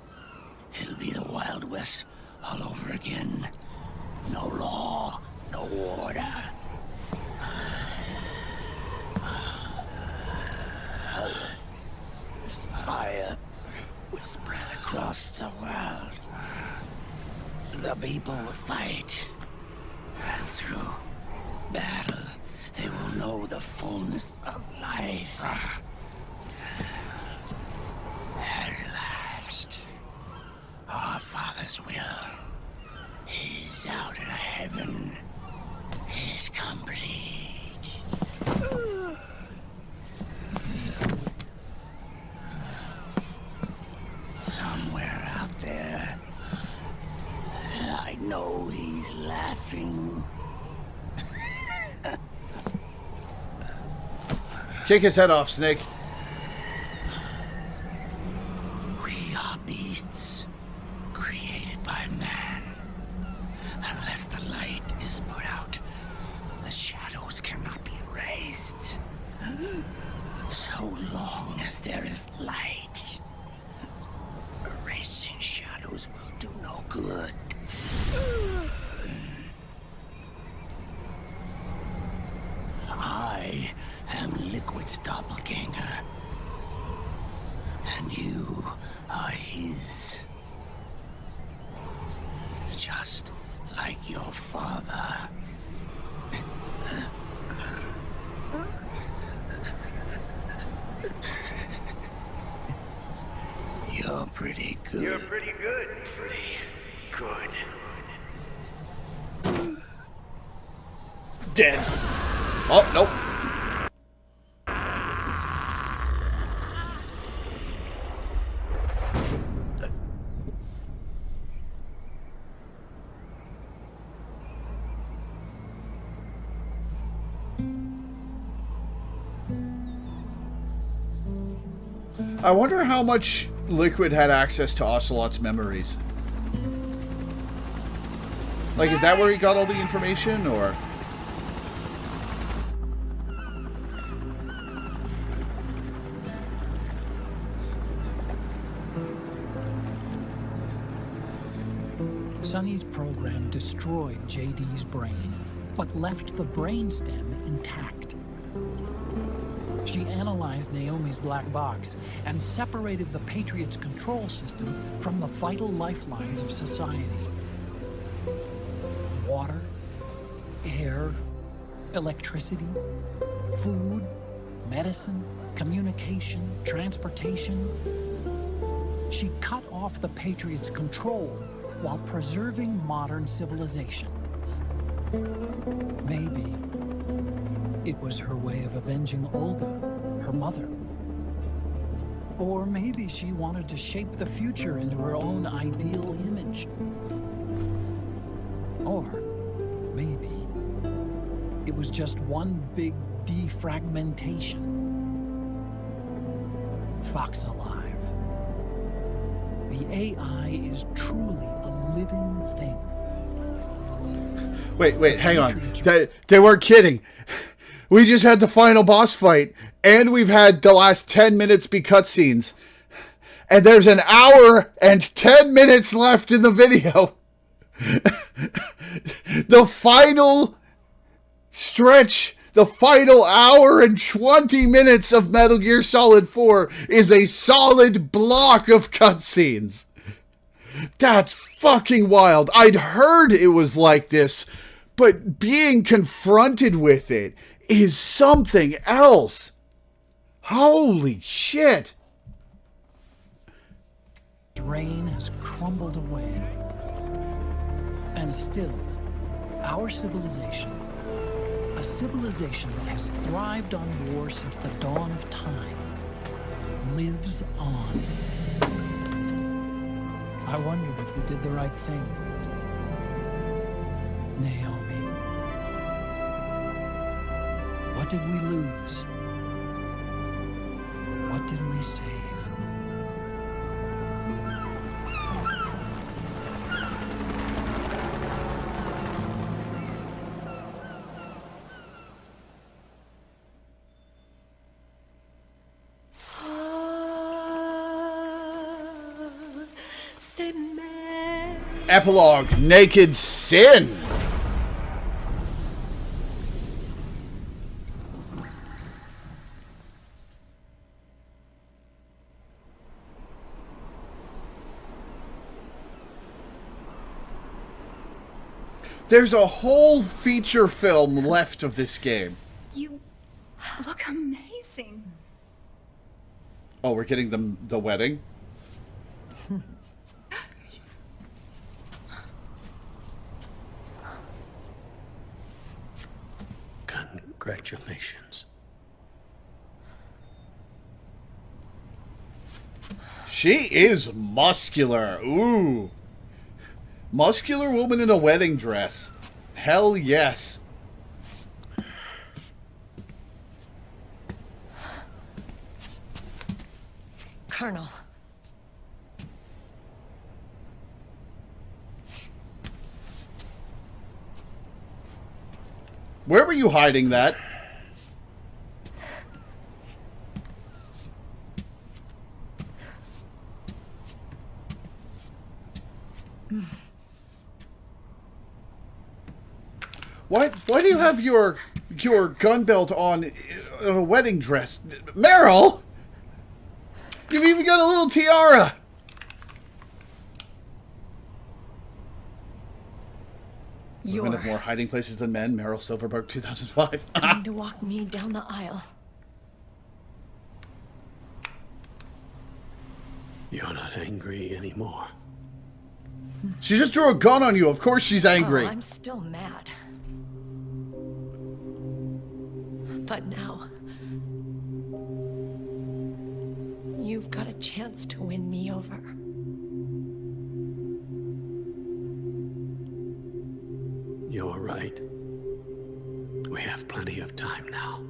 It'll be the Wild West all over again. No law, no order. Fire will spread across the world. The people will fight. And through battle, they will know the fullness of life. At last, our Father's will is out of heaven, is complete. Somewhere out there, I know he's laughing. Kick his head off, Snake. We are beasts created by man. Unless the light is put out, the shadows cannot be erased. So long as there is light, erasing shadows will do no good. I am Liquid's doppelganger, and you are his. dead. Oh, nope. I wonder how much Liquid had access to Ocelot's memories. Like, is that where he got all the information, or...? Sonny's program destroyed JD's brain, but left the brainstem intact. She analyzed Naomi's black box and separated the Patriot's control system from the vital lifelines of society. Water, air, electricity, food, medicine, communication, transportation. She cut off the Patriot's control while preserving modern civilization. Maybe it was her way of avenging Olga, her mother. Or maybe she wanted to shape the future into her own ideal image. Or maybe it was just one big defragmentation. Fox alive. The AI is truly a living thing. Wait, hang on. They weren't kidding. We just had the final boss fight, and we've had the last 10 minutes be cutscenes. And there's an hour and 10 minutes left in the video. The final stretch, the final hour and 20 minutes of Metal Gear Solid 4 is a solid block of cutscenes. That's fucking wild. I'd heard it was like this, but being confronted with it is something else. Holy shit. Rain has crumbled away. And still, our civilization, a civilization that has thrived on war since the dawn of time, lives on. I wondered if we did the right thing. Naomi, what did we lose? What did we save? Epilogue, Naked Sin. There's a whole feature film left of this game. You look amazing. Oh, we're getting the wedding? Congratulations. She is muscular. Ooh. Muscular woman in a wedding dress. Hell yes. Colonel. Where were you hiding that? Why do you have your gun belt on in a wedding dress? Meryl! You've even got a little tiara! Women have more hiding places than men. Meryl Silverberg, 2005. Going to walk me down the aisle. You're not angry anymore. She just drew a gun on you. Of course she's angry. Oh, I'm still mad. But now, you've got a chance to win me over. You're right. We have plenty of time now.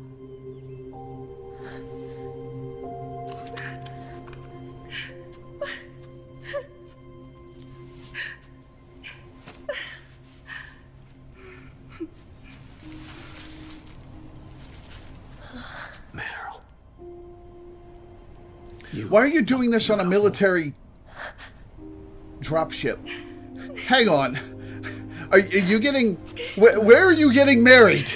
Why are you doing this on a military dropship? Hang on. Are you getting... Where are you getting married?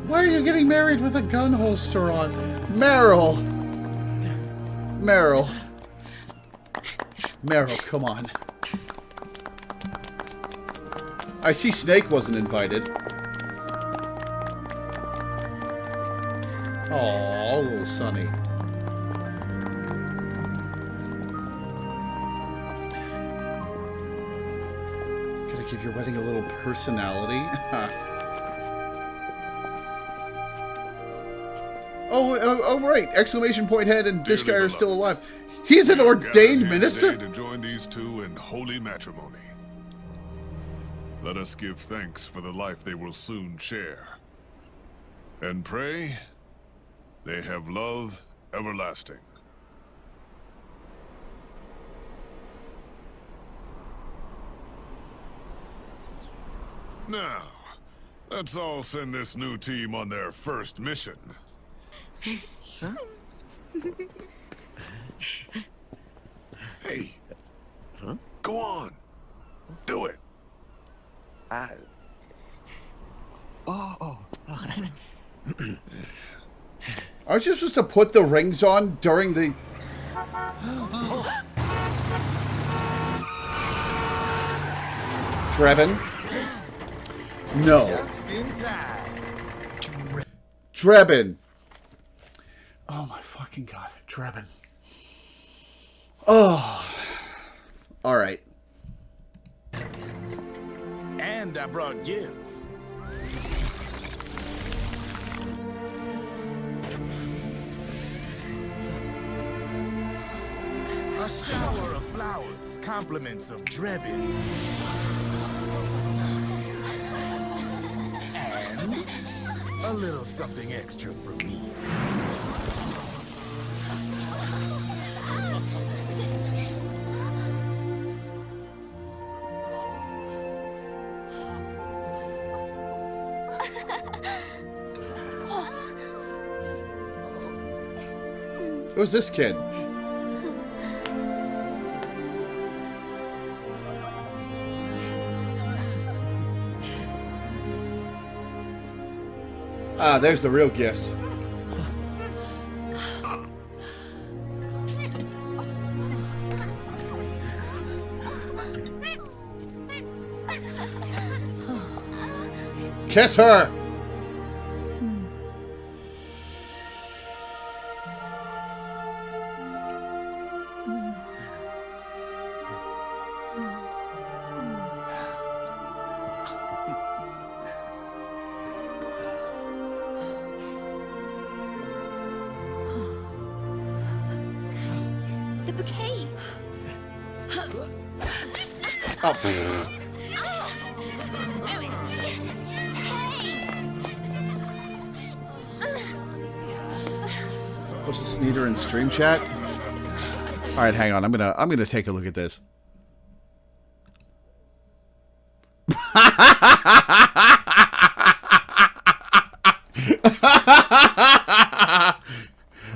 Why are you getting married with a gun holster on? Meryl! Meryl. Meryl, come on. I see Snake wasn't invited. Aww, little Sonny. Gotta give your wedding a little personality. Oh, right. Exclamation point head and this guy are still alive. He's an ordained minister? To join these two in holy matrimony. Let us give thanks for the life they will soon share. And pray they have love everlasting. Now, let's all send this new team on their first mission. Huh? Hey. Huh? Go on. Do it. Aren't you supposed to put the rings on during the... Drebin? No. Just in time. Drebin. Oh my fucking god. Drebin. Oh. Alright. And I brought gifts. A shower of flowers, compliments of Drebin. And a little something extra from me. Who's this kid? Ah, there's the real gifts. Kiss her! The bouquet. Oh. What's this neater in stream chat? All right, hang on. I'm gonna take a look at this.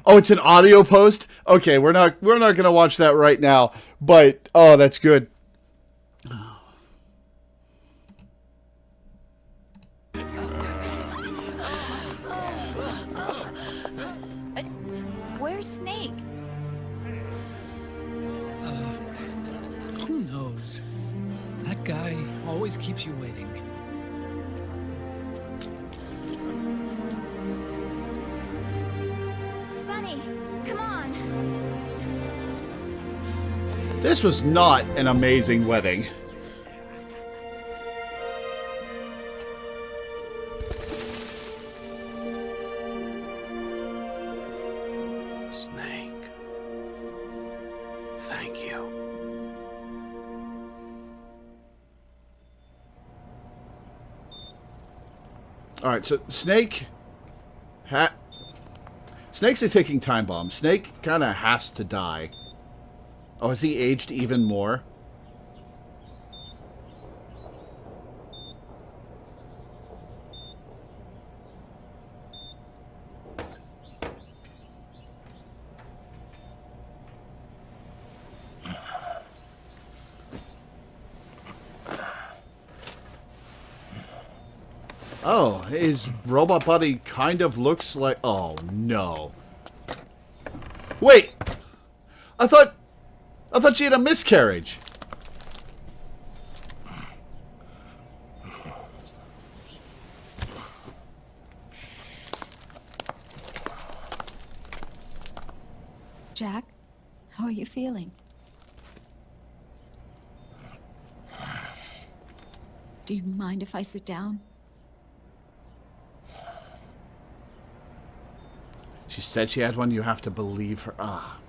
Oh, it's an audio post? Okay, we're not gonna watch that right now, but oh, that's good. guy always keeps you waiting. Sonny, come on. This was not an amazing wedding. Snake. Thank you. Alright, so Snake... Snake's a ticking time bomb. Snake kind of has to die. Oh, has he aged even more? Oh, his robot body kind of looks like... Oh, no. Wait! I thought she had a miscarriage. Jack, how are you feeling? Do you mind if I sit down? She said she had one. You have to believe her. Ah.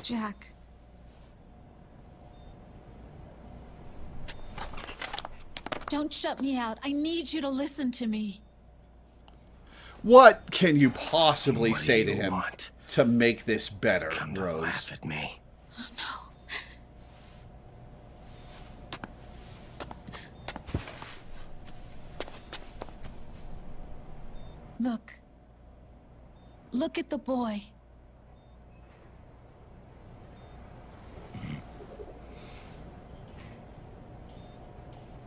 Jack. Don't shut me out. I need you to listen to me. What can you possibly What say do to you him want? to make this better, Come to Rose? laugh at me. Look. Look at the boy.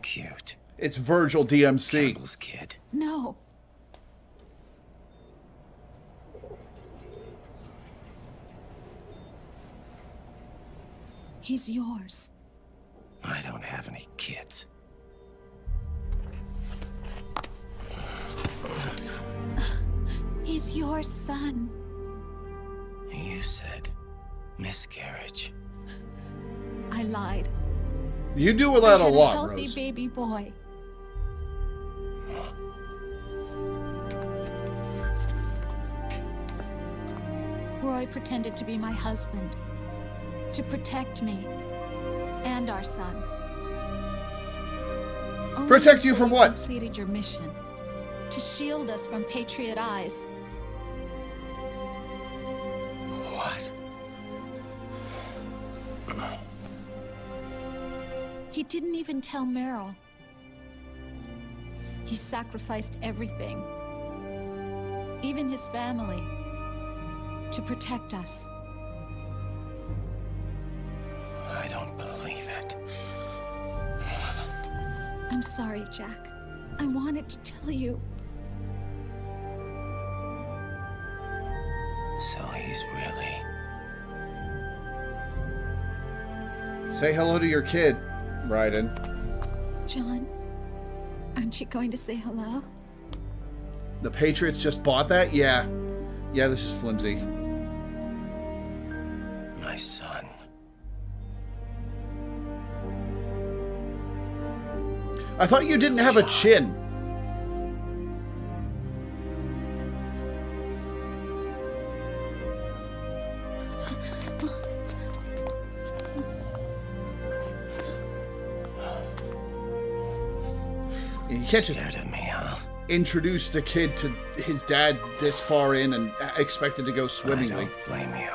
Cute. It's Virgil DMC. Campbell's kid. No. He's yours. I don't have any kids. He's your son. You said miscarriage. I lied. You do that a I had lot, a healthy Rose. baby boy. Roy pretended to be my husband, to protect me and our son. Only Protect you until from you what? Completed your mission, to shield us from Patriot eyes. What? He didn't even tell Meryl. He sacrificed everything, even his family, to protect us. I don't believe it. I'm sorry, Jack. I wanted to tell you. So he's really... Say hello to your kid, Raiden. John, aren't you going to say hello? The Patriots just bought that? Yeah. Yeah, this is flimsy. My son. I thought you didn't have a chin. You can't just Scared of me, huh? introduce the kid to his dad this far in and expect it to go I swimmingly. don't blame you.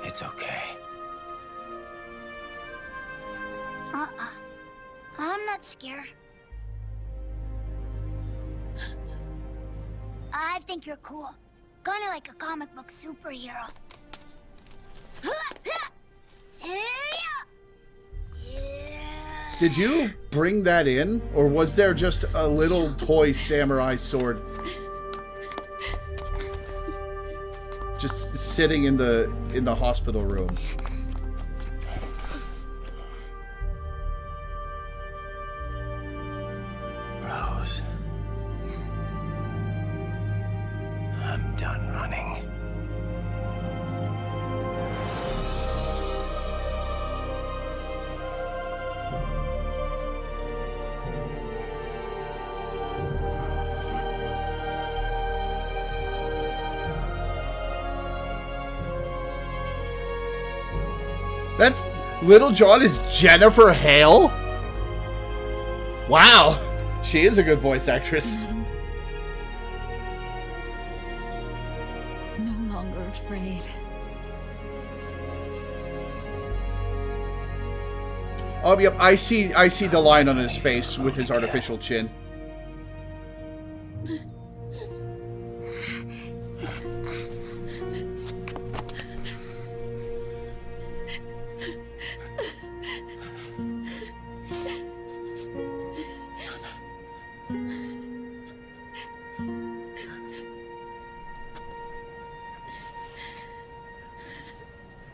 It's okay. I'm not scared. I think you're cool. Kinda like a comic book superhero. Did you bring that in, or was there just a little toy samurai sword just sitting in the hospital room? Rose. I'm done running. That's Little John is Jennifer Hale? Wow. She is a good voice actress. No longer afraid. Oh, yep, I see the line on his face with his artificial chin.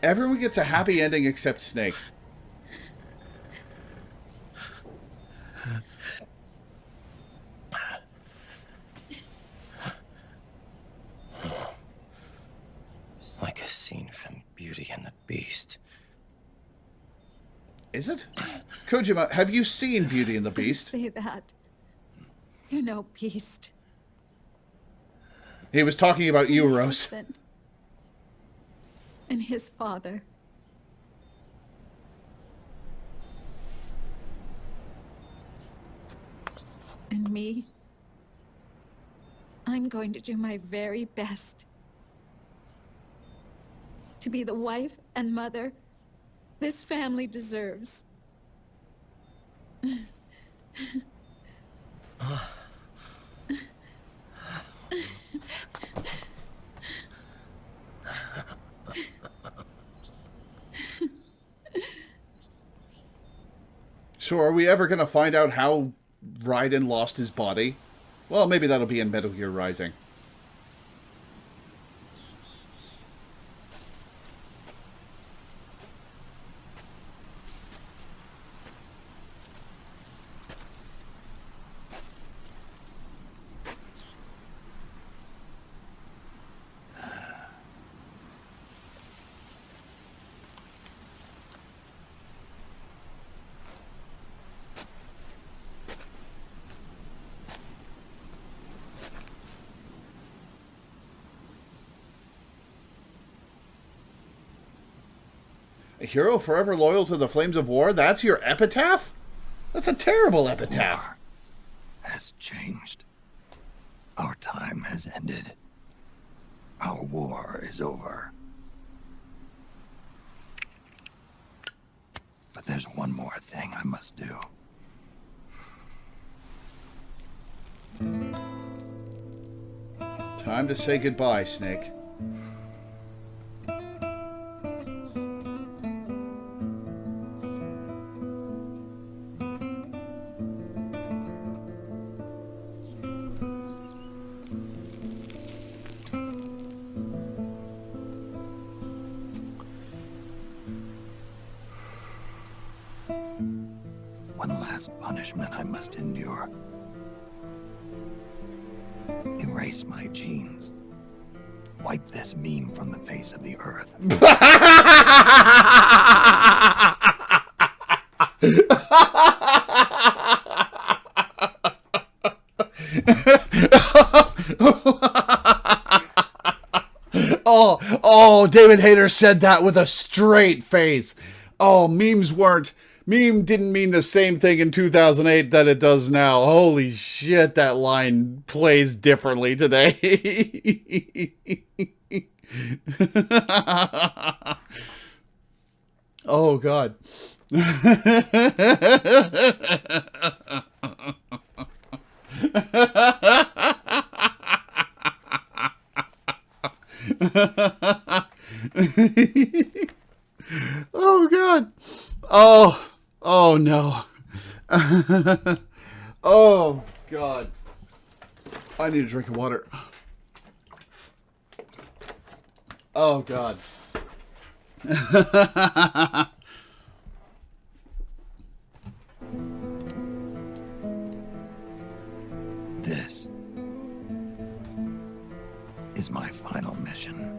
Everyone gets a happy ending except Snake. It's like a scene from Beauty and the Beast. Is it? Kojima, have you seen Beauty and the Beast? Don't say that. You're no beast. He was talking about you, Rose. Husband. And his father. And me. I'm going to do my very best to be the wife and mother this family deserves. So are we ever going to find out how Raiden lost his body? Well, maybe that'll be in Metal Gear Rising. A hero forever loyal to the flames of war? That's your epitaph? That's a terrible epitaph. War has changed. Our time has ended. Our war is over. But there's one more thing I must do. Time to say goodbye, Snake. One last punishment I must endure. Erase my genes. Wipe this meme from the face of the earth. Oh, David Hayter said that with a straight face. Oh, meme didn't mean the same thing in 2008 that it does now. Holy shit, that line plays differently today. Oh, God. Oh God. Oh. Oh no. Oh God. I need a drink of water. Oh God. This is my final mission.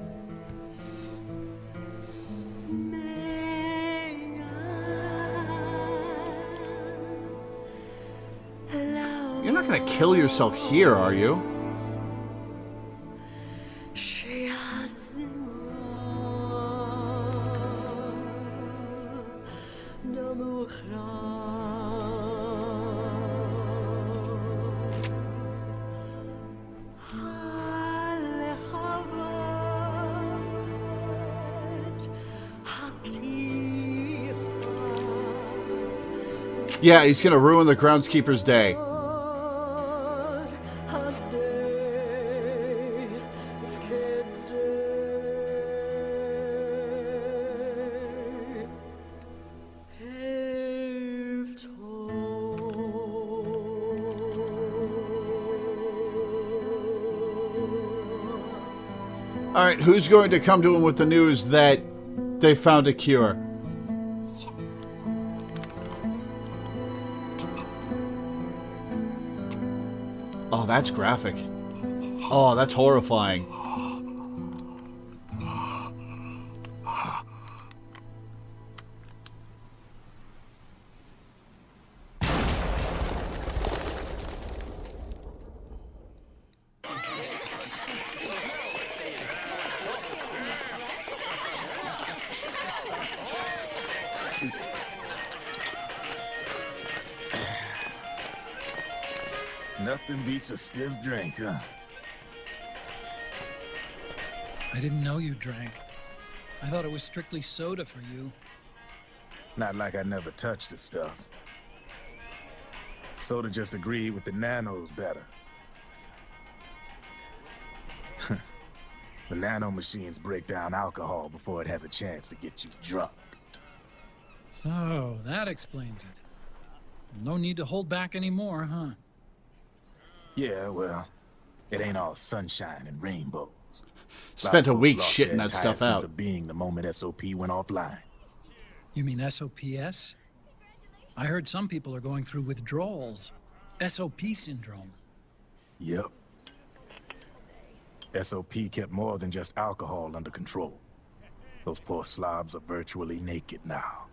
You're not gonna kill yourself here, are you? Yeah, he's gonna ruin the groundskeeper's day. All right, who's going to come to him with the news that they found a cure? Oh, that's graphic. Oh, that's horrifying. Nothing beats a stiff drink, huh? I didn't know you drank. I thought it was strictly soda for you. Not like I never touched the stuff. Soda just agreed with the nanos better. The nano machines break down alcohol before it has a chance to get you drunk. So, that explains it. No need to hold back anymore, huh? Yeah, well, it ain't all sunshine and rainbows. Spent a week shitting that stuff out. Sense of being the moment SOP went offline. You mean SOPS? I heard some people are going through withdrawals. SOP syndrome. Yep. SOP kept more than just alcohol under control. Those poor slobs are virtually naked now.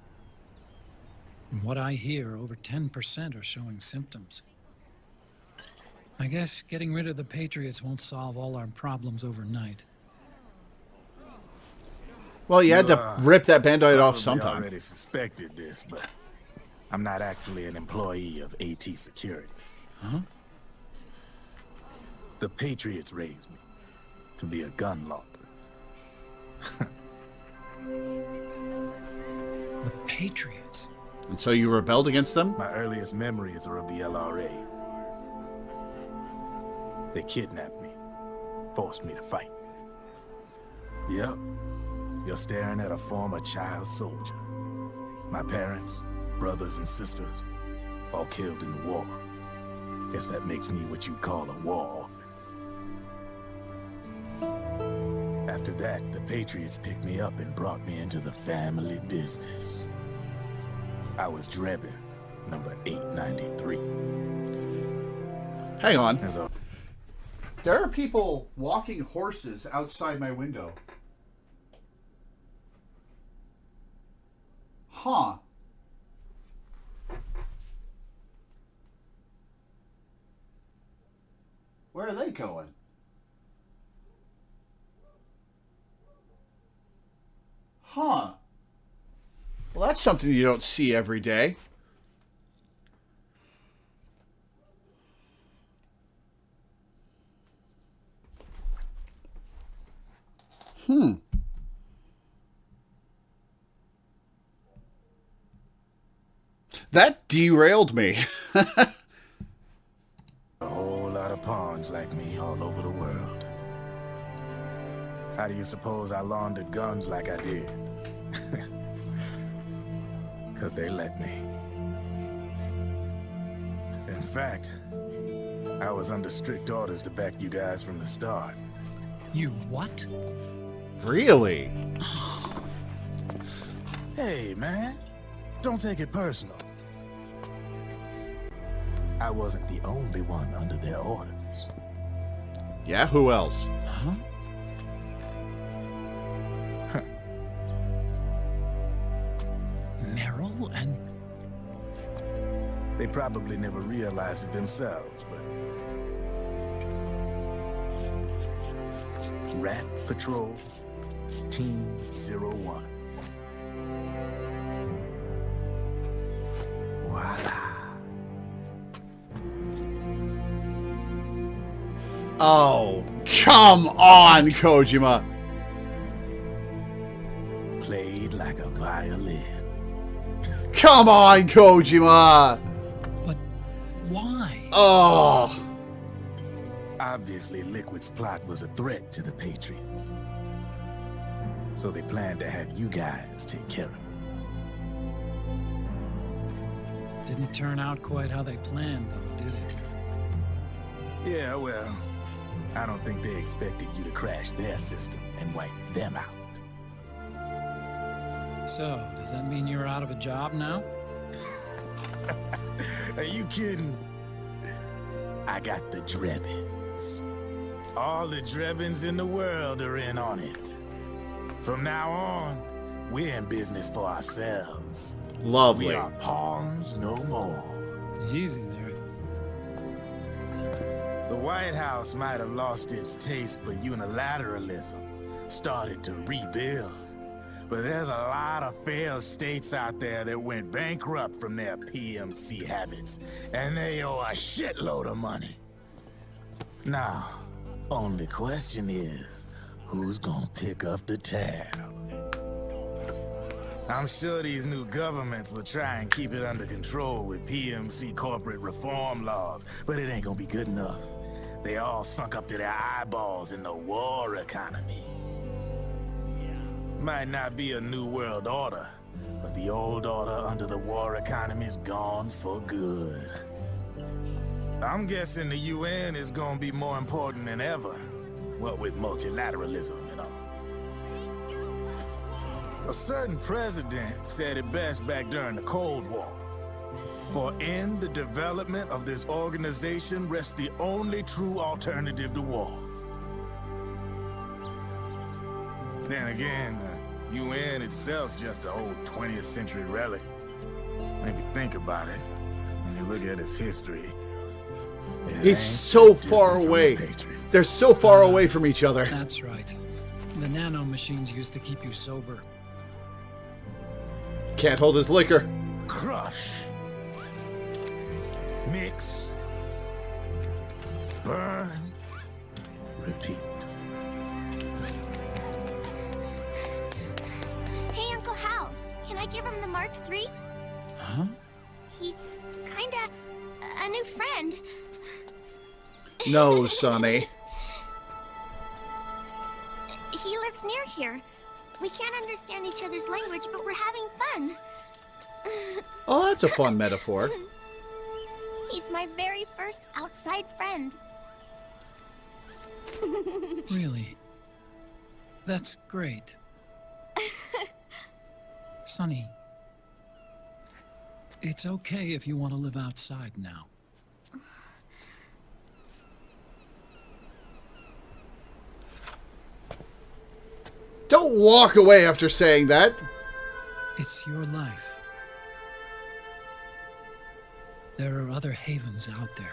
From what I hear, over 10% are showing symptoms. I guess getting rid of the Patriots won't solve all our problems overnight. Well, you had to rip that Band-Aid off I sometime. already suspected this, but I'm not actually an employee of AT Security. Huh? The Patriots raised me to be a gun launder. The Patriots? And so you rebelled against them? My earliest memories are of the LRA. They kidnapped me, forced me to fight. Yep, you're staring at a former child soldier. My parents, brothers and sisters, all killed in the war. Guess that makes me what you'd call a war orphan. After that, the Patriots picked me up and brought me into the family business. I was Drebin, number 893. Hang on. There are people walking horses outside my window. Huh. Where are they going? Huh. Well, that's something you don't see every day. That derailed me. A whole lot of pawns like me all over the world. How do you suppose I laundered guns like I did? 'Cause they let me. In fact, I was under strict orders to back you guys from the start. You what? Really? Hey, man. Don't take it personal. I wasn't the only one under their orders. Yeah, who else? Huh? Meryl and... They probably never realized it themselves, but... Rat Patrol, Team 01. Voila. Oh, come on, Kojima. Played like a violin. Come on, Kojima. But why? Oh. Obviously, Liquid's plot was a threat to the Patriots. So they planned to have you guys take care of it. Didn't turn out quite how they planned, though, did it? Yeah, well, I don't think they expected you to crash their system and wipe them out. So, does that mean you're out of a job now? Are you kidding? I got the Drebins. All the Drebins in the world are in on it. From now on, we're in business for ourselves. Lovely. We are pawns no more. Easy there. The White House might have lost its taste for unilateralism, started to rebuild. But there's a lot of failed states out there that went bankrupt from their PMC habits, and they owe a shitload of money. Now, only question is, who's gonna pick up the tab? I'm sure these new governments will try and keep it under control with PMC corporate reform laws, but it ain't gonna be good enough. They all sunk up to their eyeballs in the war economy. Might not be a new world order, but the old order under the war economy's gone for good. I'm guessing the UN is gonna be more important than ever, what with multilateralism and all. A certain president said it best back during the Cold War. For in the development of this organization rests the only true alternative to war. Then again, the UN itself's just an old 20th century relic. And if you think about it, when you look at its history, it's so far away. They're so far away from each other. That's right. The nano machines used to keep you sober. Can't hold his liquor. Crush. Mix. Burn. Repeat. Hey, Uncle Hal, can I give him the Mark III? Huh? He's kinda a new friend. No, Sonny. He lives near here. We can't understand each other's language, but we're having fun. Oh, that's a fun metaphor. He's my very first outside friend. Really? That's great. Sonny, it's okay if you want to live outside now. Don't walk away after saying that. It's your life. There are other havens out there.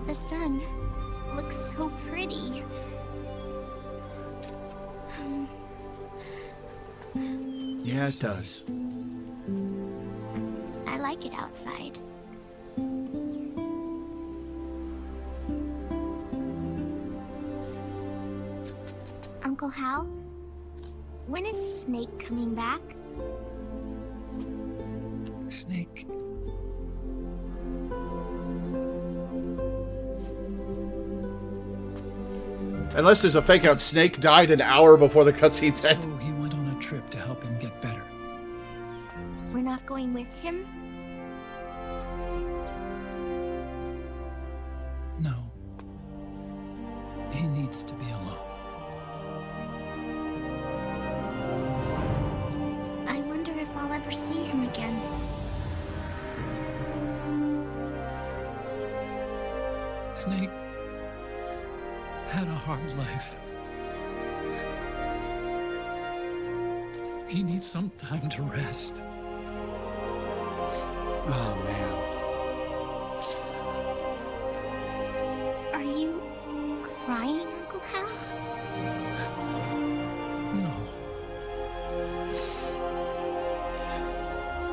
The sun looks so pretty. Yeah, it does. I like it outside. Uncle Hal, when is Snake coming back? Snake. Unless there's a fake out, Snake died an hour before the cutscenes end. So he went on a trip to help him get better. We're not going with him? No. He needs to be alone. I wonder if I'll ever see him again. Snake had a hard life. He needs some time to rest. Oh, man. Are you crying, Uncle Hal? No.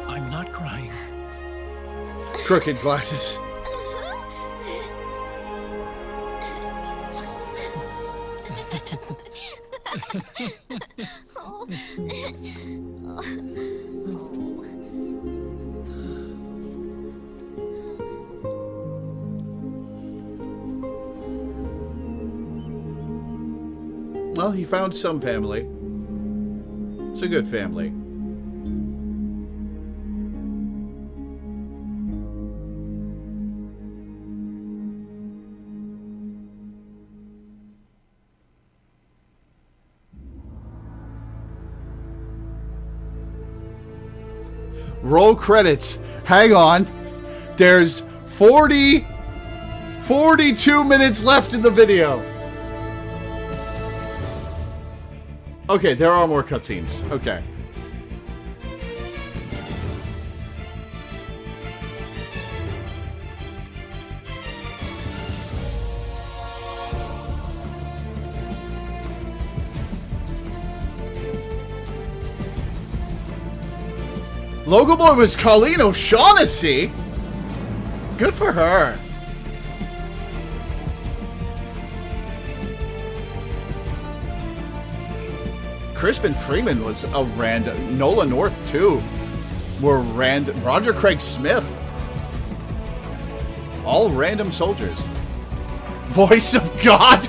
I'm not crying. Crooked glasses. Well, he found some family. It's a good family. Roll credits. Hang on. There's 42 minutes left in the video. Okay, there are more cutscenes. Okay. Logo Boy was Colleen O'Shaughnessy. Good for her. Crispin Freeman was a random. Nola North too. Were random. Roger Craig Smith. All random soldiers. Voice of God.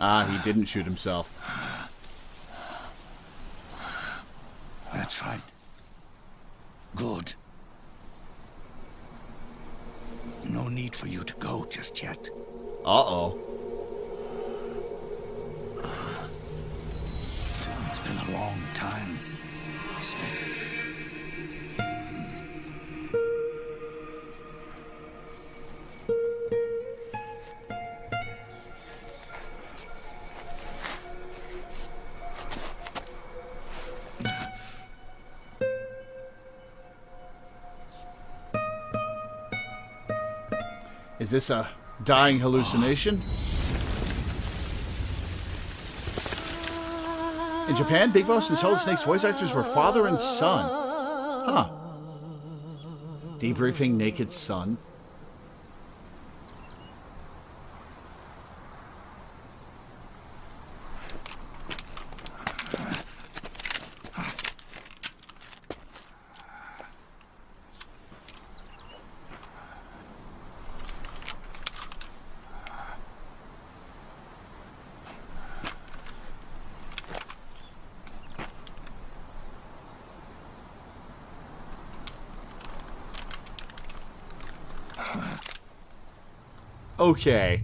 Ah, he didn't shoot himself. That's right. Good. No need for you to go just yet. Uh-oh. It's been a long time, Snake. Is this a dying hallucination? In Japan, Big Boss and Solid Snake's voice actors were father and son. Huh. Debriefing Naked Son. Okay.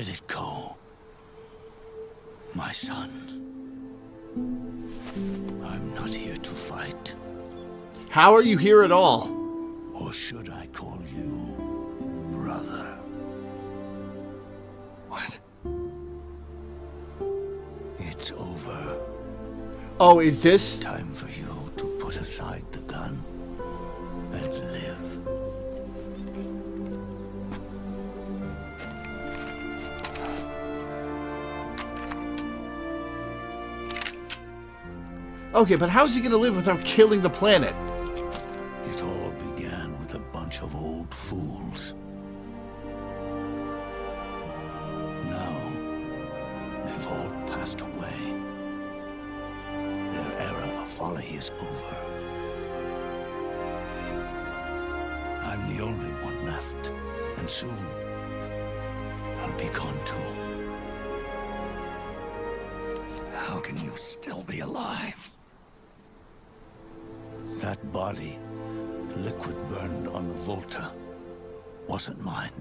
Let it go. My son. I'm not here to fight. How are you here at all? Or should I call you brother? What? It's over. Oh, is this? Time for you to put aside the gun and live. Okay, but how's he gonna live without killing the planet? It all began with a bunch of old fools. Now, they've all passed away. Their era of folly is over. I'm the only one left, and soon I'll be gone too. How can you still be alive? That body, liquid burned on the Volta, wasn't mine.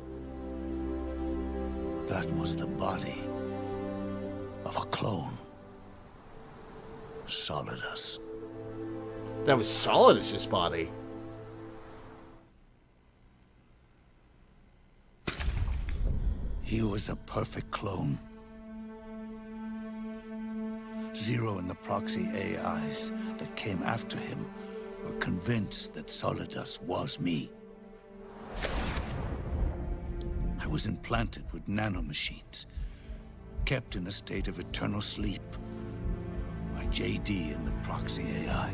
That was the body of a clone. Solidus. That was Solidus's body. He was a perfect clone. Zero and the proxy AIs that came after him were convinced that Solidus was me. I was implanted with nanomachines, kept in a state of eternal sleep by JD and the proxy AI.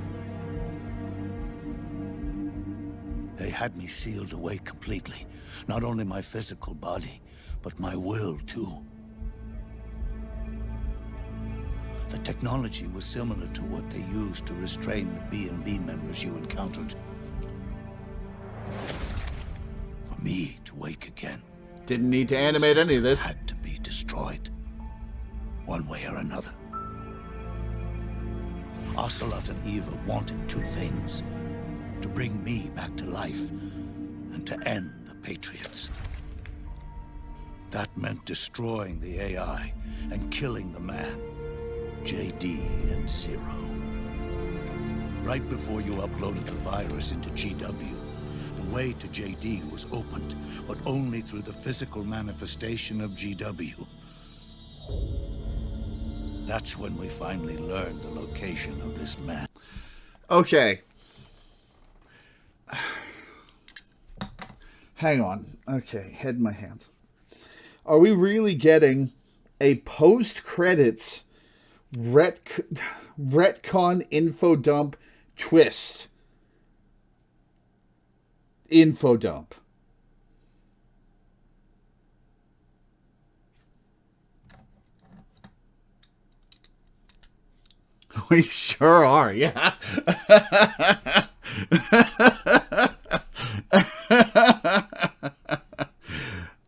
They had me sealed away completely, not only my physical body, but my will too. The technology was similar to what they used to restrain the B&B members you encountered. For me to wake again. Didn't need to animate any of this. Had to be destroyed, one way or another. Ocelot and Eva wanted two things: to bring me back to life and to end the Patriots. That meant destroying the AI and killing the man, JD and Zero. Right before you uploaded the virus into GW, the way to JD was opened, but only through the physical manifestation of GW. That's when we finally learned the location of this man. Okay. Hang on. Okay, head in my hands. Are we really getting a post-credits retcon info dump twist? Info dump. We sure are, yeah.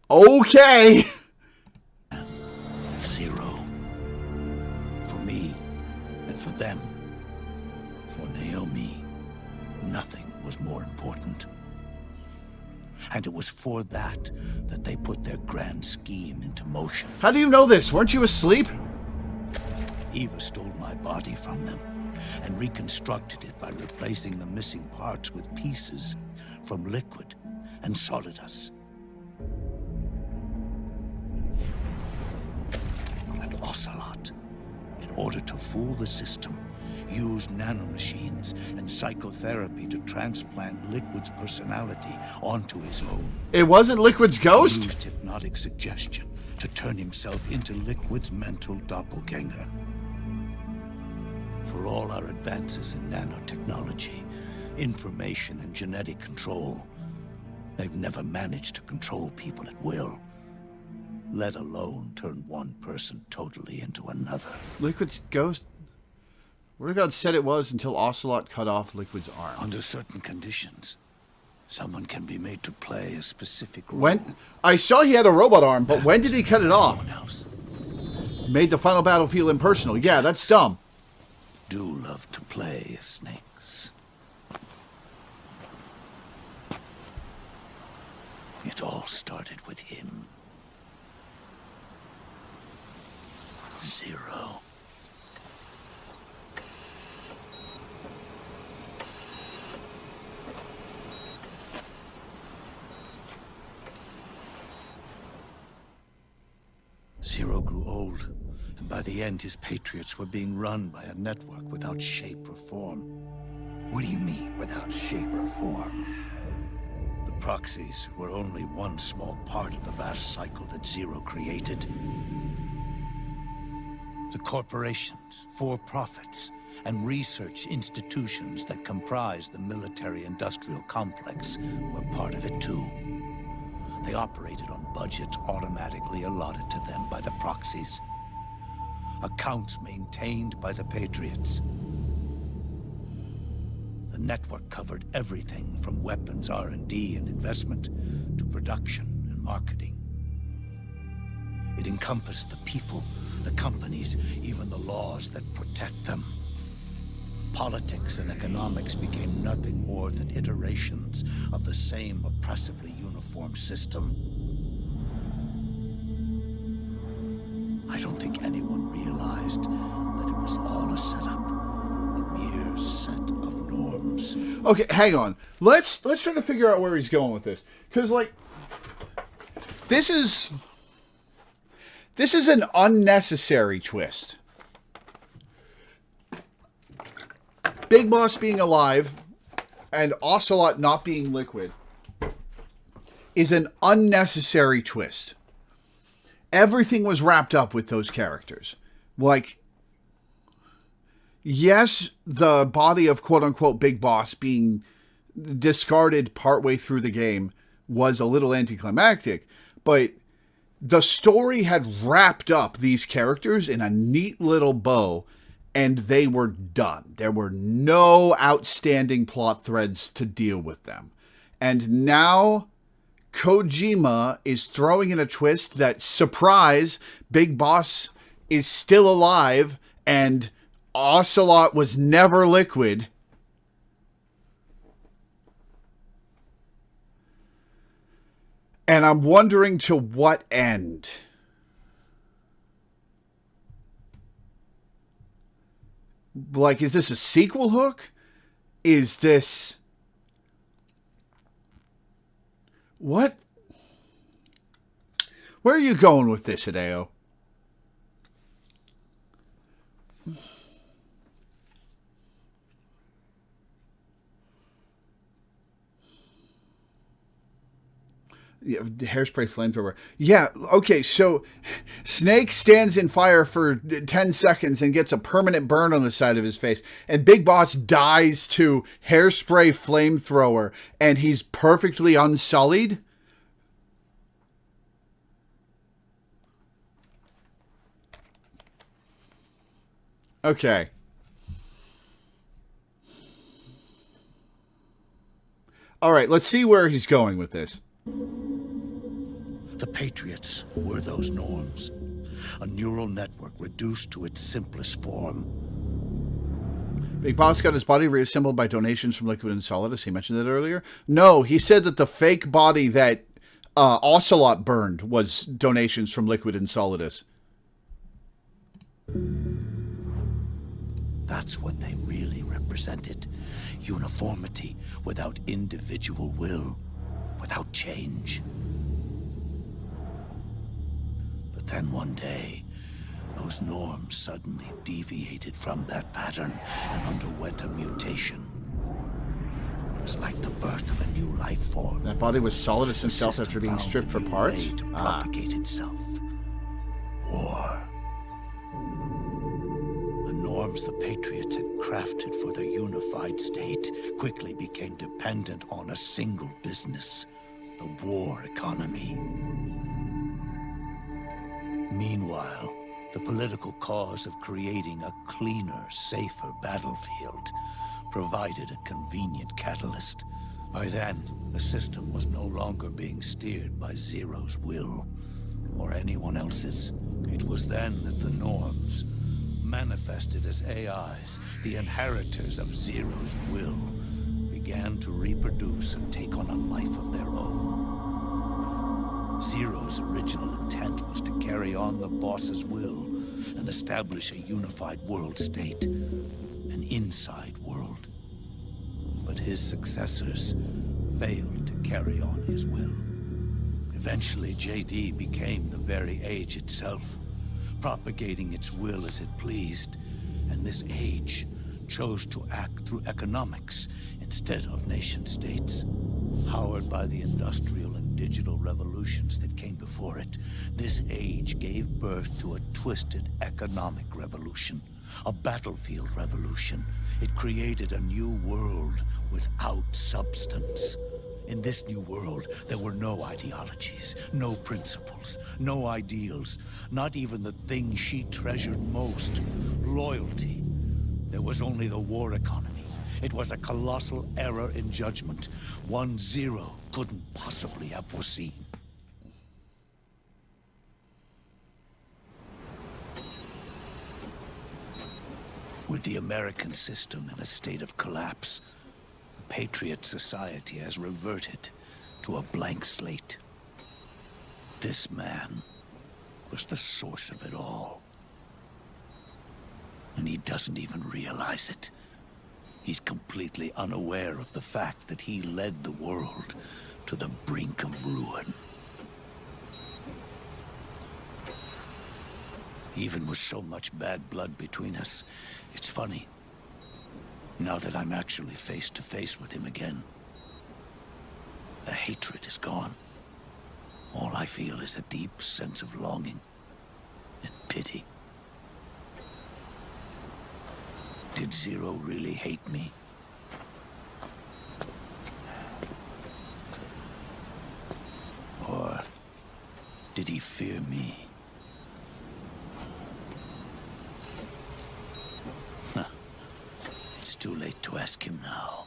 Okay. Zero. For me, and for them. For Naomi, nothing was more important. And it was for that they put their grand scheme into motion. How do you know this? Weren't you asleep? Eva stole my body from them and reconstructed it by replacing the missing parts with pieces from Liquid and Solidus. And Ocelot, in order to fool the system, used nanomachines and psychotherapy to transplant Liquid's personality onto his own. It wasn't Liquid's ghost? He used hypnotic suggestion to turn himself into Liquid's mental doppelganger. For all our advances in nanotechnology, information and genetic control, they've never managed to control people at will, let alone turn one person totally into another. Liquid's ghost? What if God said it was until Ocelot cut off Liquid's arm? Under certain conditions, someone can be made to play a specific role. When I saw he had a robot arm, but when did he cut it off? Else. Made the final battle feel impersonal. Yeah, that's dumb. Do love to play as snakes. It all started with him. Zero. Zero grew old, and by the end his Patriots were being run by a network without shape or form. What do you mean, without shape or form? The proxies were only one small part of the vast cycle that Zero created. The corporations, for-profits, and research institutions that comprise the military-industrial complex were part of it too. They operated on budgets automatically allotted to them by the proxies. Accounts maintained by the Patriots. The network covered everything from weapons R&D and investment to production and marketing. It encompassed the people, the companies, even the laws that protect them. Politics and economics became nothing more than iterations of the same oppressively uniform system. I don't think anyone realized that it was all a setup, a mere set of norms. Okay, hang on. Let's try to figure out where he's going with this, because like this is an unnecessary twist. Big Boss being alive and Ocelot not being liquid is an unnecessary twist. Everything was wrapped up with those characters. Like, yes, the body of quote-unquote Big Boss being discarded partway through the game was a little anticlimactic, but the story had wrapped up these characters in a neat little bow, and they were done. There were no outstanding plot threads to deal with them. And now Kojima is throwing in a twist that, surprise, Big Boss is still alive and Ocelot was never liquid. And I'm wondering to what end. Like, is this a sequel hook? Is this... What? Where are you going with this, Hideo? Yeah, hairspray flamethrower. Yeah, okay, so Snake stands in fire for 10 seconds and gets a permanent burn on the side of his face. And Big Boss dies to hairspray flamethrower and he's perfectly unsullied? Okay. All right, let's see where he's going with this. The Patriots were those norms. A neural network reduced to its simplest form. Big Boss got his body reassembled by donations from Liquid and Solidus. He mentioned that earlier. No, he said that the fake body that Ocelot burned was donations from Liquid and Solidus. That's what they really represented. Uniformity without individual will, without change. But then one day, those norms suddenly deviated from that pattern and underwent a mutation. It was like the birth of a new life form. That body was Solidus himself after being stripped for parts? To propagate itself. War. The norms the Patriots had crafted for their unified state quickly became dependent on a single business, the war economy. Meanwhile, the political cause of creating a cleaner, safer battlefield provided a convenient catalyst. By then, the system was no longer being steered by Zero's will, or anyone else's. It was then that the norms, manifested as AIs, the inheritors of Zero's will, began to reproduce and take on a life of their own. Zero's original intent was to carry on the boss's will, and establish a unified world state, an inside world. But his successors failed to carry on his will. Eventually, JD became the very age itself, propagating its will as it pleased, and this age chose to act through economics instead of nation-states. Powered by the industrial and digital revolutions that came before it, this age gave birth to a twisted economic revolution, a battlefield revolution. It created a new world without substance. In this new world, there were no ideologies, no principles, no ideals, not even the thing she treasured most, loyalty. There was only the war economy. It was a colossal error in judgment, one Zero couldn't possibly have foreseen. With the American system in a state of collapse, the Patriot Society has reverted to a blank slate. This man was the source of it all. And he doesn't even realize it. He's completely unaware of the fact that he led the world to the brink of ruin. Even with so much bad blood between us, it's funny. Now that I'm actually face to face with him again, the hatred is gone. All I feel is a deep sense of longing and pity. Did Zero really hate me? Or did he fear me? Huh. It's too late to ask him now.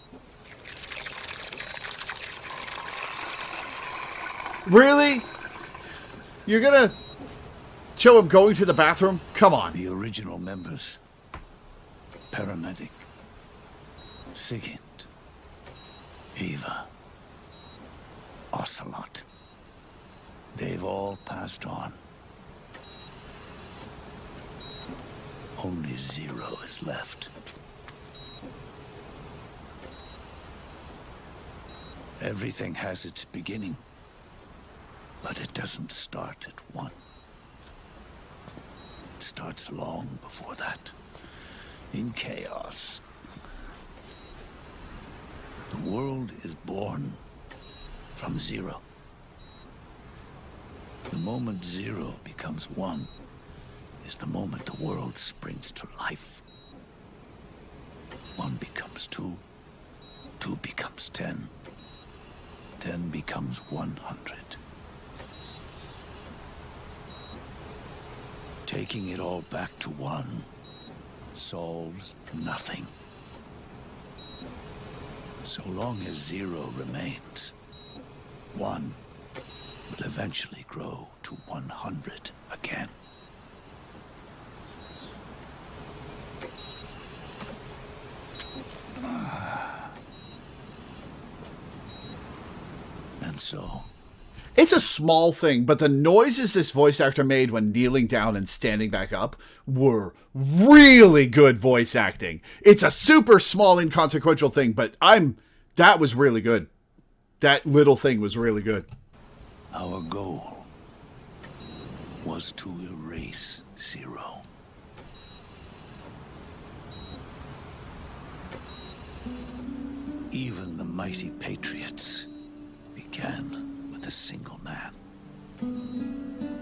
Really? You're gonna show him going to the bathroom? Come on. The original members. Paramedic, Sigint, Eva, Ocelot. They've all passed on. Only Zero is left. Everything has its beginning, but it doesn't start at one. It starts long before that. In chaos. The world is born from zero. The moment zero becomes one is the moment the world springs to life. One becomes two, two becomes 10, 10 becomes 100. Taking it all back to one solves nothing. So long as zero remains, one will eventually grow to 100 again. And so... It's a small thing, but the noises this voice actor made when kneeling down and standing back up were really good voice acting. It's a super small, inconsequential thing, but that was really good. That little thing was really good. Our goal was to erase Zero. Even the mighty Patriots began with a single man.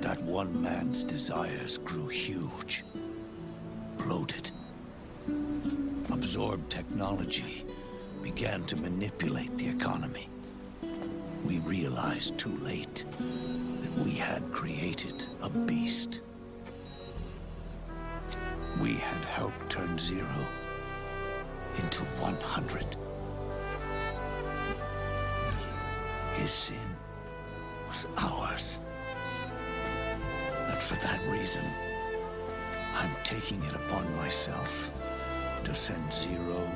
That one man's desires grew huge, bloated, absorbed technology, began to manipulate the economy. We realized too late that we had created a beast. We had helped turn Zero into 100. His sin was ours. And for that reason, I'm taking it upon myself to send Zero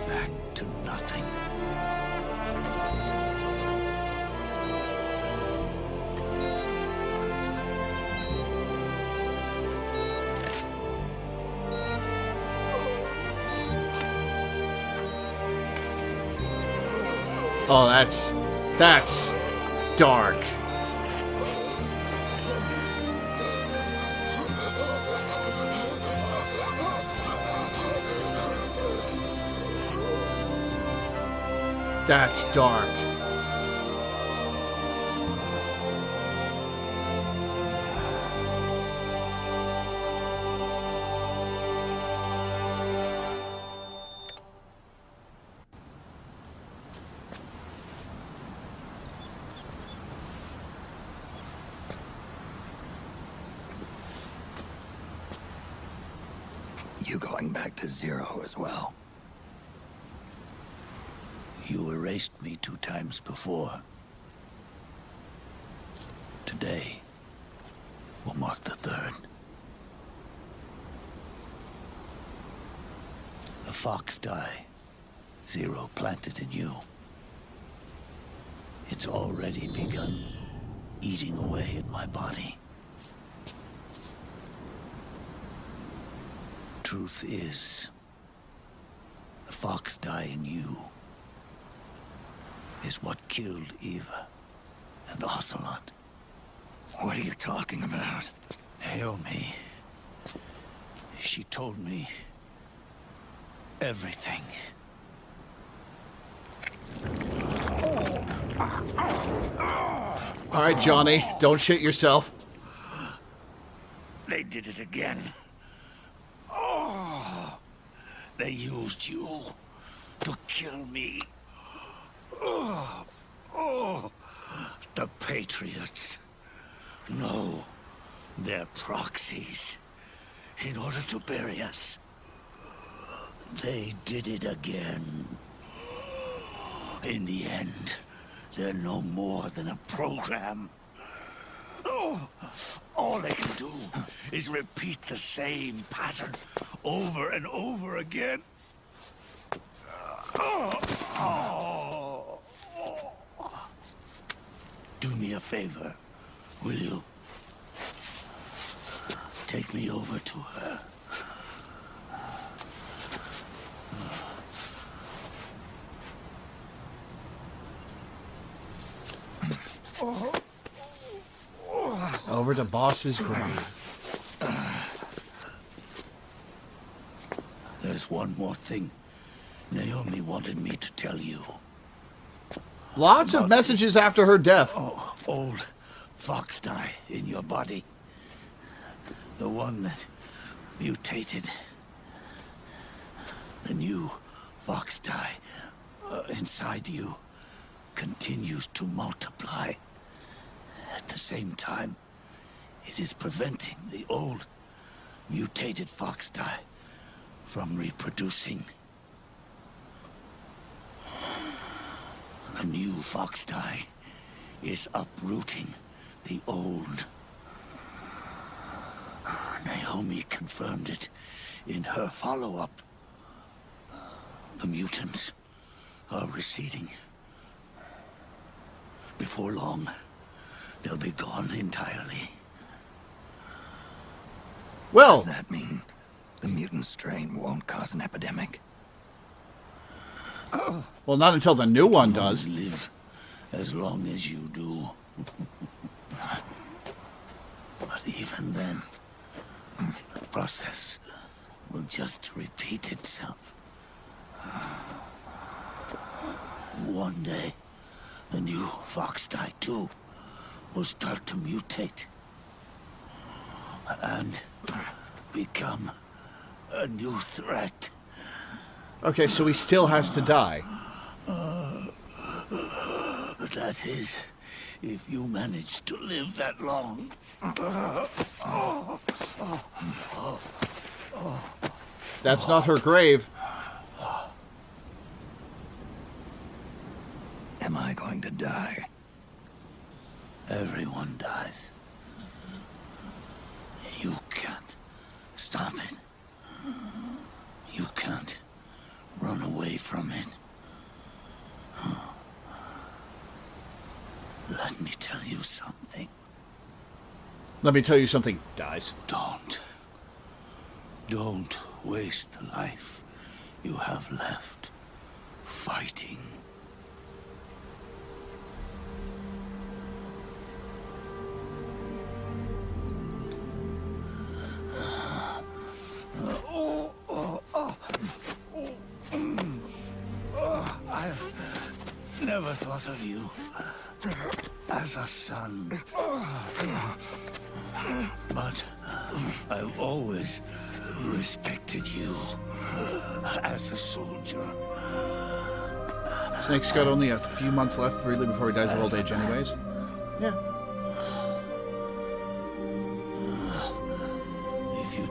back to nothing. Oh, that's dark. That's dark. You going back to zero as well? You erased me 2 times before. Today will mark the 3rd. The fox die, Zero planted in you. It's already begun eating away at my body. Truth is, the fox die in you is what killed Eva and Ocelot. What are you talking about? Naomi. She told me everything. All right, Johnny, don't shit yourself. They did it again. Oh, they used you to kill me. Oh, the Patriots. No, they're proxies in order to bury us. They did it again. In the end, they're no more than a program. Oh, all they can do is repeat the same pattern over and over again. Do me a favor, will you? Take me over to her. Over to Boss's grave. There's one more thing Naomi wanted me to tell you. Lots of messages after her death. Oh, old fox die in your body. The one that mutated. The new fox die inside you continues to multiply. At the same time, it is preventing the old mutated fox die from reproducing. The new fox die is uprooting the old. Naomi confirmed it in her follow-up. The mutants are receding. Before long, they'll be gone entirely. Well, does that mean the mutant strain won't cause an epidemic? Well, not until the new one does. Live as long as you do. But even then, the process will just repeat itself. One day, the new fox die too will start to mutate and become a new threat. Okay, so he still has to die. That is, if you manage to live that long. That's not her grave. Am I going to die? Everyone dies. You can't stop it. You can't run away from it. Let me tell you something. Let me tell you something, dies. Don't waste the life you have left fighting. thought of you as a son. But I've always respected you as a soldier. Snake's got only a few months left, really, before he dies of old age anyways. Yeah.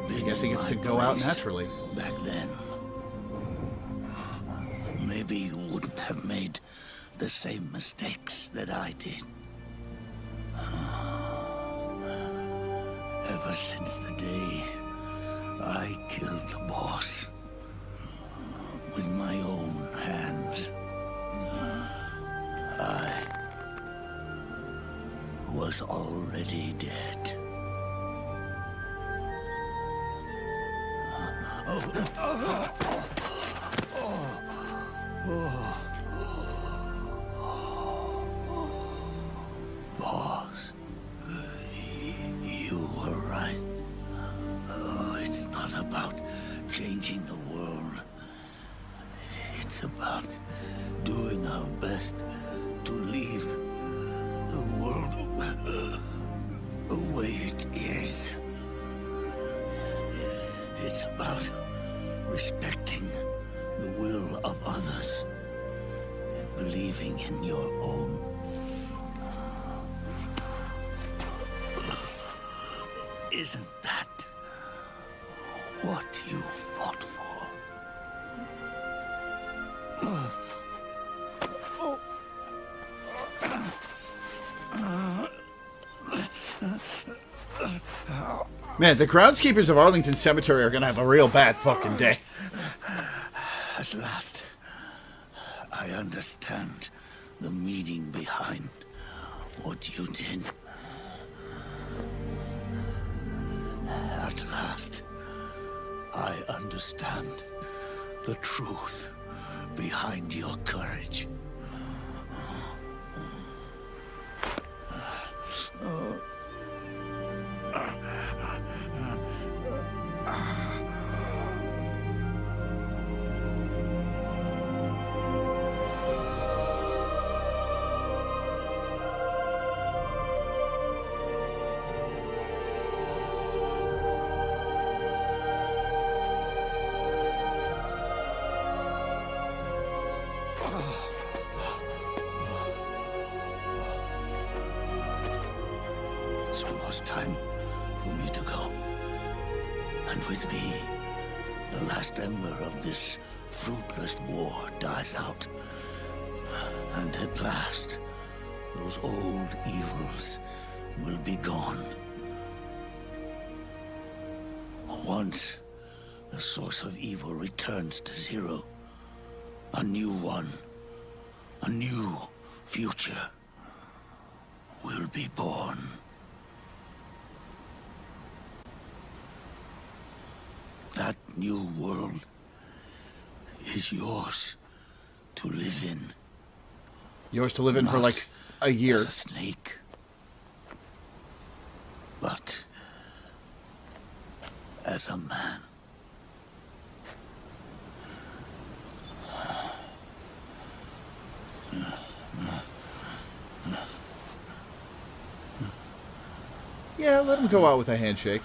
I guess he gets to go out naturally. Back then, maybe you wouldn't have made the same mistakes that I did. Ever since the day I killed the boss with my own hands, I was already dead. Boss, you were right. It's not about changing the world. It's about doing our best to leave the world the way it is. It's about respecting the will of others and believing in your own. Isn't that what you fought for? Man, the groundskeepers of Arlington Cemetery are gonna have a real bad fucking day. At last, I understand the meaning behind what you did. At last, I understand the truth behind your courage. It's almost time for me to go. And with me, the last ember of this fruitless war dies out. And at last, those old evils will be gone. Once the source of evil returns to zero, a new one, a new future will be born. That new world is yours to live in. Yours to live in for like a year. As a snake, but as a man. Yeah, let him go out with a handshake.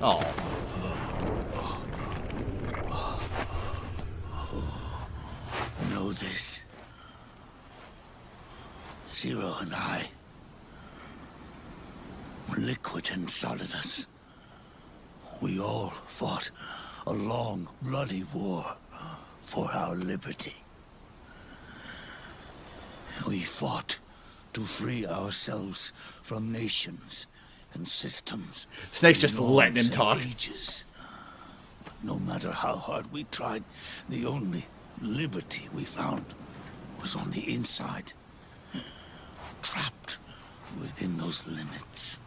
Oh. Know this. Zero and I, liquid and solidus, we all fought a long, bloody war for our liberty. We fought to free ourselves from nations and systems. Snake's just letting him talk. Ages. But no matter how hard we tried, the only liberty we found was on the inside. Trapped within those limits.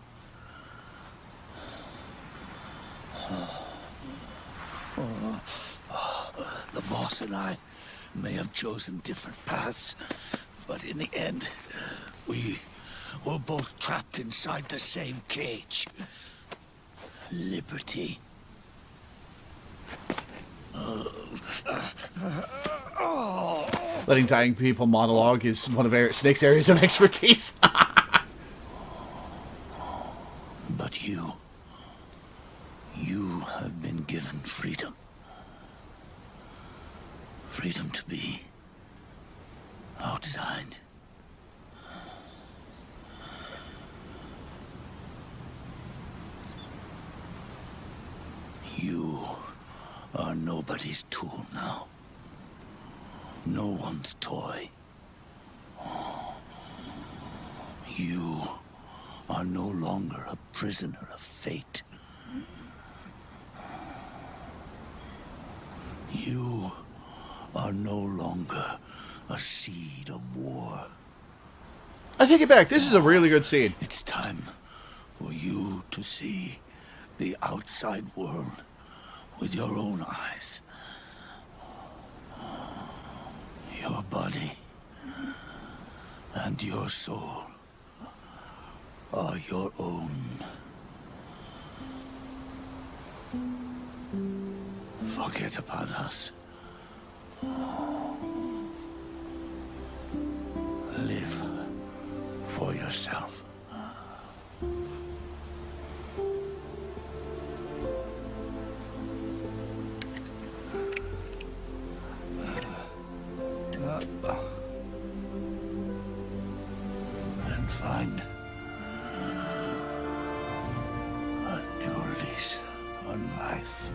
The boss and I may have chosen different paths, but in the end, we were both trapped inside the same cage. Liberty. Letting dying people monologue is one of Snake's areas of expertise. But you have been given freedom. Freedom to be outside. You are nobody's tool now. No one's toy. You are no longer a prisoner of fate. You are no longer a seed of war. I take it back. This is a really good scene. It's time for you to see the outside world with your own eyes. Your body and your soul are your own. Forget about us. Live for yourself. And find a new lease on life.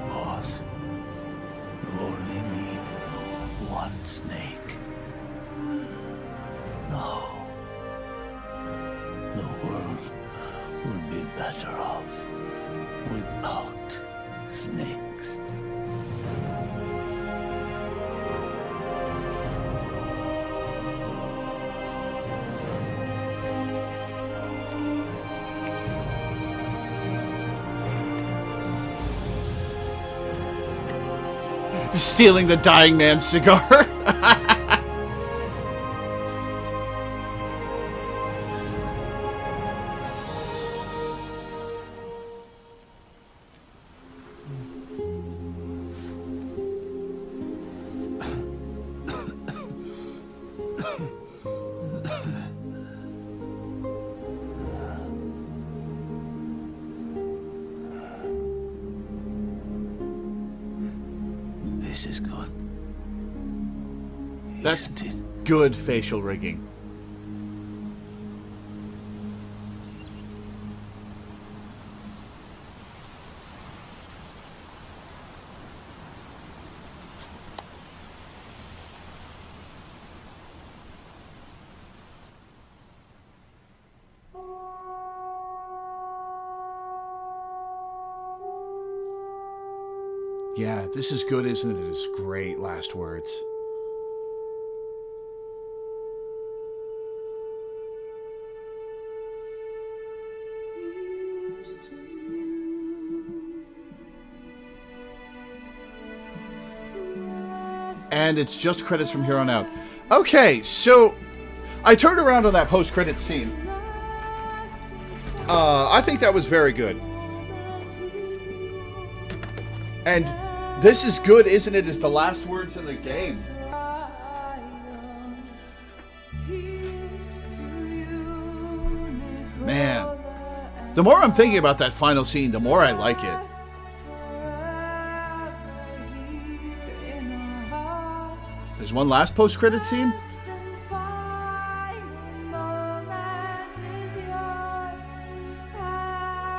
Boss, you only need one snake. No. The world would be better off without snakes. Stealing the dying man's cigar. This is good. That's good facial rigging. Yeah, this is good, isn't it? It's great last words. And it's just credits from here on out. Okay, so I turned around on that post-credit scene. I think that was very good. And this is good, isn't it? Is the last words in the game. Man. The more I'm thinking about that final scene, the more I like it. There's one last post-credit scene.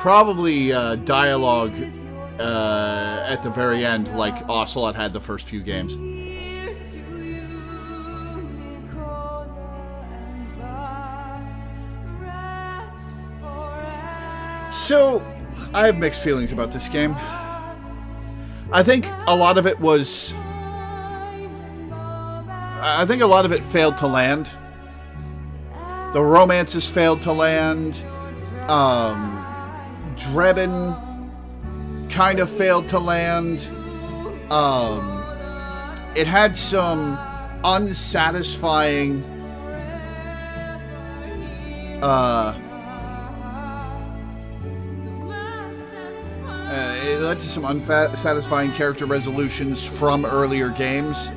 Probably dialogue at the very end, like Ocelot had the first few games. So, I have mixed feelings about this game. I think a lot of it was... I think a lot of it failed to land. The romances failed to land. Drebin kind of failed to land. It had some unsatisfying it led to some unsatisfying character resolutions from earlier games.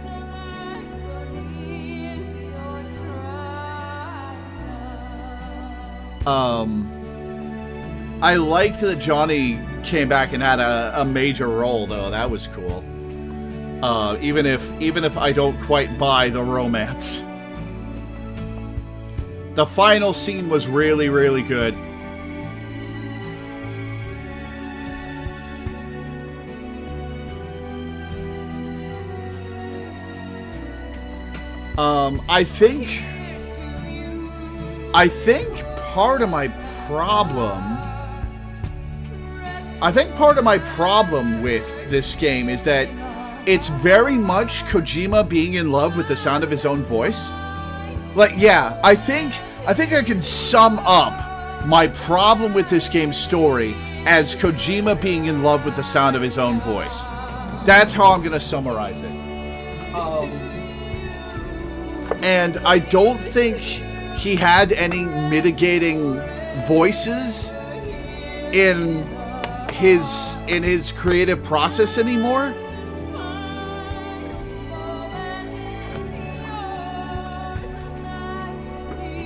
I liked that Johnny came back and had a major role, though. That was cool. Even if I don't quite buy the romance. The final scene was really, really good. I think part of my problem with this game is that it's very much Kojima being in love with the sound of his own voice. Like, yeah, I think I can sum up my problem with this game's story as Kojima being in love with the sound of his own voice. That's how I'm going to summarize it. And I don't think he had any mitigating voices in his creative process anymore.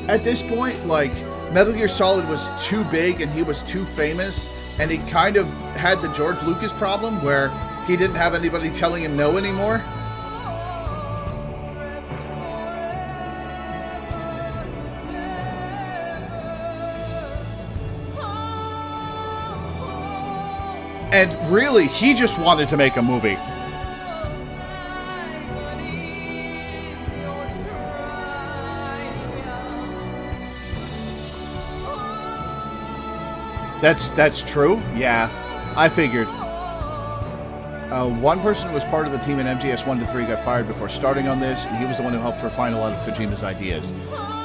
At this point, like, Metal Gear Solid was too big and he was too famous, and he kind of had the George Lucas problem where he didn't have anybody telling him no anymore. And really, he just wanted to make a movie. That's true? Yeah, I figured. One person who was part of the team in MGS 1-3 got fired before starting on this, and he was the one who helped refine a lot of Kojima's ideas.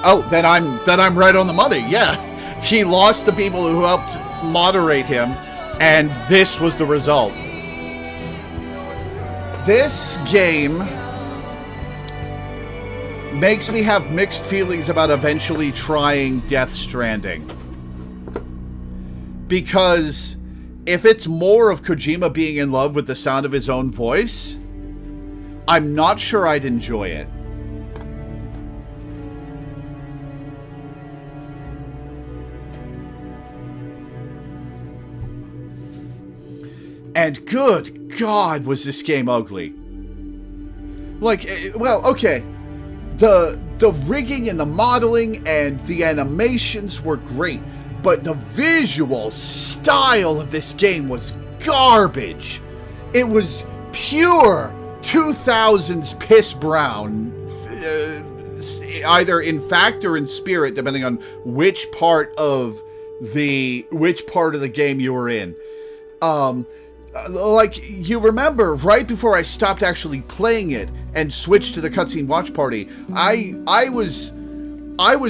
Oh, then I'm right on the money. Yeah, he lost the people who helped moderate him, and this was the result. This game makes me have mixed feelings about eventually trying Death Stranding. Because if it's more of Kojima being in love with the sound of his own voice, I'm not sure I'd enjoy it. And good God, was this game ugly. Like, well, okay. The rigging and the modeling and the animations were great. But the visual style of this game was garbage. It was pure 2000s piss brown, either in fact or in spirit, depending on which part of the game you were in. Like, you remember, right before I stopped actually playing it and switched to the cutscene watch party, I was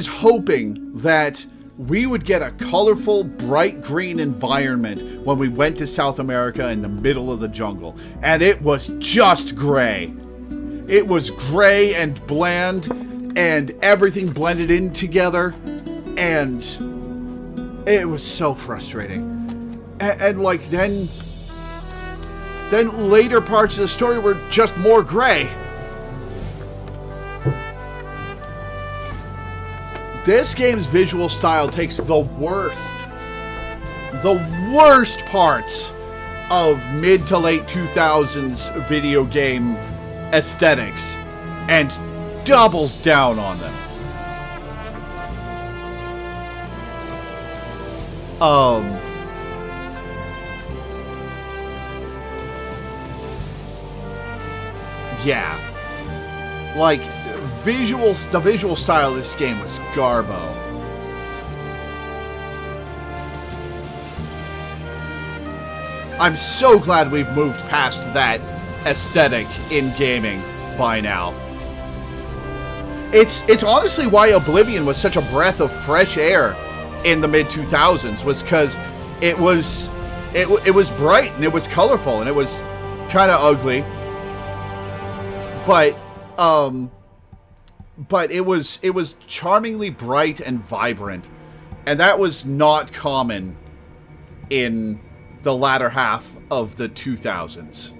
hoping that we would get a colorful, bright green environment when we went to South America in the middle of the jungle. And it was just gray. It was gray and bland, and everything blended in together. And it was so frustrating. And like, then later parts of the story were just more gray. This game's visual style takes the worst parts of mid to late 2000s video game aesthetics and doubles down on them. Yeah. Like, the visual style of this game was garbo. I'm so glad we've moved past that aesthetic in gaming by now. It's honestly why Oblivion was such a breath of fresh air in the mid-2000s, was because it was bright and it was colorful and it was kind of ugly. But but it was charmingly bright and vibrant, and that was not common in the latter half of the 2000s.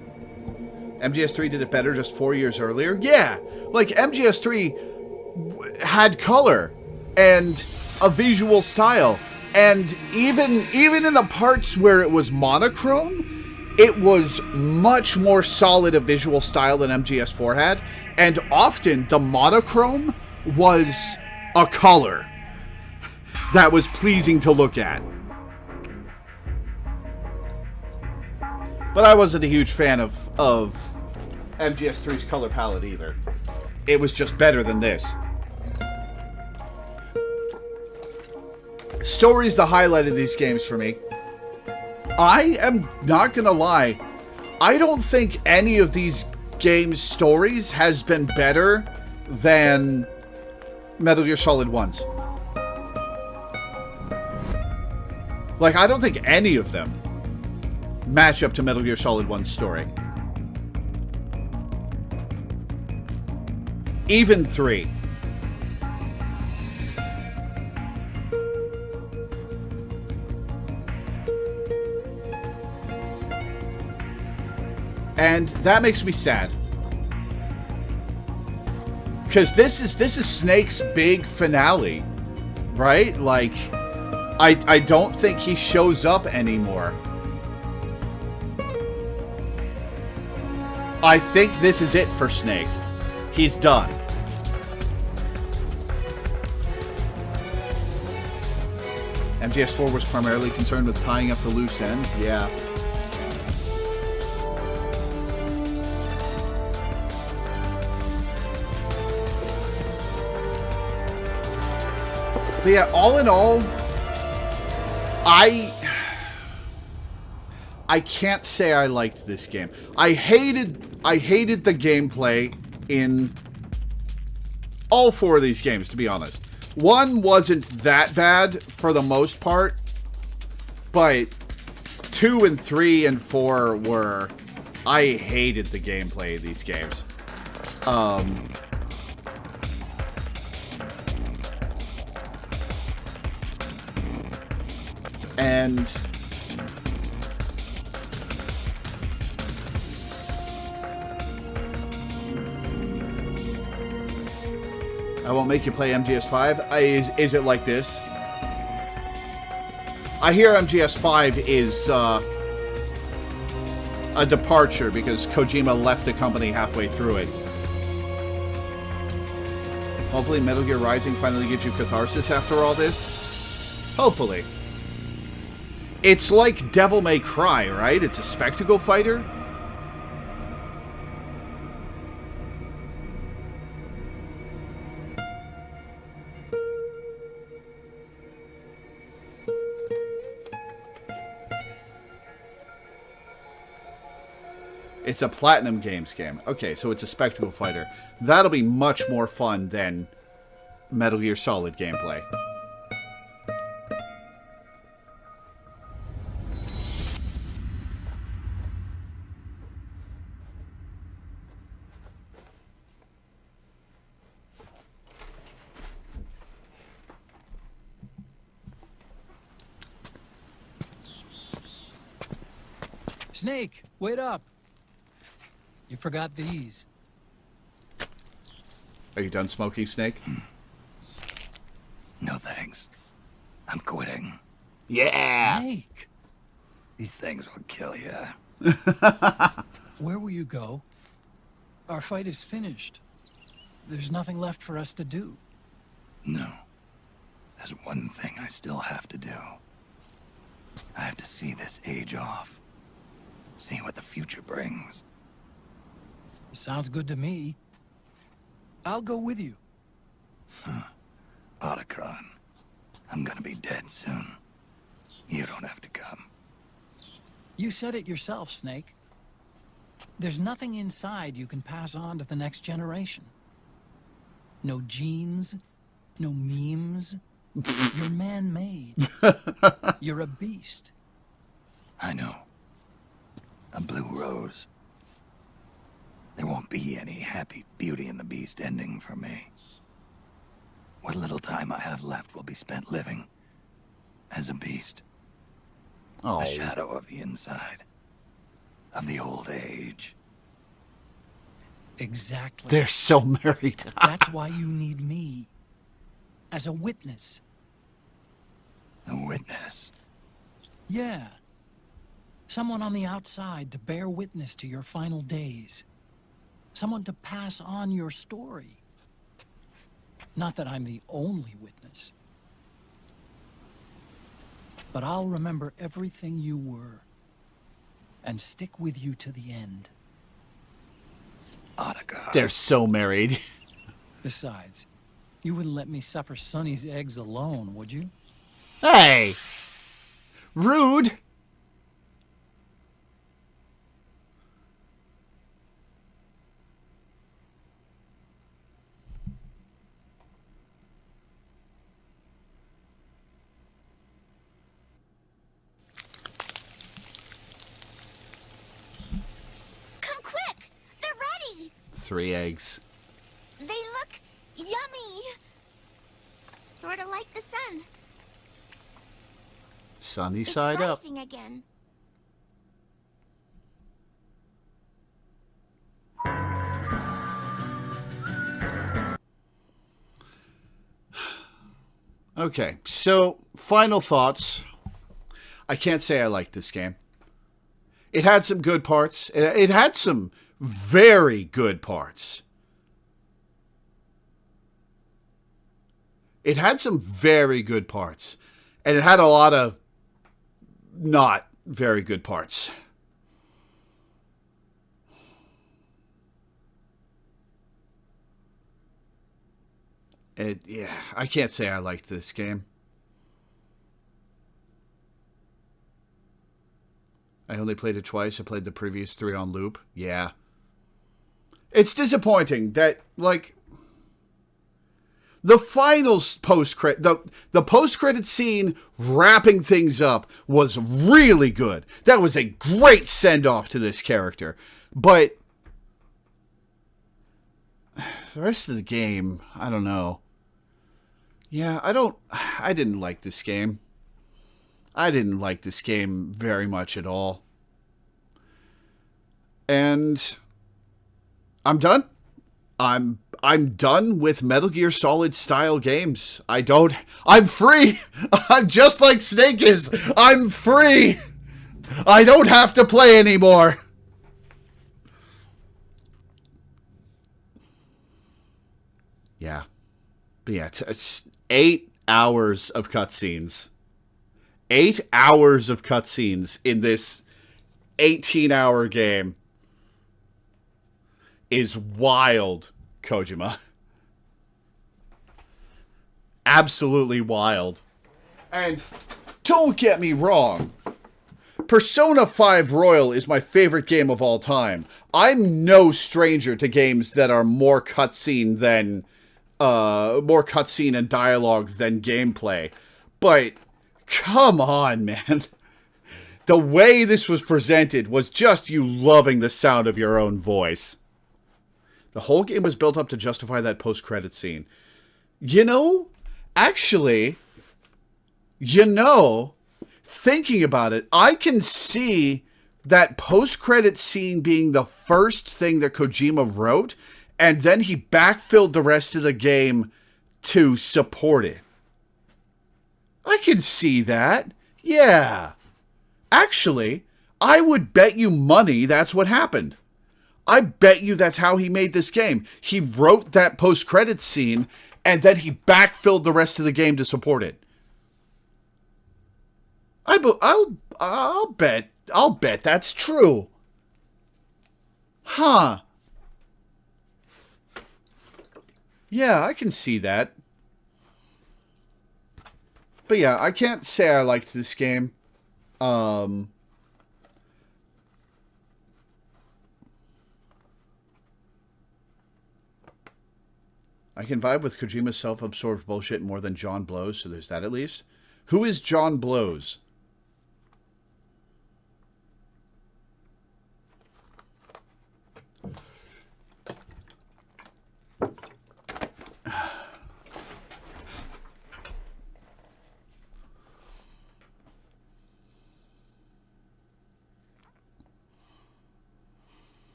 MGS3 did it better just 4 years earlier. Yeah, like MGS3 had color and a visual style, and even in the parts where it was monochrome, it was much more solid a visual style than MGS4 had, and often the monochrome was a color that was pleasing to look at. But I wasn't a huge fan of MGS3's color palette either. It was just better than this. Story's the highlight of these games for me. I am not gonna lie, I don't think any of these games' stories has been better than Metal Gear Solid 1's. Like, I don't think any of them match up to Metal Gear Solid 1's story. Even 3. And that makes me sad. Because this is Snake's big finale, right? Like, I don't think he shows up anymore. I think this is it for Snake. He's done. MGS4 was primarily concerned with tying up the loose ends. Yeah. But yeah, all in all, I can't say I liked this game. I hated the gameplay in all 4 of these games, to be honest. 1 wasn't that bad for the most part, but 2 and 3 and 4 were... I hated the gameplay of these games. And I won't make you play MGS5. Is it like this? I hear MGS5 is a departure because Kojima left the company halfway through it. Hopefully Metal Gear Rising finally gives you catharsis after all this. Hopefully. It's like Devil May Cry, right? It's a spectacle fighter. It's a Platinum Games game. Okay, so it's a spectacle fighter. That'll be much more fun than Metal Gear Solid gameplay. Snake, wait up. You forgot these. Are you done smoking, Snake? No thanks. I'm quitting. Yeah! Snake! These things will kill you. Where will you go? Our fight is finished. There's nothing left for us to do. No. There's one thing I still have to do. I have to see this age off. See what the future brings. Sounds good to me. I'll go with you. Otacron, I'm gonna be dead soon. You don't have to come. You said it yourself, Snake. There's nothing inside you can pass on to the next generation. No genes, no memes. You're man-made. You're a beast. I know. A blue rose. There won't be any happy Beauty and the Beast ending for me. What little time I have left will be spent living as a beast. Oh. A shadow of the inside. Of the old age. Exactly. They're so married. That's why you need me. As a witness. A witness? Yeah. Someone on the outside to bear witness to your final days. Someone to pass on your story. Not that I'm the only witness. But I'll remember everything you were. And stick with you to the end. Otacar. They're so married. Besides, you wouldn't let me suffer Sonny's eggs alone, would you? Hey! Rude! Come quick! They're ready! 3 eggs. They look yummy! Sort of like the sun. Sunny It's side up. rising again. Okay, so final thoughts. I can't say I liked this game. It had some good parts. It had some very good parts. It had some very good parts. And it had a lot of not very good parts. Yeah, I can't say I liked this game. I only played it twice. I played the previous 3 on loop. Yeah. It's disappointing that, like, the final post-credit, the post-credit scene wrapping things up was really good. That was a great send-off to this character. But the rest of the game, I don't know. Yeah, I didn't like this game. I didn't like this game very much at all. And I'm done. I'm done with Metal Gear Solid style games. I'm free. I'm just like Snake is. I'm free. I don't have to play anymore. Yeah. But yeah, it's 8 hours of cutscenes. 8 hours of cutscenes in this 18-hour game is wild, Kojima. Absolutely wild. And don't get me wrong. Persona 5 Royal is my favorite game of all time. I'm no stranger to games that are more cutscene and dialogue than gameplay. But come on, man. The way this was presented was just you loving the sound of your own voice. The whole game was built up to justify that post-credit scene. Actually, thinking about it, I can see that post-credit scene being the first thing that Kojima wrote, and then he backfilled the rest of the game to support it. I can see that. Yeah. Actually, I would bet you money that's what happened. I bet you that's how he made this game. He wrote that post-credits scene, and then he backfilled the rest of the game to support it. I'll bet that's true. Huh. Yeah, I can see that. But yeah, I can't say I liked this game. I can vibe with Kojima's self-absorbed bullshit more than John Blows, so there's that at least. Who is John Blows?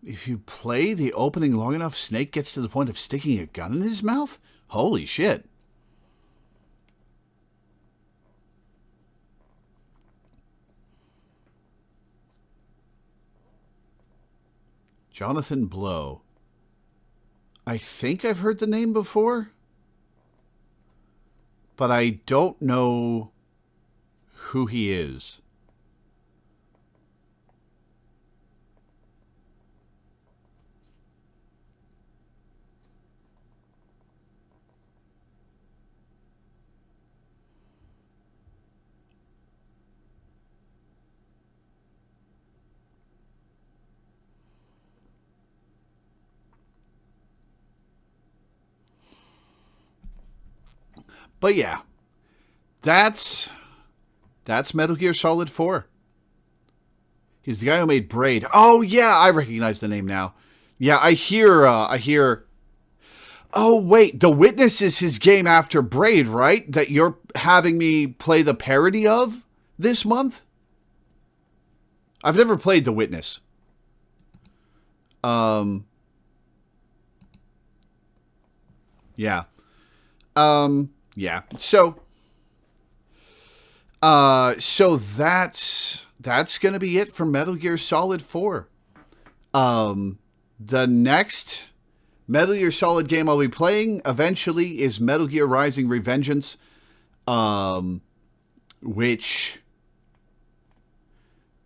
If you play the opening long enough, Snake gets to the point of sticking a gun in his mouth? Holy shit. Jonathan Blow. I think I've heard the name before, but I don't know who he is. But yeah, that's Metal Gear Solid 4. He's the guy who made Braid. Oh yeah, I recognize the name now. Yeah, I hear. Oh wait, The Witness is his game after Braid, right? That you're having me play the parody of this month? I've never played The Witness. Yeah. Yeah. So that's going to be it for Metal Gear Solid 4. The next Metal Gear Solid game I'll be playing eventually is Metal Gear Rising: Revengeance, which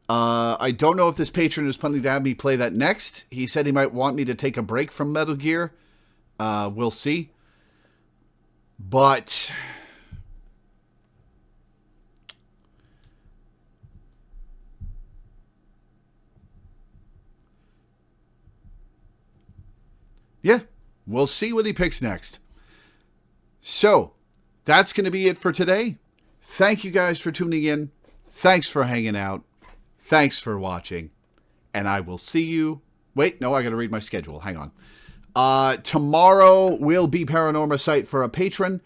I don't know if this patron is planning to have me play that next. He said he might want me to take a break from Metal Gear. We'll see. But yeah, we'll see what he picks next. So that's going to be it for today. Thank you guys for tuning in. Thanks for hanging out. Thanks for watching. And I will see you. Wait, no, I got to read my schedule. Hang on. Tomorrow will be Paranorma Site for a patron.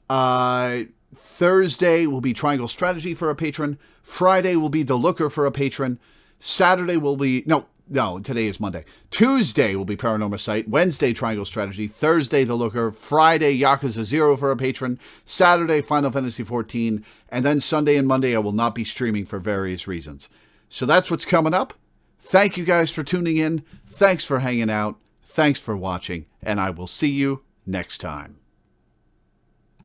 Thursday will be Triangle Strategy for a patron. Friday will be The Looker for a patron. Saturday will be... No, today is Monday. Tuesday will be Paranorma Site. Wednesday, Triangle Strategy. Thursday, The Looker. Friday, Yakuza 0 for a patron. Saturday, Final Fantasy 14. And then Sunday and Monday, I will not be streaming for various reasons. So that's what's coming up. Thank you guys for tuning in. Thanks for hanging out. Thanks for watching. And I will see you next time.